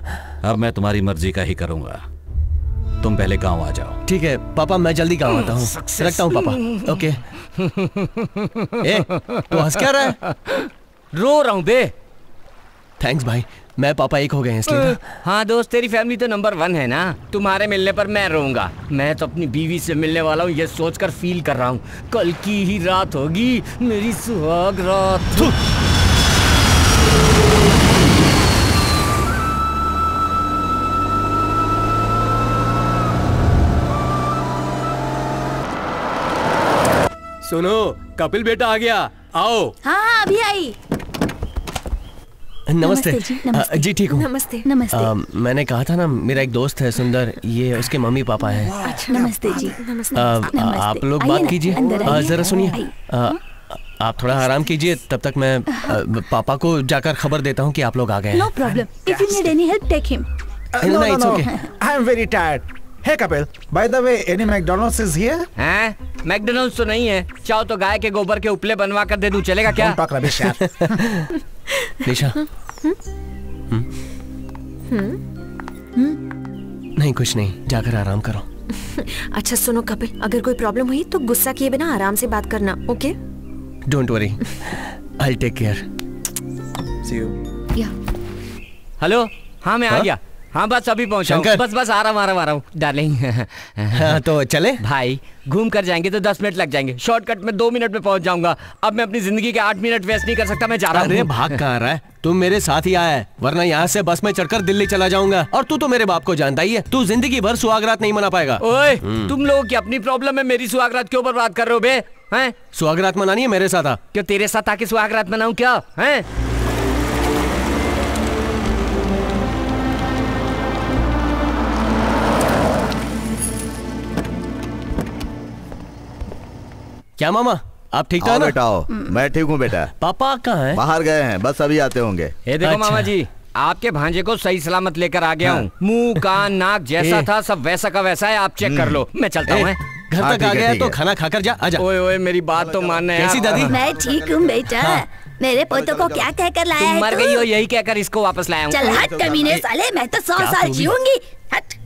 अब मैं तुम्हारी मर्जी का ही करूंगा। तुम पहले गांव आ जाओ। ठीक है पापा, मैं जल्दी गांव आता हूँ। रखता हूँ पापा। ओके। तू हंस क्या रहा है? रो रहा हूँ बे। थैंक्स भाई, मैं पापा एक हो गए इसलिए। हाँ दोस्त, तेरी फैमिली तो नंबर 1 है ना। तुम्हारे मिलने पर मैं रोऊंगा। मैं तो अपनी बीवी से मिलने वाला हूँ, ये सोचकर फील कर रहा हूँ। कल की ही रात होगी मेरी सुहाग रात। सुनो, कपिल बेटा आ गया, आओ। हाँ, अभी आई। नमस्ते जी, नमस्ते। जी ठीक हूँ। नमस्ते। नमस्ते। मैंने कहा था ना, मेरा एक दोस्त है सुंदर, ये उसके मम्मी पापा हैं। अच्छा, नमस्ते जी। आप लोग बात कीजिए। जरा सुनिए, आप थोड़ा आराम कीजिए, तब तक मैं पापा को जाकर खबर देता हूँ कि आप लोग आ गए। No problem, if you need any help take him. No, I am very tired. Hey Kapil, by the way, any McDonald's is here? हैं? मैकडोनल्ड्स तो नहीं है। चाहो तो गाय के गोबर के उपले बनवा कर दे दूं, चलेगा क्या? Don't talk rubbish यार। निशा। नहीं कुछ नहीं, जाकर आराम करो। अच्छा सुनो कपिल, अगर कोई प्रॉब्लम हुई तो गुस्सा किए बिना आराम से बात करना, okay? Don't worry, I will take care. See you. Hello, हाँ मैं आ गया। हाँ बस अभी पहुंचा हूँ। बस आ रहा हूँ डार्लिंग। हाँ, तो चले भाई, घूम कर जाएंगे तो 10 मिनट लग जाएंगे, शॉर्टकट में 2 मिनट में पहुंच जाऊंगा। अब मैं अपनी जिंदगी के 8 मिनट वेस्ट नहीं कर सकता, मैं जा रहा हूँ। अरे भाग कहाँ रहा है? तुम मेरे साथ ही आया है, वरना यहाँ से बस में चढ़कर दिल्ली चला जाऊंगा। और तू तो मेरे बाप को जानता ही है, तू जिंदगी भर सुहागरात नहीं मना पाएगा। ओए, तुम लोगों की अपनी प्रॉब्लम है, मेरी सुहागरात क्यों बर्बाद कर रहे हो बे? हैं? सुहागरात मनानी है मेरे साथ आ। क्यों तेरे साथ आके सुहागरात मनाऊं क्या? हैं? क्या मामा, आप ठीक ठाक? बेटा आओ। मैं ठीक हूँ बेटा। पापा कहाँ हैं? बाहर गए हैं, बस अभी आते होंगे। ये देखो मामा जी, आपके भांजे को सही सलामत लेकर आ गया हूँ। मुंह कान नाक जैसा था सब वैसा का वैसा है, आप चेक कर लो। मैं चलता हूँ। घर तक आ गया तो खाना खाकर जा। आजा। ओए मेरी बात तो मानना है। कैसी दादी? मैं ठीक हूँ बेटा। मेरे पोतों को क्या कहकर लाया है? मर गई हो यही कहकर इसको वापस लाया हूँ। चल हट कमीने साले, मैं तो 100 साल जीऊंगी। हट।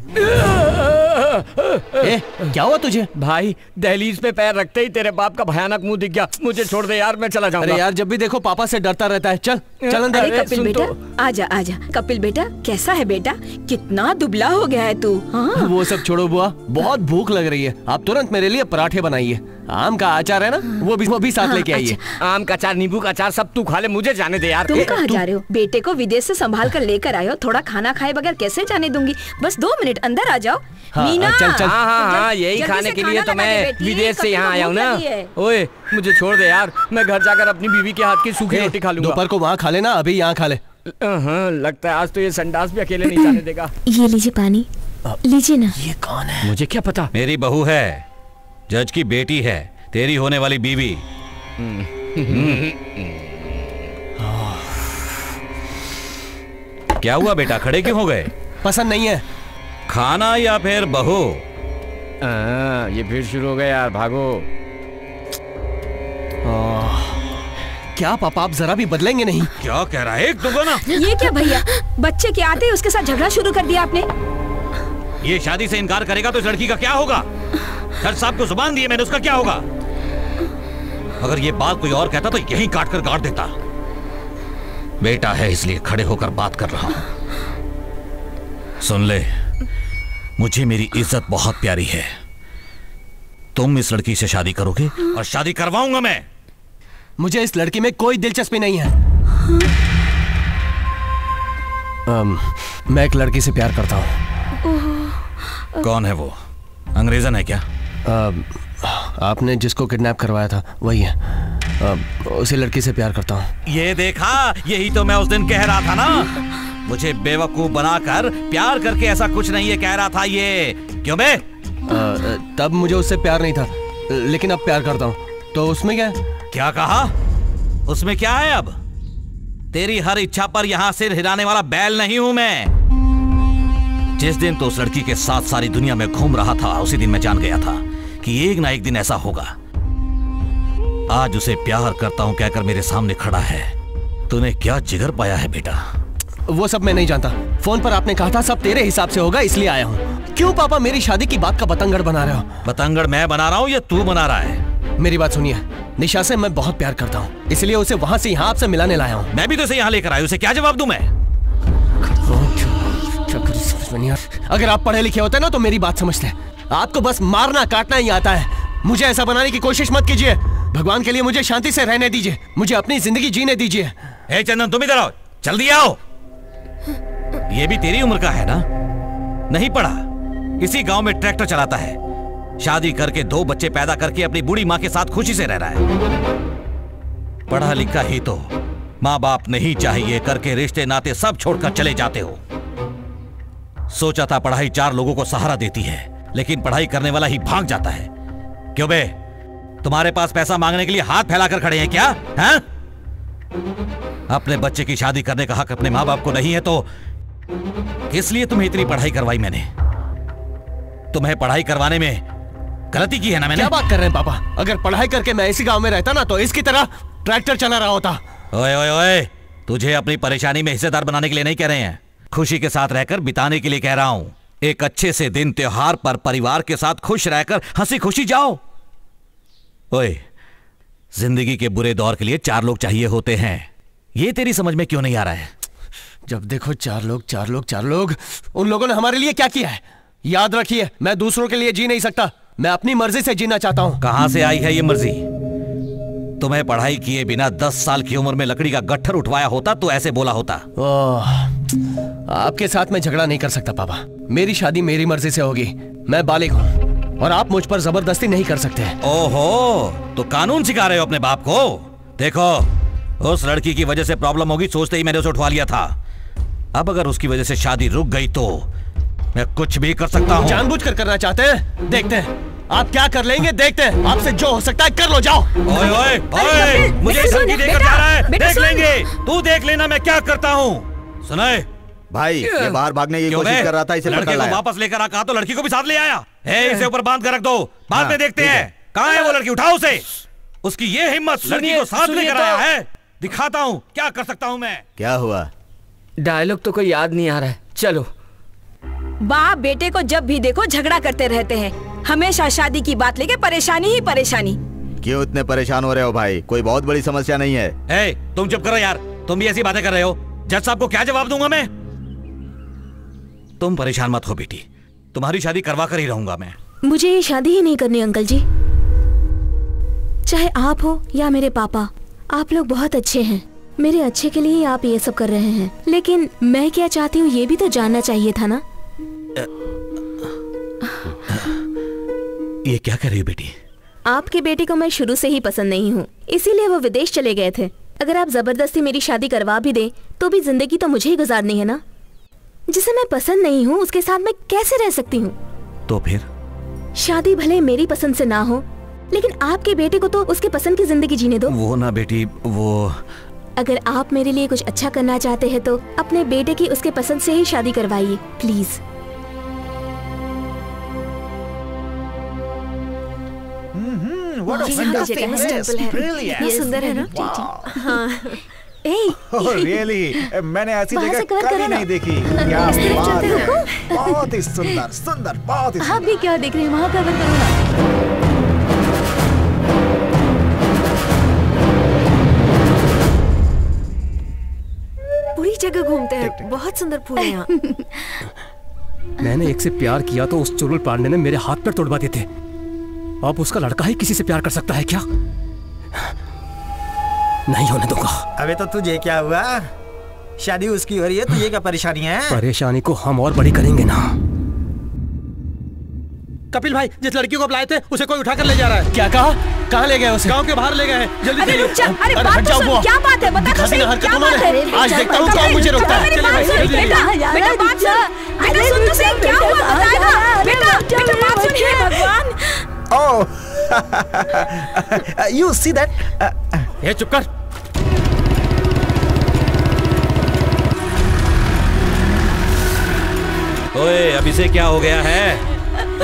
क्या हुआ तुझे? भाई, दहलीज पे पैर रखते ही तेरे बाप का भयानक मुंह दिख गया। मुझे छोड़ दे यार, मैं चला जाऊंगा। अरे यार, जब भी देखो पापा से डरता रहता है। चल अंदर। अरे कपिल बेटा, आजा आजा। कपिल बेटा, कैसा है बेटा? कितना दुबला हो गया है तू। हाँ? वो सब छोड़ो बुआ, बहुत भूख लग रही है। आप तुरंत मेरे लिए पराठे बनाइए। आम का अचार है ना, वो भी साथ लेके आइए। आम का अचार, नींबू का अचार सब तू खा ले, मुझे जाने दे यार। तुम कहाँ जा रहे हो? बेटे को विदेश से संभाल कर लेकर आए हो, थोड़ा खाना खाए बगैर कैसे जाने दूंगी? बस 2 मिनट अंदर आ जाओ। मीना, चल। हाँ, यही खाने के लिए तो मैं विदेश से यहाँ आया हूँ ना। ओए, मुझे छोड़ दे यार, मैं घर जाकर अपनी बीवी के हाथ की सूखी रोटी खा लूंगा। दोपहर को वहाँ खा लेना, अभी यहाँ खा ले। लगता है आज तो ये संडास भी अकेले नहीं जाने देगा। ये लीजिए पानी, लीजिए ना। ये कौन है? मुझे क्या पता। मेरी बहू है, जज की बेटी है, तेरी होने वाली बीवी। क्या हुआ बेटा, खड़े क्यों हो गए? पसंद नहीं है खाना या फिर बहू? ये फिर शुरू हो गया यार, भागो। क्या पापा, आप जरा भी बदलेंगे नहीं? क्या कह रहा है? एक दुगना। ये क्या भैया, बच्चे के आते ही उसके साथ झगड़ा शुरू कर दिया आपने। ये शादी से इनकार करेगा तो इस लड़की का क्या होगा? जज साहब को जुबान दी है मैंने, उसका क्या होगा? अगर ये बात कोई और कहता तो यहीं काट कर गाड़ देता। बेटा है इसलिए खड़े होकर बात कर रहा हूं। सुन ले, मुझे मेरी इज्जत बहुत प्यारी है। तुम इस लड़की से शादी करोगे और शादी करवाऊंगा मैं। मुझे इस लड़की में कोई दिलचस्पी नहीं है। मैं एक लड़की से प्यार करता हूँ। कौन है वो? अंग्रेजन है क्या? आपने जिसको किडनैप करवाया था वही है। उसी लड़की से प्यार करता हूँ। ये देखा, यही तो मैं उस दिन कह रहा था ना। मुझे बेवकूफ बनाकर प्यार करके ऐसा कुछ नहीं है कह रहा था ये। क्यों बे? तब मुझे उससे प्यार नहीं था, लेकिन अब प्यार करता हूँ। तो उसमें क्या है? क्या कहा? उसमें क्या है? अब तेरी हर इच्छा पर यहाँ सिर हिलाने वाला बैल नहीं हूं मैं। जिस दिन तो उस लड़की के साथ सारी दुनिया में घूम रहा था, उसी दिन मैं जान गया था कि एक ना एक दिन ऐसा होगा। आज उसे प्यार करता हूं कहकर मेरे सामने खड़ा है। तूने क्या जिगर पाया है बेटा? वो सब मैं नहीं जानता। फोन पर आपने कहा था सब तेरे हिसाब से होगा, इसलिए आया हूँ। क्यों पापा मेरी शादी की बात का बतंगड़ बना रहे हो? बतंगड़ मैं बना रहा हूँ या तू बना रहा है? मेरी बात सुनिए, निशा से मैं बहुत प्यार करता हूँ, इसलिए उसे वहाँ से यहाँ आपसे मिलाने लाया हूँ। मैं भी तो इसे यहाँ लेकर आया, उसे क्या जवाब दूं मैं? अगर आप पढ़े लिखे होते ना तो मेरी बात समझते। आपको बस मारना काटना ही आता है। मुझे ऐसा बनाने की कोशिश मत कीजिए। भगवान के लिए मुझे शांति से रहने दीजिए, मुझे अपनी जिंदगी जीने दीजिए। हे चंदन, तुम इधर आओ, जल्दी आओ। ये भी तेरी उम्र का है ना? नहीं पढ़ा, इसी गांव में ट्रैक्टर चलाता है, शादी करके 2 बच्चे पैदा करके अपनी बूढ़ी माँ के साथ खुशी से रह रहा है। पढ़ा लिखा ही तो माँ बाप नहीं चाहिए करके रिश्ते नाते सब छोड़कर चले जाते हो। सोचा था पढ़ाई 4 लोगों को सहारा देती है, लेकिन पढ़ाई करने वाला ही भाग जाता है। क्यों बे, तुम्हारे पास पैसा मांगने के लिए हाथ फैलाकर खड़े हैं क्या? हैं? अपने बच्चे की शादी करने का हक अपने माँ बाप को नहीं है तो किस लिए तुम्हें इतनी पढ़ाई करवाई मैंने? तुम्हें पढ़ाई करवाने में गलती की है ना मैंने? क्या बात कर रहे हैं पापा? अगर पढ़ाई करके मैं इसी गांव में रहता ना तो इसकी तरह ट्रैक्टर चला रहा होता। ओए ओए ओए, तुझे अपनी परेशानी में हिस्सेदार बनाने के लिए नहीं कह रहे हैं, खुशी के साथ रहकर बिताने के लिए कह रहा हूं। एक अच्छे से दिन त्योहार पर परिवार के साथ खुश रहकर हंसी खुशी जाओ। ओए, जिंदगी के बुरे दौर के लिए 4 लोग चाहिए होते हैं, ये तेरी समझ में क्यों नहीं आ रहा है? जब देखो चार लोग। उन लोगों ने हमारे लिए क्या किया है याद रखिए। मैं दूसरों के लिए जी नहीं सकता, मैं अपनी मर्जी से जीना चाहता हूँ। कहाँ से आई है ये मर्जी? तुम्हें पढ़ाई किए बिना 10 साल की उम्र में लकड़ी का गट्ठर उठवाया होता तो ऐसे बोला होता। आपके साथ मैं झगड़ा नहीं कर सकता पापा। मेरी शादी मेरी मर्जी से होगी। मैं बालिग हूँ और आप मुझ पर जबरदस्ती नहीं कर सकते। ओहो, तो कानून सिखा रहे हो अपने बाप को? देखो, उस लड़की की वजह से प्रॉब्लम होगी सोचते ही मैंने उसे उठवा लिया था। अब अगर उसकी वजह से शादी रुक गई तो मैं कुछ भी कर सकता हूँ। जानबूझकर करना चाहते हैं? देखते हैं आप क्या कर लेंगे, देखते हैं। आपसे जो हो सकता है कर लो, जाओ। ओए ओए ओए, मुझे धमकी देकर जा रहा है? देख लेंगे, तू देख लेना मैं क्या करता हूँ। सुनाए भाई, ये बाहर भागने की कोशिश कर रहा था, इसे लड़के को वापस लेकर आ। कहा तो लड़की को भी साथ ले आया। इसे ऊपर बांध कर रख दो, बाद में देखते हैं। कहाँ है वो लड़की? उठाओ उसे। उसकी ये हिम्मत, लड़की को साथ लेकर आया है। दिखाता हूँ क्या कर सकता हूँ मैं। क्या हुआ? डायलॉग तो कोई याद नहीं आ रहा है। चलो। बाप बेटे को जब भी देखो झगड़ा करते रहते हैं, हमेशा शादी की बात लेके परेशानी ही परेशानी। क्यों इतने परेशान हो रहे हो भाई? कोई बहुत बड़ी समस्या नहीं है। तुम चुप करो यार, तुम भी ऐसी बातें कर रहे हो। जज साहब को क्या जवाब दूंगा मैं? तुम परेशान मत हो बेटी, तुम्हारी शादी करवा कर ही रहूंगा मैं। मुझे ये शादी ही नहीं करनी अंकल जी। चाहे आप हो या मेरे पापा, आप लोग बहुत अच्छे हैं। मेरे अच्छे के लिए ही आप ये सब कर रहे हैं, लेकिन मैं क्या चाहती हूँ ये भी तो जानना चाहिए था ना। ये क्या कर रही हो बेटी? आपके बेटे को मैं शुरू से ही पसंद नहीं हूँ, इसीलिए वो विदेश चले गए थे। अगर आप जबरदस्ती मेरी शादी करवा भी दे तो भी जिंदगी तो मुझे ही गुजारनी है ना। जिसे मैं पसंद नहीं हूँ उसके साथ मैं कैसे रह सकती हूँ? तो फिर शादी भले मेरी पसंद से ना हो, लेकिन आपके बेटे को तो उसके पसंद की जिंदगी जीने दो। वो ना बेटी, वो अगर आप मेरे लिए कुछ अच्छा करना चाहते हैं तो अपने बेटे की उसके पसंद से ही शादी करवाइए please. What a fantastic place! Brilliant! ये सुंदर है ना? हाँ। Oh, really? मैंने ऐसी जगह कभी नहीं देखी। क्या बात है! बहुत ही सुंदर, सुंदर, बहुत ही सुंदर। आप भी क्या देख रहे हैं? वहाँ कवर करो ना। पूरी जगह घूमते हैं, बहुत सुंदर फूल हैं यहाँ। मैंने एक से प्यार किया तो उस चुड़ैल पांडे ने मेरे हाथ पैर तोड़वा दिए थे। अब उसका लड़का ही किसी से प्यार कर सकता है क्या? नहीं होने दूंगा। अबे तो तुझे क्या हुआ? शादी उसकी हो रही है, तुझे क्या परेशानी है? परेशानी को हम और बड़ी करेंगे ना। कपिल भाई, जिस लड़की को आप लाए थे उसे कोई उठाकर ले जा रहा है। क्या कहा? कहाँ ले गए उसे? गांव के बाहर ले गए हैं। जल्दी अरे रुक जा, अरे बात तो सुन, क्या बात है बता तो सही, क्या बात है? आज देखता हूँ कौन मुझे रोकता है। बेटा बात सुन, बेटा सुन तो सही, क्या हुआ बताएगा? बेटा बात सुन। हे भगवान! Oh, you see that? ये चुप कर। ओए, अब इसे क्या हो गया है?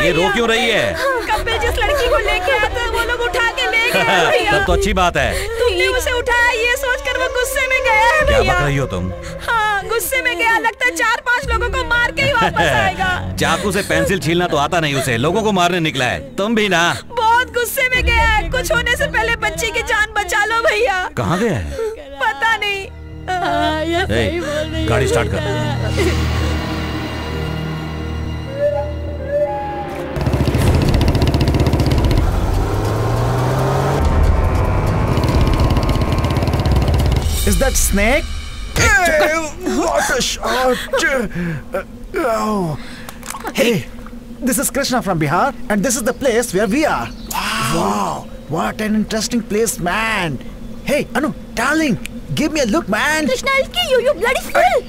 ये रो क्यों रही है? कपिल जिस लड़की को लेके आया था वो लोग उठा के ले गए भैया। तब तो अच्छी बात है। तुमने उसे उठाया ये सोचकर वो गुस्से में गया है भैया। क्या बक रही हो तुम? हाँ, गुस्से में गया, लगता है 4-5 लोगों को मार के ही वापस आएगा। चाकू से पेंसिल छीलना तो आता नहीं उसे, लोगों को मारने निकला है। तुम भी ना बहुत गुस्से में गया है। कुछ होने से पहले बच्ची की जान बचा लो भैया। कहाँ गया है? पता नहीं। गाड़ी स्टार्ट कर। Is that snake? What a shot! Oh. Hey, this is Krishna from Bihar, and this is the place where we are. Wow, what an interesting place, man! Hey, Anu, darling, give me a look, man. Krishna, I'll kill you, you bloody fool!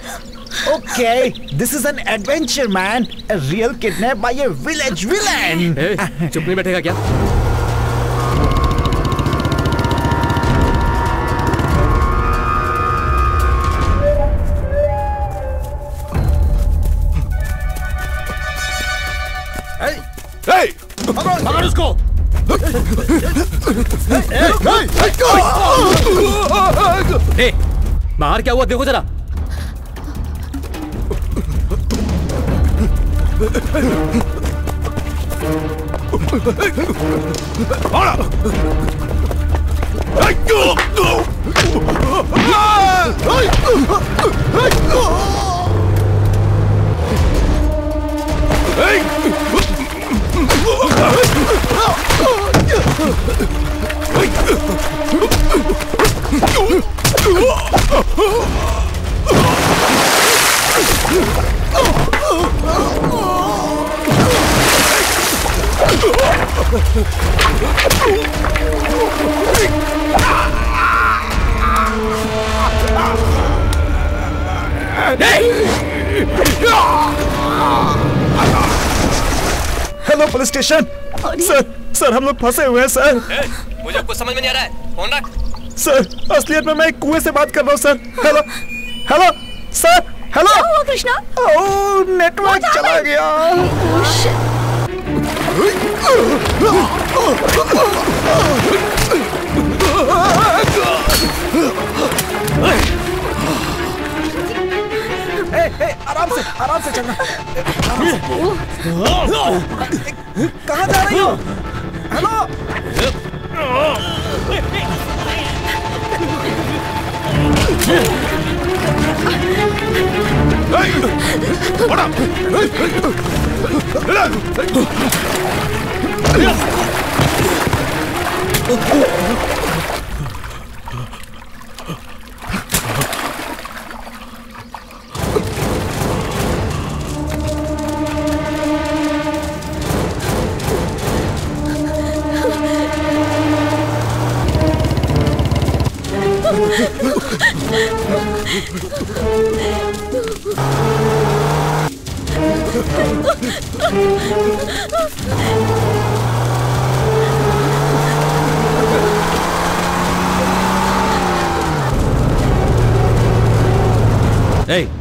Okay, this is an adventure, man. A real kidnap by a village villain. Hey, चुप नहीं बैठेगा क्या? पकड़ उसको। बाहर क्या हुआ देखो जरा। Hello police station. सर हम लोग फंसे हुए हैं सर। मुझे कुछ समझ में नहीं आ रहा है। फोन रख। सर असलियत में मैं एक कुएं से बात कर रहा हूँ sir. Hello hello sir. Hello. क्या हुआ कृष्णा? ओह नेटवर्क चला गया। आराम से चलना। कहाँ जा रही हो? हेलो।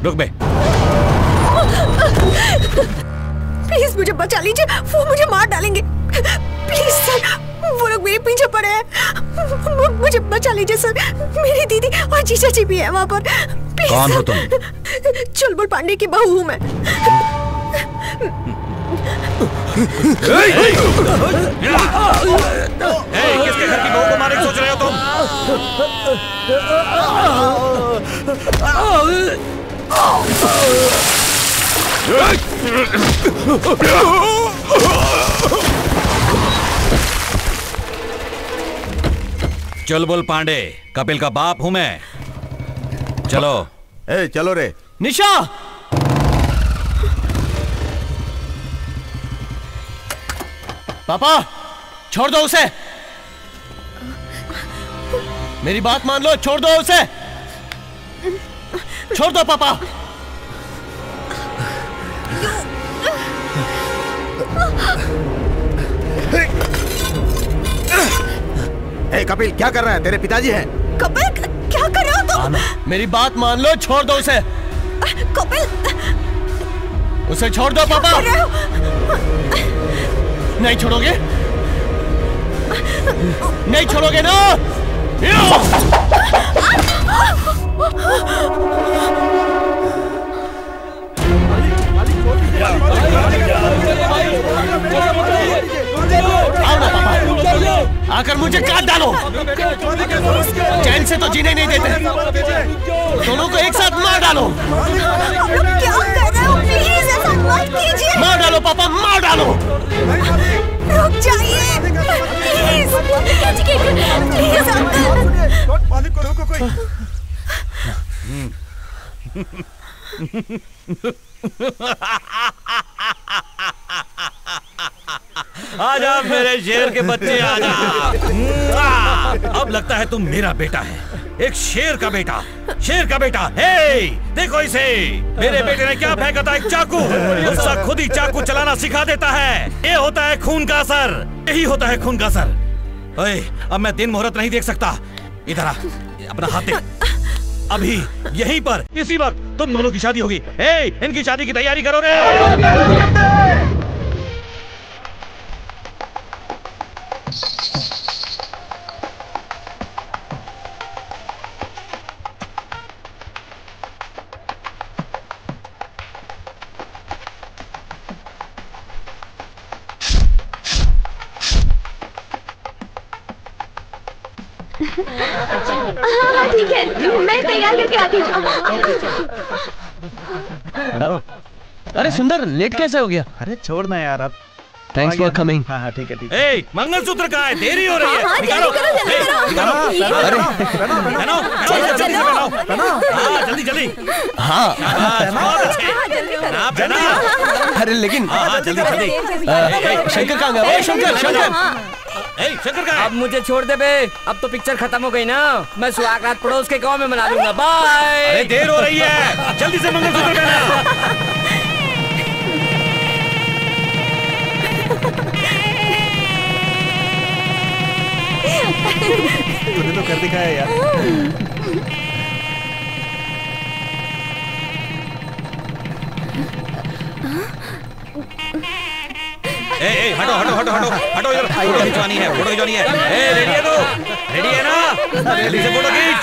रुक बे। प्लीज मुझे बचा लीजिए, वो मुझे मार डालेंगे। प्लीज सर, वो लोग मेरे पीछे पड़े हैं। मुझे बचा लीजिए सर, मेरी दीदी और जीजा जी भी है वहाँ पर। कौन हो तुम? चुलबुल पांडे की बहू हूँ मैं। किसके घर की बहू को मारने की सोच रहे हो तुम? चुलबुल पांडे, कपिल का बाप हूं मैं। चलो। चलो रे। निशा। पापा छोड़ दो उसे। मेरी बात मान लो, छोड़ दो उसे। छोड़ दो पापा। कपिल क्या कर रहा है? तेरे पिताजी हैं। कपिल क्या कर रहे हो तुम? मेरी बात मान लो, छोड़ दो उसे। कपिल उसे छोड़ दो पापा। नहीं छोड़ोगे? नहीं छोड़ोगे ना? आओ ना पापा, आकर मुझे काट डालो। चैन से तो जीने नहीं देते। दोनों को एक साथ मार डालो। क्या कर रहे हो? प्लीज ऐसा मत कीजिए। मार डालो पापा, मार डालो। रुक जाइए प्लीज। प्लीज मालिक को रोको कोई। आजा मेरे शेर के बच्चे, आजा। अब लगता है तुम मेरा बेटा है, एक शेर का बेटा, शेर का बेटा। हे देखो इसे, मेरे बेटे ने क्या फेंका था? एक चाकू। गुस्सा खुद ही चाकू चलाना सिखा देता है। ये होता है खून का असर, यही होता है खून का असर। ओए, अब मैं दिन मुहूर्त नहीं देख सकता। इधर आ, अपना हाथ दे। अभी यहीं पर इसी वक्त तुम दोनों की शादी होगी। हे, इनकी शादी की तैयारी करो रे। हाँ ठीक है, मैं तैयार करके आती हूँ। अरे सुंदर, लेट कैसे हो गया? अरे छोड़ना यार अब। Thanks for coming. हाँ ठीक है ठीक है। मंगलसूत्र कहाँ है? देरी हो रही है। निकालो। जल्दी जल्दी। हाँ अरे लेकिन जल्दी जल्दी। शंकर कहाँ गया? शंकर शंकर शंकर कहाँ है? अब मुझे छोड़ दे बे, अब तो पिक्चर खत्म हो गई ना। मैं सुहाग रात पड़ोस के गांव में मना लूंगा। बाय। अरे देर हो रही है, जल्दी से मंगलसूत्र पहना। तूने तो कर दिखाया यार। हटो हटो हटो हटो हटो इधर। फोटो खिंचवानी है, फोटो खिंचवानी है। रेडी है तू? रेडी है ना? जल्दी से फोटो खींच।